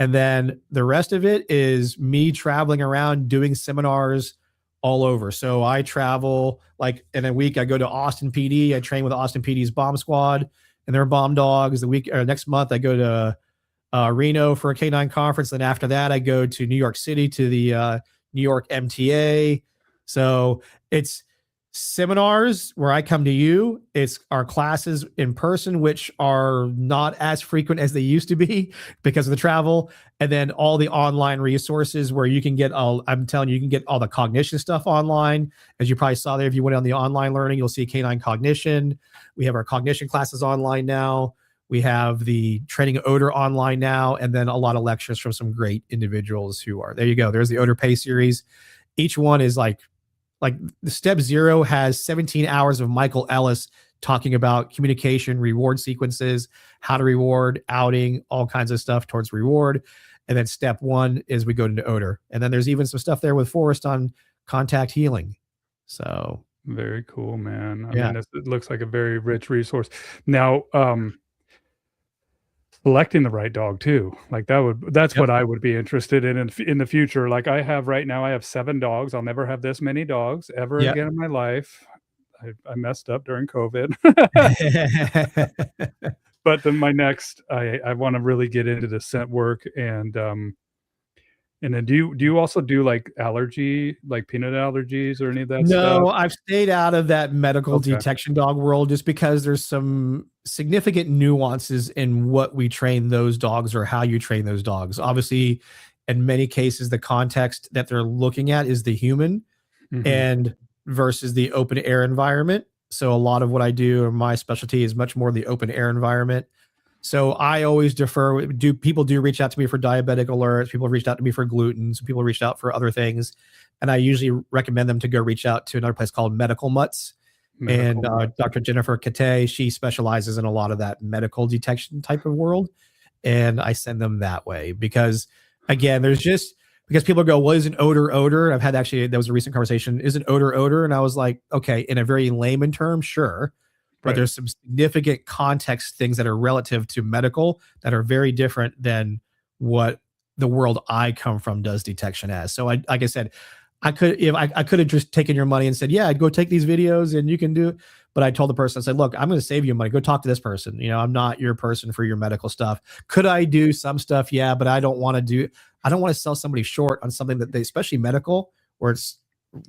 And then the rest of it is me traveling around doing seminars all over. So I travel, like in a week, I go to Austin PD. I train with Austin PD's bomb squad and their bomb dogs. Next month, I go to Reno for a K9 conference. Then after that, I go to New York City to the New York MTA. So it's seminars where I come to you. It's our classes in person, which are not as frequent as they used to be because of the travel. And then all the online resources where you can get I'm telling you, you can get all the cognition stuff online. As you probably saw there, if you went on the online learning, you'll see K9 cognition. We have our cognition classes online now. We have the training odor online now, and then a lot of lectures from some great individuals who are, there you go. There's the odor pay series. Each one is like the step 0 has 17 hours of Michael Ellis talking about communication, reward sequences, how to reward, outing, all kinds of stuff towards reward. And then step 1 is we go into odor. And then there's even some stuff there with Forrest on contact healing. So very cool, man. I mean, it looks like a very rich resource. Now, selecting the right dog too, like that's what I would be interested in the future. Like I have right now, I have 7 dogs. I'll never have this many dogs ever again in my life. I messed up during COVID. But then my next, I want to really get into the scent work, and then do you also do like allergy, like peanut allergies or any of that stuff? No, I've stayed out of that medical detection dog world just because there's some significant nuances in what we train those dogs or how you train those dogs. Obviously, in many cases, the context that they're looking at is the human Mhm. and versus the open air environment. So a lot of what I do or my specialty is much more the open air environment. So I always defer. Do people do reach out to me for diabetic alerts? People reached out to me for gluten. Some people reached out for other things, and I usually recommend them to go reach out to another place called Medical Mutts. Medical And mutt. Dr. Jennifer Kate, she specializes in a lot of that medical detection type of world, and I send them that way because, again, there's just because people go, "Well, is an odor odor?" I've had actually that was a recent conversation. Is an odor odor? And I was like, okay, in a very layman term, sure, but Right. there's some significant context things that are relative to medical that are very different than what the world I come from does detection as. So I, like I said, I could if I could have just taken your money and said, yeah, I'd go take these videos and you can do. But I told the person, I said, look, I'm going to save you money. Go talk to this person. You know, I'm not your person for your medical stuff. Could I do some stuff? Yeah, but I don't want to do. I don't want to sell somebody short on something that they, especially medical, where it's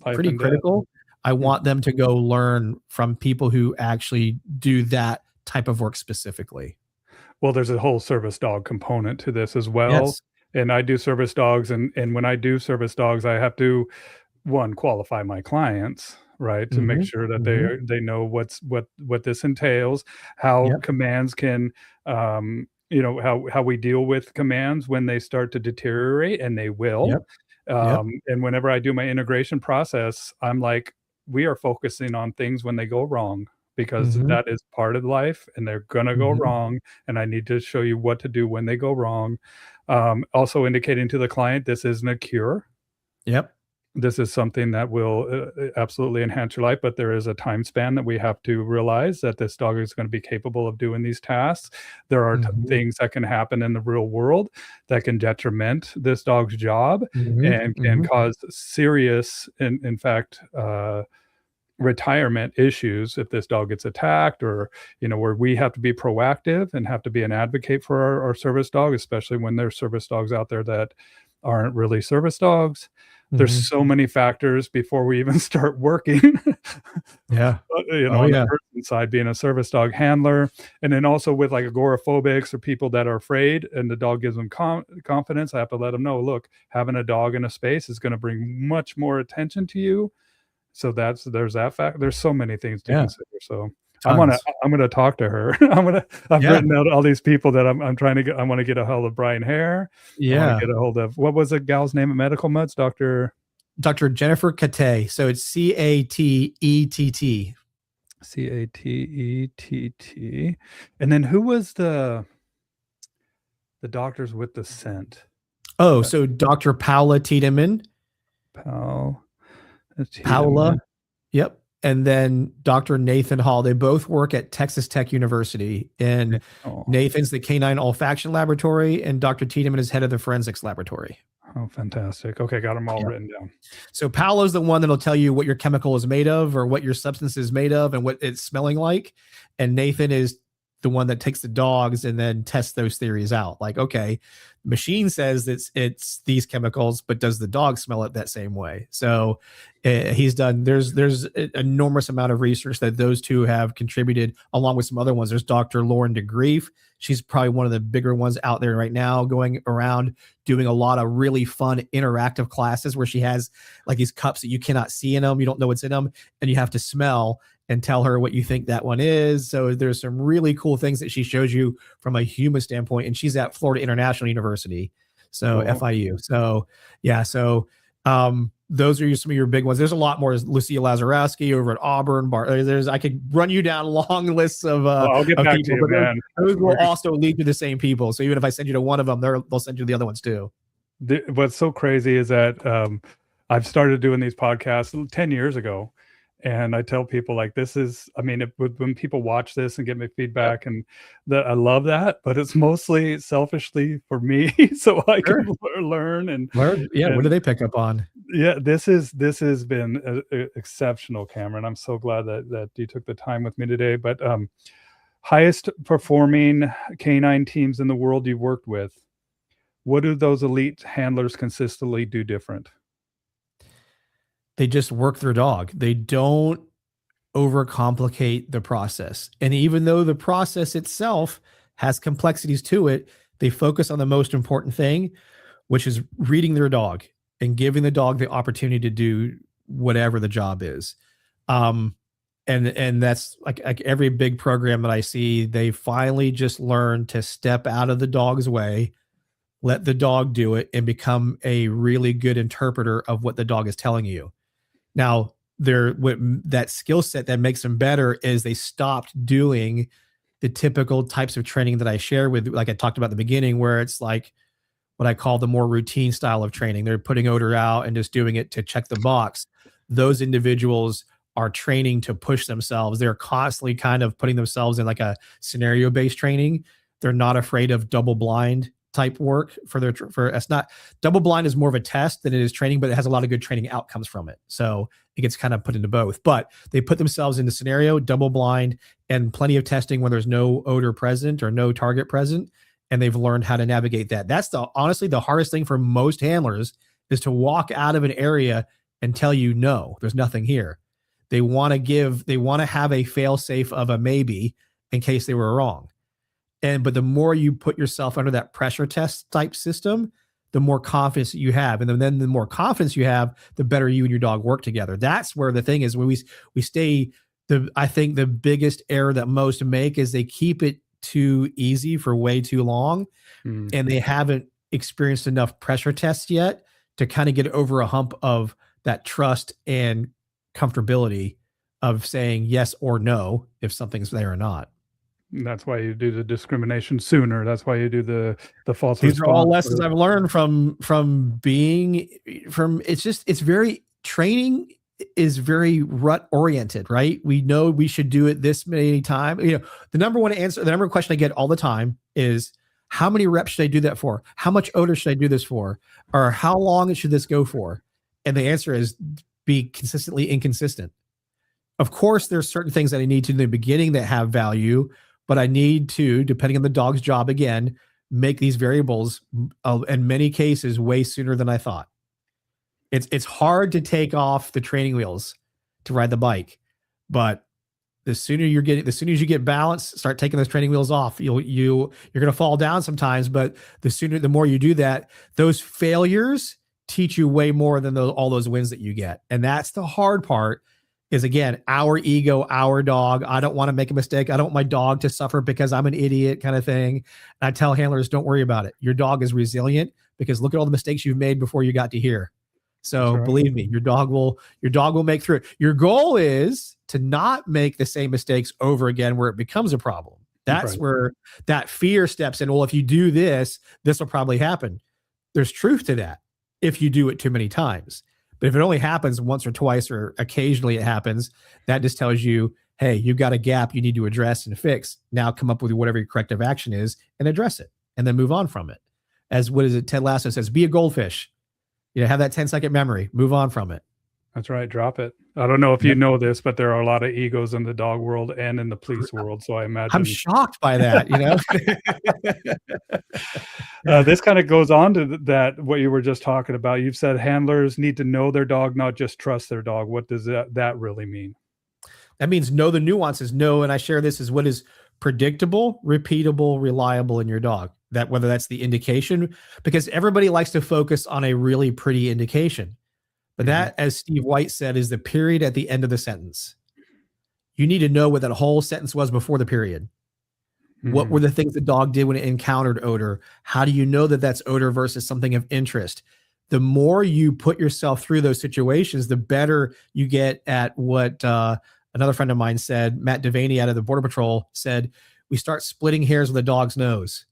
Life pretty and death. critical. I Mm. want them to go learn from people who actually do that type of work specifically. Well, there's a whole service dog component to this as well, Yes. and I do service dogs, and when I do service dogs, I have to, 1, qualify my clients, right, to make Hmm. sure that Hmm. they know what this entails, how Yep. commands can, how we deal with commands when they start to deteriorate, and they will. Yep. Yep. And whenever I do my integration process, I'm like, we are focusing on things when they go wrong because Hmm. that is part of life and they're gonna go Hmm. wrong, and I need to show you what to do when they go wrong. Also indicating to the client this isn't a cure. Yep. This is something that will absolutely enhance your life, but there is a time span that we have to realize that this dog is going to be capable of doing these tasks. There are Hmm. things that can happen in the real world that can detriment this dog's job Hmm. and can Hmm. cause serious, in fact, retirement issues if this dog gets attacked, or where we have to be proactive and have to be an advocate for our service dog, especially when there's service dogs out there that aren't really service dogs. There's Hmm. so many factors before we even start working. Yeah. Oh On the yeah. person side, being a service dog handler, and then also with like agoraphobics or people that are afraid, and the dog gives them confidence. I have to let them know, look, having a dog in a space is going to bring much more attention to you. So there's that fact. There's so many things to Yeah. consider. So Tons. I'm gonna talk to her. I've Yeah. written out all these people that I'm trying to get. I want to get a hold of Brian Hare. I want to Yeah. get a hold of, what was the gal's name at Medical Muds? Dr. Dr. Jennifer Kate. So it's Catett. Catett. And then who was the doctors with the scent? Oh, That so Dr. Paula Tiedemann. Pal Paula. Tiedemann. Yep. And then Dr. Nathan Hall. They both work at Texas Tech University. And Oh, Nathan's the K9 Olfaction Laboratory, and Dr. Tiedemann is head of the Forensics Laboratory. oh, fantastic. Okay, got them all Yep. written down. So Paolo's the one that'll tell you what your chemical is made of or what your substance is made of and what it's smelling like. And Nathan is the one that takes the dogs and then tests those theories out. Like, okay, machine says it's these chemicals, but does the dog smell it that same way? So he's done. There's an enormous amount of research that those two have contributed, along with some other ones. There's Dr. Lauren DeGrief. She's probably one of the bigger ones out there right now, going around doing a lot of really fun interactive classes where she has like these cups that you cannot see in them. You don't know what's in them, and you have to smell and tell her what you think that one is. So there's some really cool things that she shows you from a human standpoint. And she's at Florida International University, so Cool. FIU. So yeah, so those are some of your big ones. There's a lot more. Lucia Lazarowski over at Auburn. I could run you down long lists Well, I'll get of back to people, you, but man. those will also lead to the same people. So even if I send you to one of them, they'll send you to the other ones too. What's so crazy is that I've started doing these podcasts 10 years ago. And I tell people, like, this is, I mean, when people watch this and give me Yep. feedback, and that I love that, but it's mostly selfishly for me, so I Sure. can learn Learn. Yeah. What do and they pick up on? yeah, this has been exceptional, Cameron. I'm so glad that you took the time with me today. But highest performing canine teams in the world you've worked with, what do those elite handlers consistently do different? They just work their dog. They don't overcomplicate the process. And even though the process itself has complexities to it, they focus on the most important thing, which is reading their dog and giving the dog the opportunity to do whatever the job is. And that's like every big program that I see, they finally just learn to step out of the dog's way, let the dog do it, and become a really good interpreter of what the dog is telling you. Now, that skill set that makes them better is they stopped doing the typical types of training that I share with, like I talked about at the beginning, where it's like what I call the more routine style of training. They're putting odor out and just doing it to check the box. Those individuals are training to push themselves. They're constantly kind of putting themselves in like a scenario-based training. They're not afraid of double blind type work it's not, double blind is more of a test than it is training, but it has a lot of good training outcomes from it. So it gets kind of put into both, but they put themselves into scenario, double blind, and plenty of testing when there's no odor present or no target present. And they've learned how to navigate that. That's honestly the hardest thing for most handlers, is to walk out of an area and tell you, no, there's nothing here. They want to have a fail safe of a maybe in case they were wrong. But the more you put yourself under that pressure test type system, the more confidence you have. And then the more confidence you have, the better you and your dog work together. That's where the thing is, when we stay, I think the biggest error that most make is they keep it too easy for way too long. And they haven't experienced enough pressure tests yet to kind of get over a hump of that trust and comfortability of saying yes or no if something's there or not. That's why you do the discrimination sooner. That's why you do the false These response. are all lessons I've learned from it's very, training is very rut oriented, right? We know we should do it this many times. You know, the number one question I get all the time is, how many reps should I do that for? How much odor should I do this for? Or how long should this go for? And the answer is, be consistently inconsistent. Of course, there's certain things that I need to do in the beginning that have value, but I need to, depending on the dog's job, again, make these variables in many cases way sooner than I thought. It's hard to take off the training wheels to ride the bike, but as soon as you get balance, start taking those training wheels off. You're going to fall down sometimes, but the more you do that, those failures teach you way more than all those wins that you get. And that's the hard part. Is, again, our ego, our dog. I don't want to make a mistake. I don't want my dog to suffer because I'm an idiot, kind of thing. And I tell handlers, don't worry about it. Your dog is resilient, because look at all the mistakes you've made before you got to here. So believe me, your dog will make through it. Your goal is to not make the same mistakes over again where it becomes a problem. That's where that fear steps in. Well, if you do this, this will probably happen. There's truth to that if you do it too many times. But if it only happens once or twice, or occasionally it happens, that just tells you, hey, you've got a gap you need to address and fix. Now come up with whatever your corrective action is and address it, and then move on from it. As what is it? Ted Lasso says, be a goldfish. Have that 10-second memory, move on from it. That's right. Drop it. I don't know if you know this, but there are a lot of egos in the dog world and in the police world. So I imagine I'm shocked by that. This kind of goes on to that, what you were just talking about. You've said handlers need to know their dog, not just trust their dog. What does that really mean? That means know the nuances. Know, and I share this, is what is predictable, repeatable, reliable in your dog. That whether that's the indication, because everybody likes to focus on a really pretty indication. But that, as Steve White said, is the period at the end of the sentence. You need to know what that whole sentence was before the period. What were the things the dog did when it encountered odor? How do you know that that's odor versus something of interest? The more you put yourself through those situations, the better you get at what another friend of mine said, Matt Devaney out of the Border Patrol said, we start splitting hairs with a dog's nose.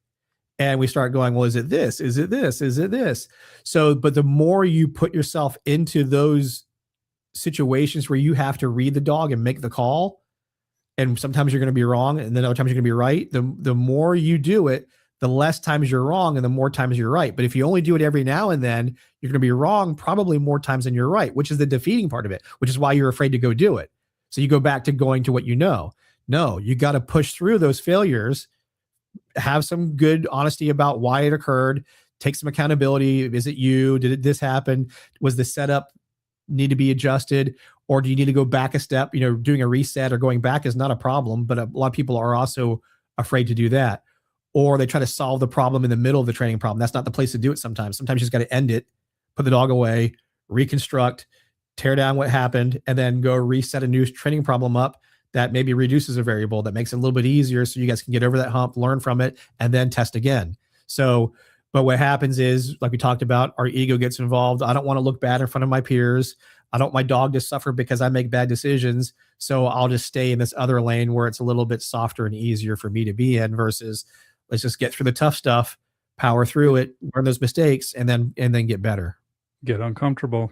And we start going, well, is it this? Is it this? Is it this? So, but the more you put yourself into those situations where you have to read the dog and make the call, and sometimes you're going to be wrong, and then other times you're going to be right, the more you do it, the less times you're wrong and the more times you're right. But if you only do it every now and then, you're going to be wrong probably more times than you're right, which is the defeating part of it, which is why you're afraid to go do it. So you go back to going to what you know. No, you got to push through those failures, have some good honesty about why it occurred, take some accountability. Is it you? Did this happen? Was the setup need to be adjusted? Or do you need to go back a step? Doing a reset or going back is not a problem, but a lot of people are also afraid to do that. Or they try to solve the problem in the middle of the training problem. That's not the place to do it sometimes. Sometimes you just got to end it, put the dog away, reconstruct, tear down what happened, and then go reset a new training problem up that maybe reduces a variable, that makes it a little bit easier so you guys can get over that hump, learn from it, and then test again. So, but what happens is, like we talked about, our ego gets involved. I don't want to look bad in front of my peers. I don't want my dog to suffer because I make bad decisions. So I'll just stay in this other lane where it's a little bit softer and easier for me to be in, versus let's just get through the tough stuff, power through it, learn those mistakes, and then get better. Get uncomfortable.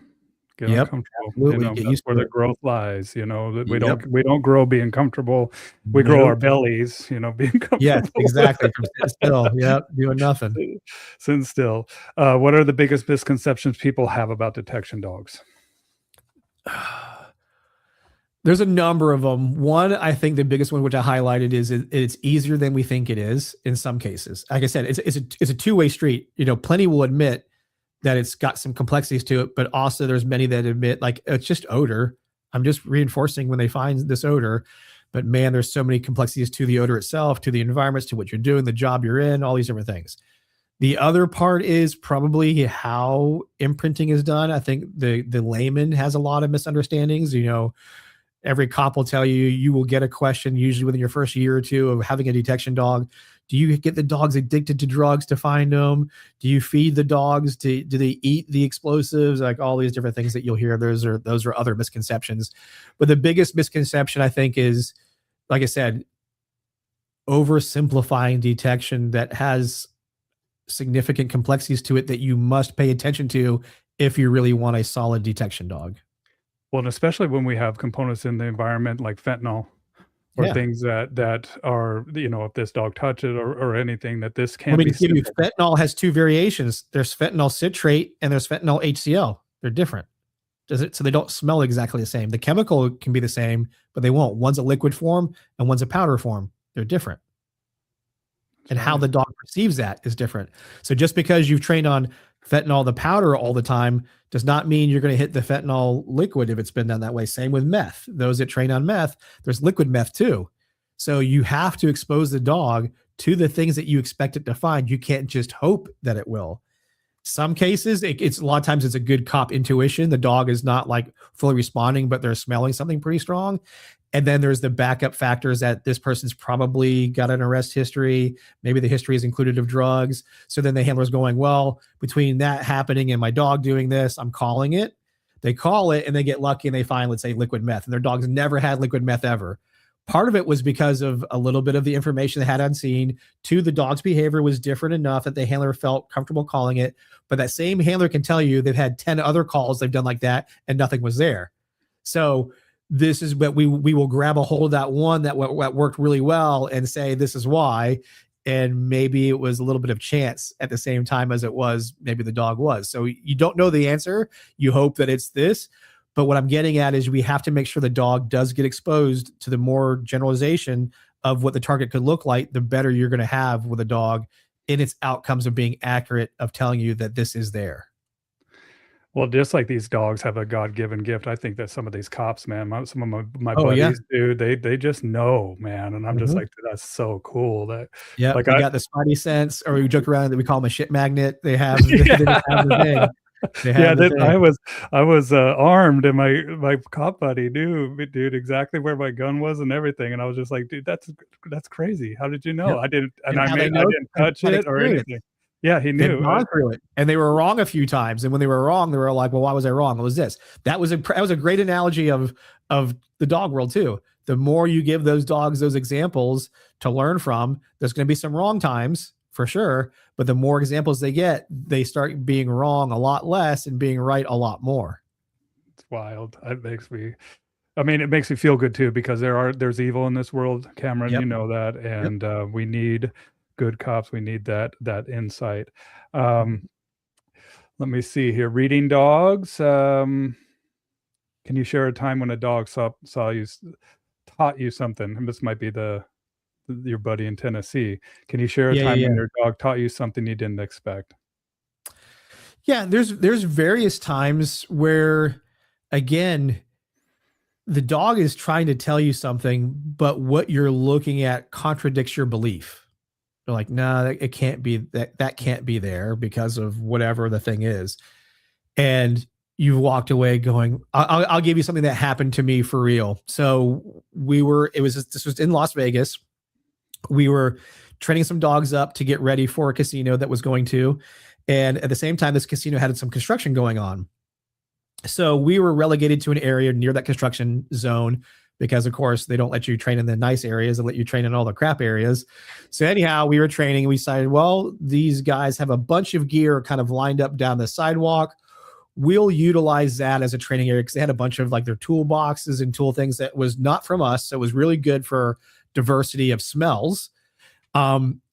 Get Yep, uncomfortable. absolutely. That's where the growth lies. That we Yep. don't grow being comfortable. We grow our bellies. Being comfortable. Yes, exactly. From sitting still. Yep, doing nothing. Sitting still. What are the biggest misconceptions people have about detection dogs? There's a number of them. One, I think the biggest one, which I highlighted, is it's easier than we think it is in some cases. Like I said, it's a two-way street. Plenty will admit that it's got some complexities to it, but also there's many that admit, like, it's just odor. I'm just reinforcing when they find this odor. But man, there's so many complexities to the odor itself, to the environments, to what you're doing, the job you're in, all these different things. The other part is probably how imprinting is done. I think the layman has a lot of misunderstandings. Every cop will tell you will get a question usually within your first year or two of having a detection dog. Do you get the dogs addicted to drugs to find them? Do you feed the dogs? Do they eat the explosives? Like all these different things that you'll hear. Those are other misconceptions. But the biggest misconception, I think, is, like I said, oversimplifying detection that has significant complexities to it that you must pay attention to if you really want a solid detection dog. Well, and especially when we have components in the environment like fentanyl, or things that are, if this dog touches or anything, that this can't be. Fentanyl has two variations. There's fentanyl citrate and there's fentanyl HCl. They're different. So they don't smell exactly the same. The chemical can be the same, but they won't. One's a liquid form and one's a powder form. They're different. And how the dog perceives that is different. So just because you've trained on fentanyl, the powder, all the time, does not mean you're going to hit the fentanyl liquid if it's been done that way. Same with meth. Those that train on meth, there's liquid meth too. So you have to expose the dog to the things that you expect it to find. You can't just hope that it will. Some cases, it's a lot of times it's a good cop intuition. The dog is not like fully responding, but they're smelling something pretty strong. And then there's the backup factors that this person's probably got an arrest history. Maybe the history is included of drugs. So then the handler's going, well, between that happening and my dog doing this, I'm calling it. They call it and they get lucky and they find, let's say, liquid meth. And their dog's never had liquid meth ever. Part of it was because of a little bit of the information they had on scene. Two, the dog's behavior was different enough that the handler felt comfortable calling it. But that same handler can tell you they've had 10 other calls they've done like that and nothing was there. So this is what we will grab a hold of that one that worked really well and say, this is why. And maybe it was a little bit of chance at the same time as it was maybe the dog was. So you don't know the answer. You hope that it's this. But what I'm getting at is we have to make sure the dog does get exposed to the more generalization of what the target could look like, the better you're going to have with a dog in its outcomes of being accurate, of telling you that this is there. Well, just like these dogs have a God-given gift, I think that some of these cops, man, some of my buddies, dude, they just know, man, and I'm just like, that's so cool. That like they got the spidey sense, or we joke around that we call them a shit magnet. They have, they have the thing. I was armed, and my cop buddy knew, dude, exactly where my gun was and everything, and I was just like, dude, that's crazy. How did you know? I didn't touch it or anything. Yeah, he knew. They've gone through it, and they were wrong a few times. And when they were wrong, they were like, "Well, why was I wrong? It was this." That was a great analogy of the dog world too. The more you give those dogs those examples to learn from, there's going to be some wrong times for sure. But the more examples they get, they start being wrong a lot less and being right a lot more. It's wild. It makes me feel good too, because there's evil in this world, Cameron. You know that, and we need good cops. We need that insight. Let me see here. Reading dogs. Can you share a time when a dog taught you something? And this might be your buddy in Tennessee. Can you share a time when your dog taught you something you didn't expect? Yeah, there's various times where, again, the dog is trying to tell you something, but what you're looking at contradicts your belief. They're like, no, nah, it can't be that can't be there because of whatever the thing is. And you walked away going, I'll give you something that happened to me for real. So this was in Las Vegas. We were training some dogs up to get ready for a casino that was going to. And at the same time, this casino had some construction going on. So we were relegated to an area near that construction zone because, of course, they don't let you train in the nice areas. They let you train in all the crap areas. So anyhow, we were training and we decided, well, these guys have a bunch of gear kind of lined up down the sidewalk. We'll utilize that as a training area because they had a bunch of like their toolboxes and tool things that was not from us. So it was really good for diversity of smells.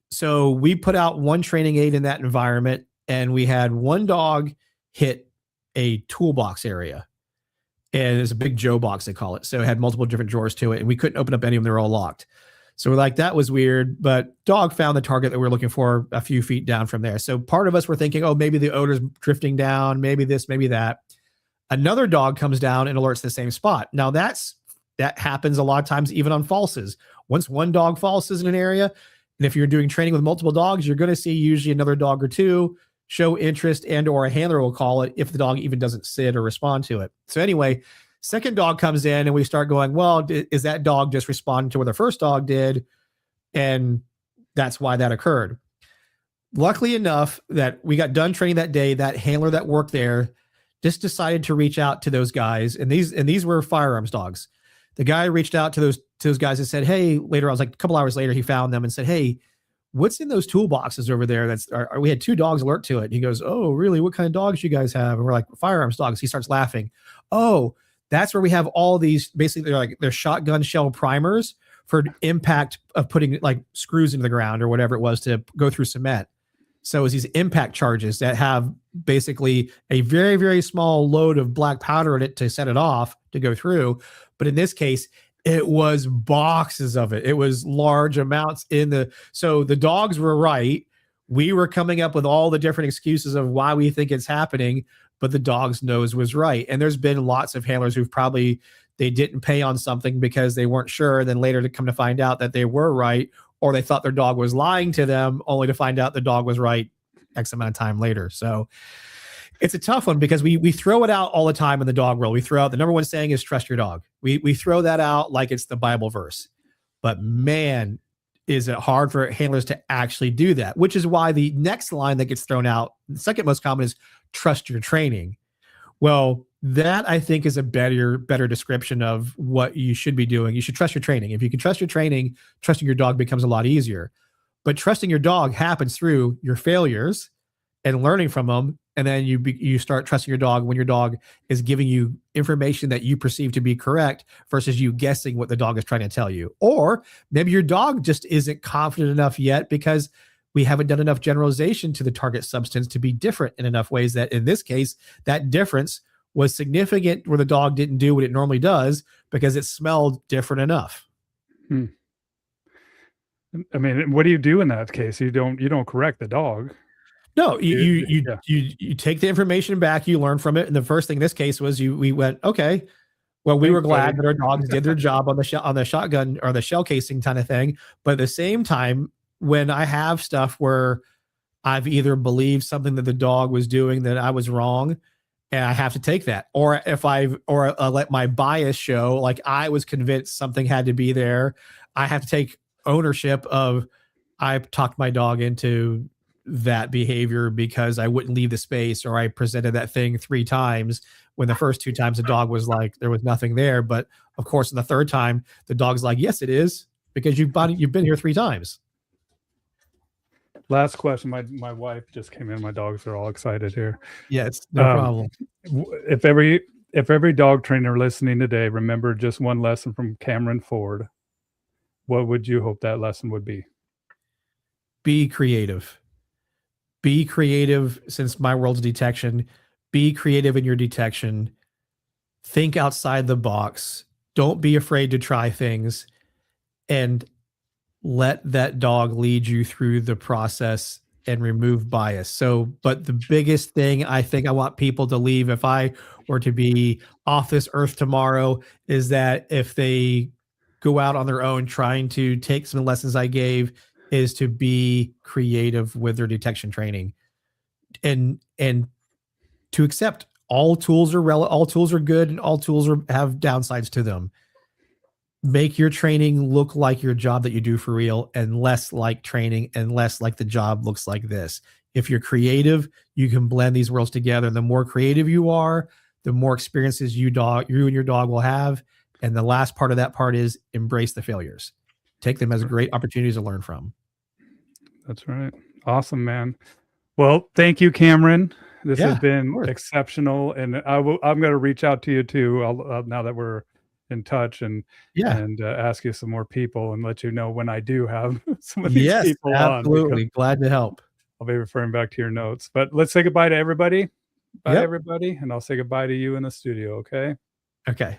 So we put out one training aid in that environment, and we had one dog hit a toolbox area. And it's a big Joe box, they call it. So it had multiple different drawers to it, and we couldn't open up any of them. They were all locked. So we're like, that was weird. But dog found the target that we were looking for a few feet down from there. So part of us were thinking, oh, maybe the odor's drifting down, maybe this, maybe that. Another dog comes down and alerts the same spot. Now that happens a lot of times, even on falses. Once one dog falses in an area, and if you're doing training with multiple dogs, you're going to see usually another dog or two show interest, and or a handler will call it if the dog even doesn't sit or respond to it. So anyway, second dog comes in and we start going, well, is that dog just responding to what the first dog did? And that's why that occurred. Luckily enough that we got done training that day, that handler that worked there just decided to reach out to those guys. And these were firearms dogs. The guy reached out to those guys and said, hey, later, I was like a couple hours later, he found them and said, hey, what's in those toolboxes over there? We had two dogs alert to it. He goes, oh, really? What kind of dogs you guys have? And we're like, firearms dogs. He starts laughing. Oh, that's where we have all these, basically they're shotgun shell primers for impact of putting like screws into the ground or whatever it was to go through cement. So it's these impact charges that have basically a very, very small load of black powder in it to set it off to go through. But in this case, it was boxes of it. It was large amounts so the dogs were right. We were coming up with all the different excuses of why we think it's happening, but the dog's nose was right. And there's been lots of handlers who've they didn't pay on something because they weren't sure. And then later to come to find out that they were right, or they thought their dog was lying to them only to find out the dog was right X amount of time later. So it's a tough one because we throw it out all the time in the dog world. We throw out the number one saying is trust your dog. We throw that out like it's the Bible verse, but man, is it hard for handlers to actually do that, which is why the next line that gets thrown out, the second most common, is trust your training. Well, that I think is a better description of what you should be doing. You should trust your training. If you can trust your training, trusting your dog becomes a lot easier. But trusting your dog happens through your failures and learning from them. And then you start trusting your dog when your dog is giving you information that you perceive to be correct versus you guessing what the dog is trying to tell you. Or maybe your dog just isn't confident enough yet because we haven't done enough generalization to the target substance to be different in enough ways that in this case, that difference was significant where the dog didn't do what it normally does because it smelled different enough. I mean, what do you do in that case? You don't correct the dog. No, you take the information back, you learn from it. And the first thing in this case was we went, okay, well, we were glad that our dogs did their job on the shotgun or the shell casing kind of thing. But at the same time, when I have stuff where I've either believed something that the dog was doing that I was wrong, and I have to take that, or if let my bias show, like I was convinced something had to be there, I have to take ownership of I talked my dog into that behavior because I wouldn't leave the space, or I presented that thing 3 times when the first 2 times the dog was like, there was nothing there. But of course, in the third time, the dog's like, yes, it is, because you've been here 3 times. Last question. My wife just came in. My dogs are all excited here. Yes, no problem. If every dog trainer listening today remembered just one lesson from Cameron Ford, what would you hope that lesson would be? Be creative. Be creative, since my world's detection. Be creative in your detection. Think outside the box. Don't be afraid to try things, and let that dog lead you through the process and remove bias. So, but the biggest thing I think I want people to leave if I were to be off this earth tomorrow is that if they go out on their own trying to take some lessons I gave, is to be creative with their detection training and to accept all tools are all tools are good and all tools have downsides to them. Make your training look like your job that you do for real and less like training and less like the job looks like this. If you're creative, you can blend these worlds together. The more creative you are, the more experiences you and your dog will have. And the last part of that part is embrace the failures. Take them as great opportunities to learn from. That's right. Awesome, man. Well, thank you, Cameron. This has been exceptional, and I'm going to reach out to you too. Now that we're in touch, and ask you some more people and let you know when I do have some of these people on. Absolutely, glad to help. I'll be referring back to your notes. But let's say goodbye to everybody. Bye, everybody, and I'll say goodbye to you in the studio. Okay. Okay.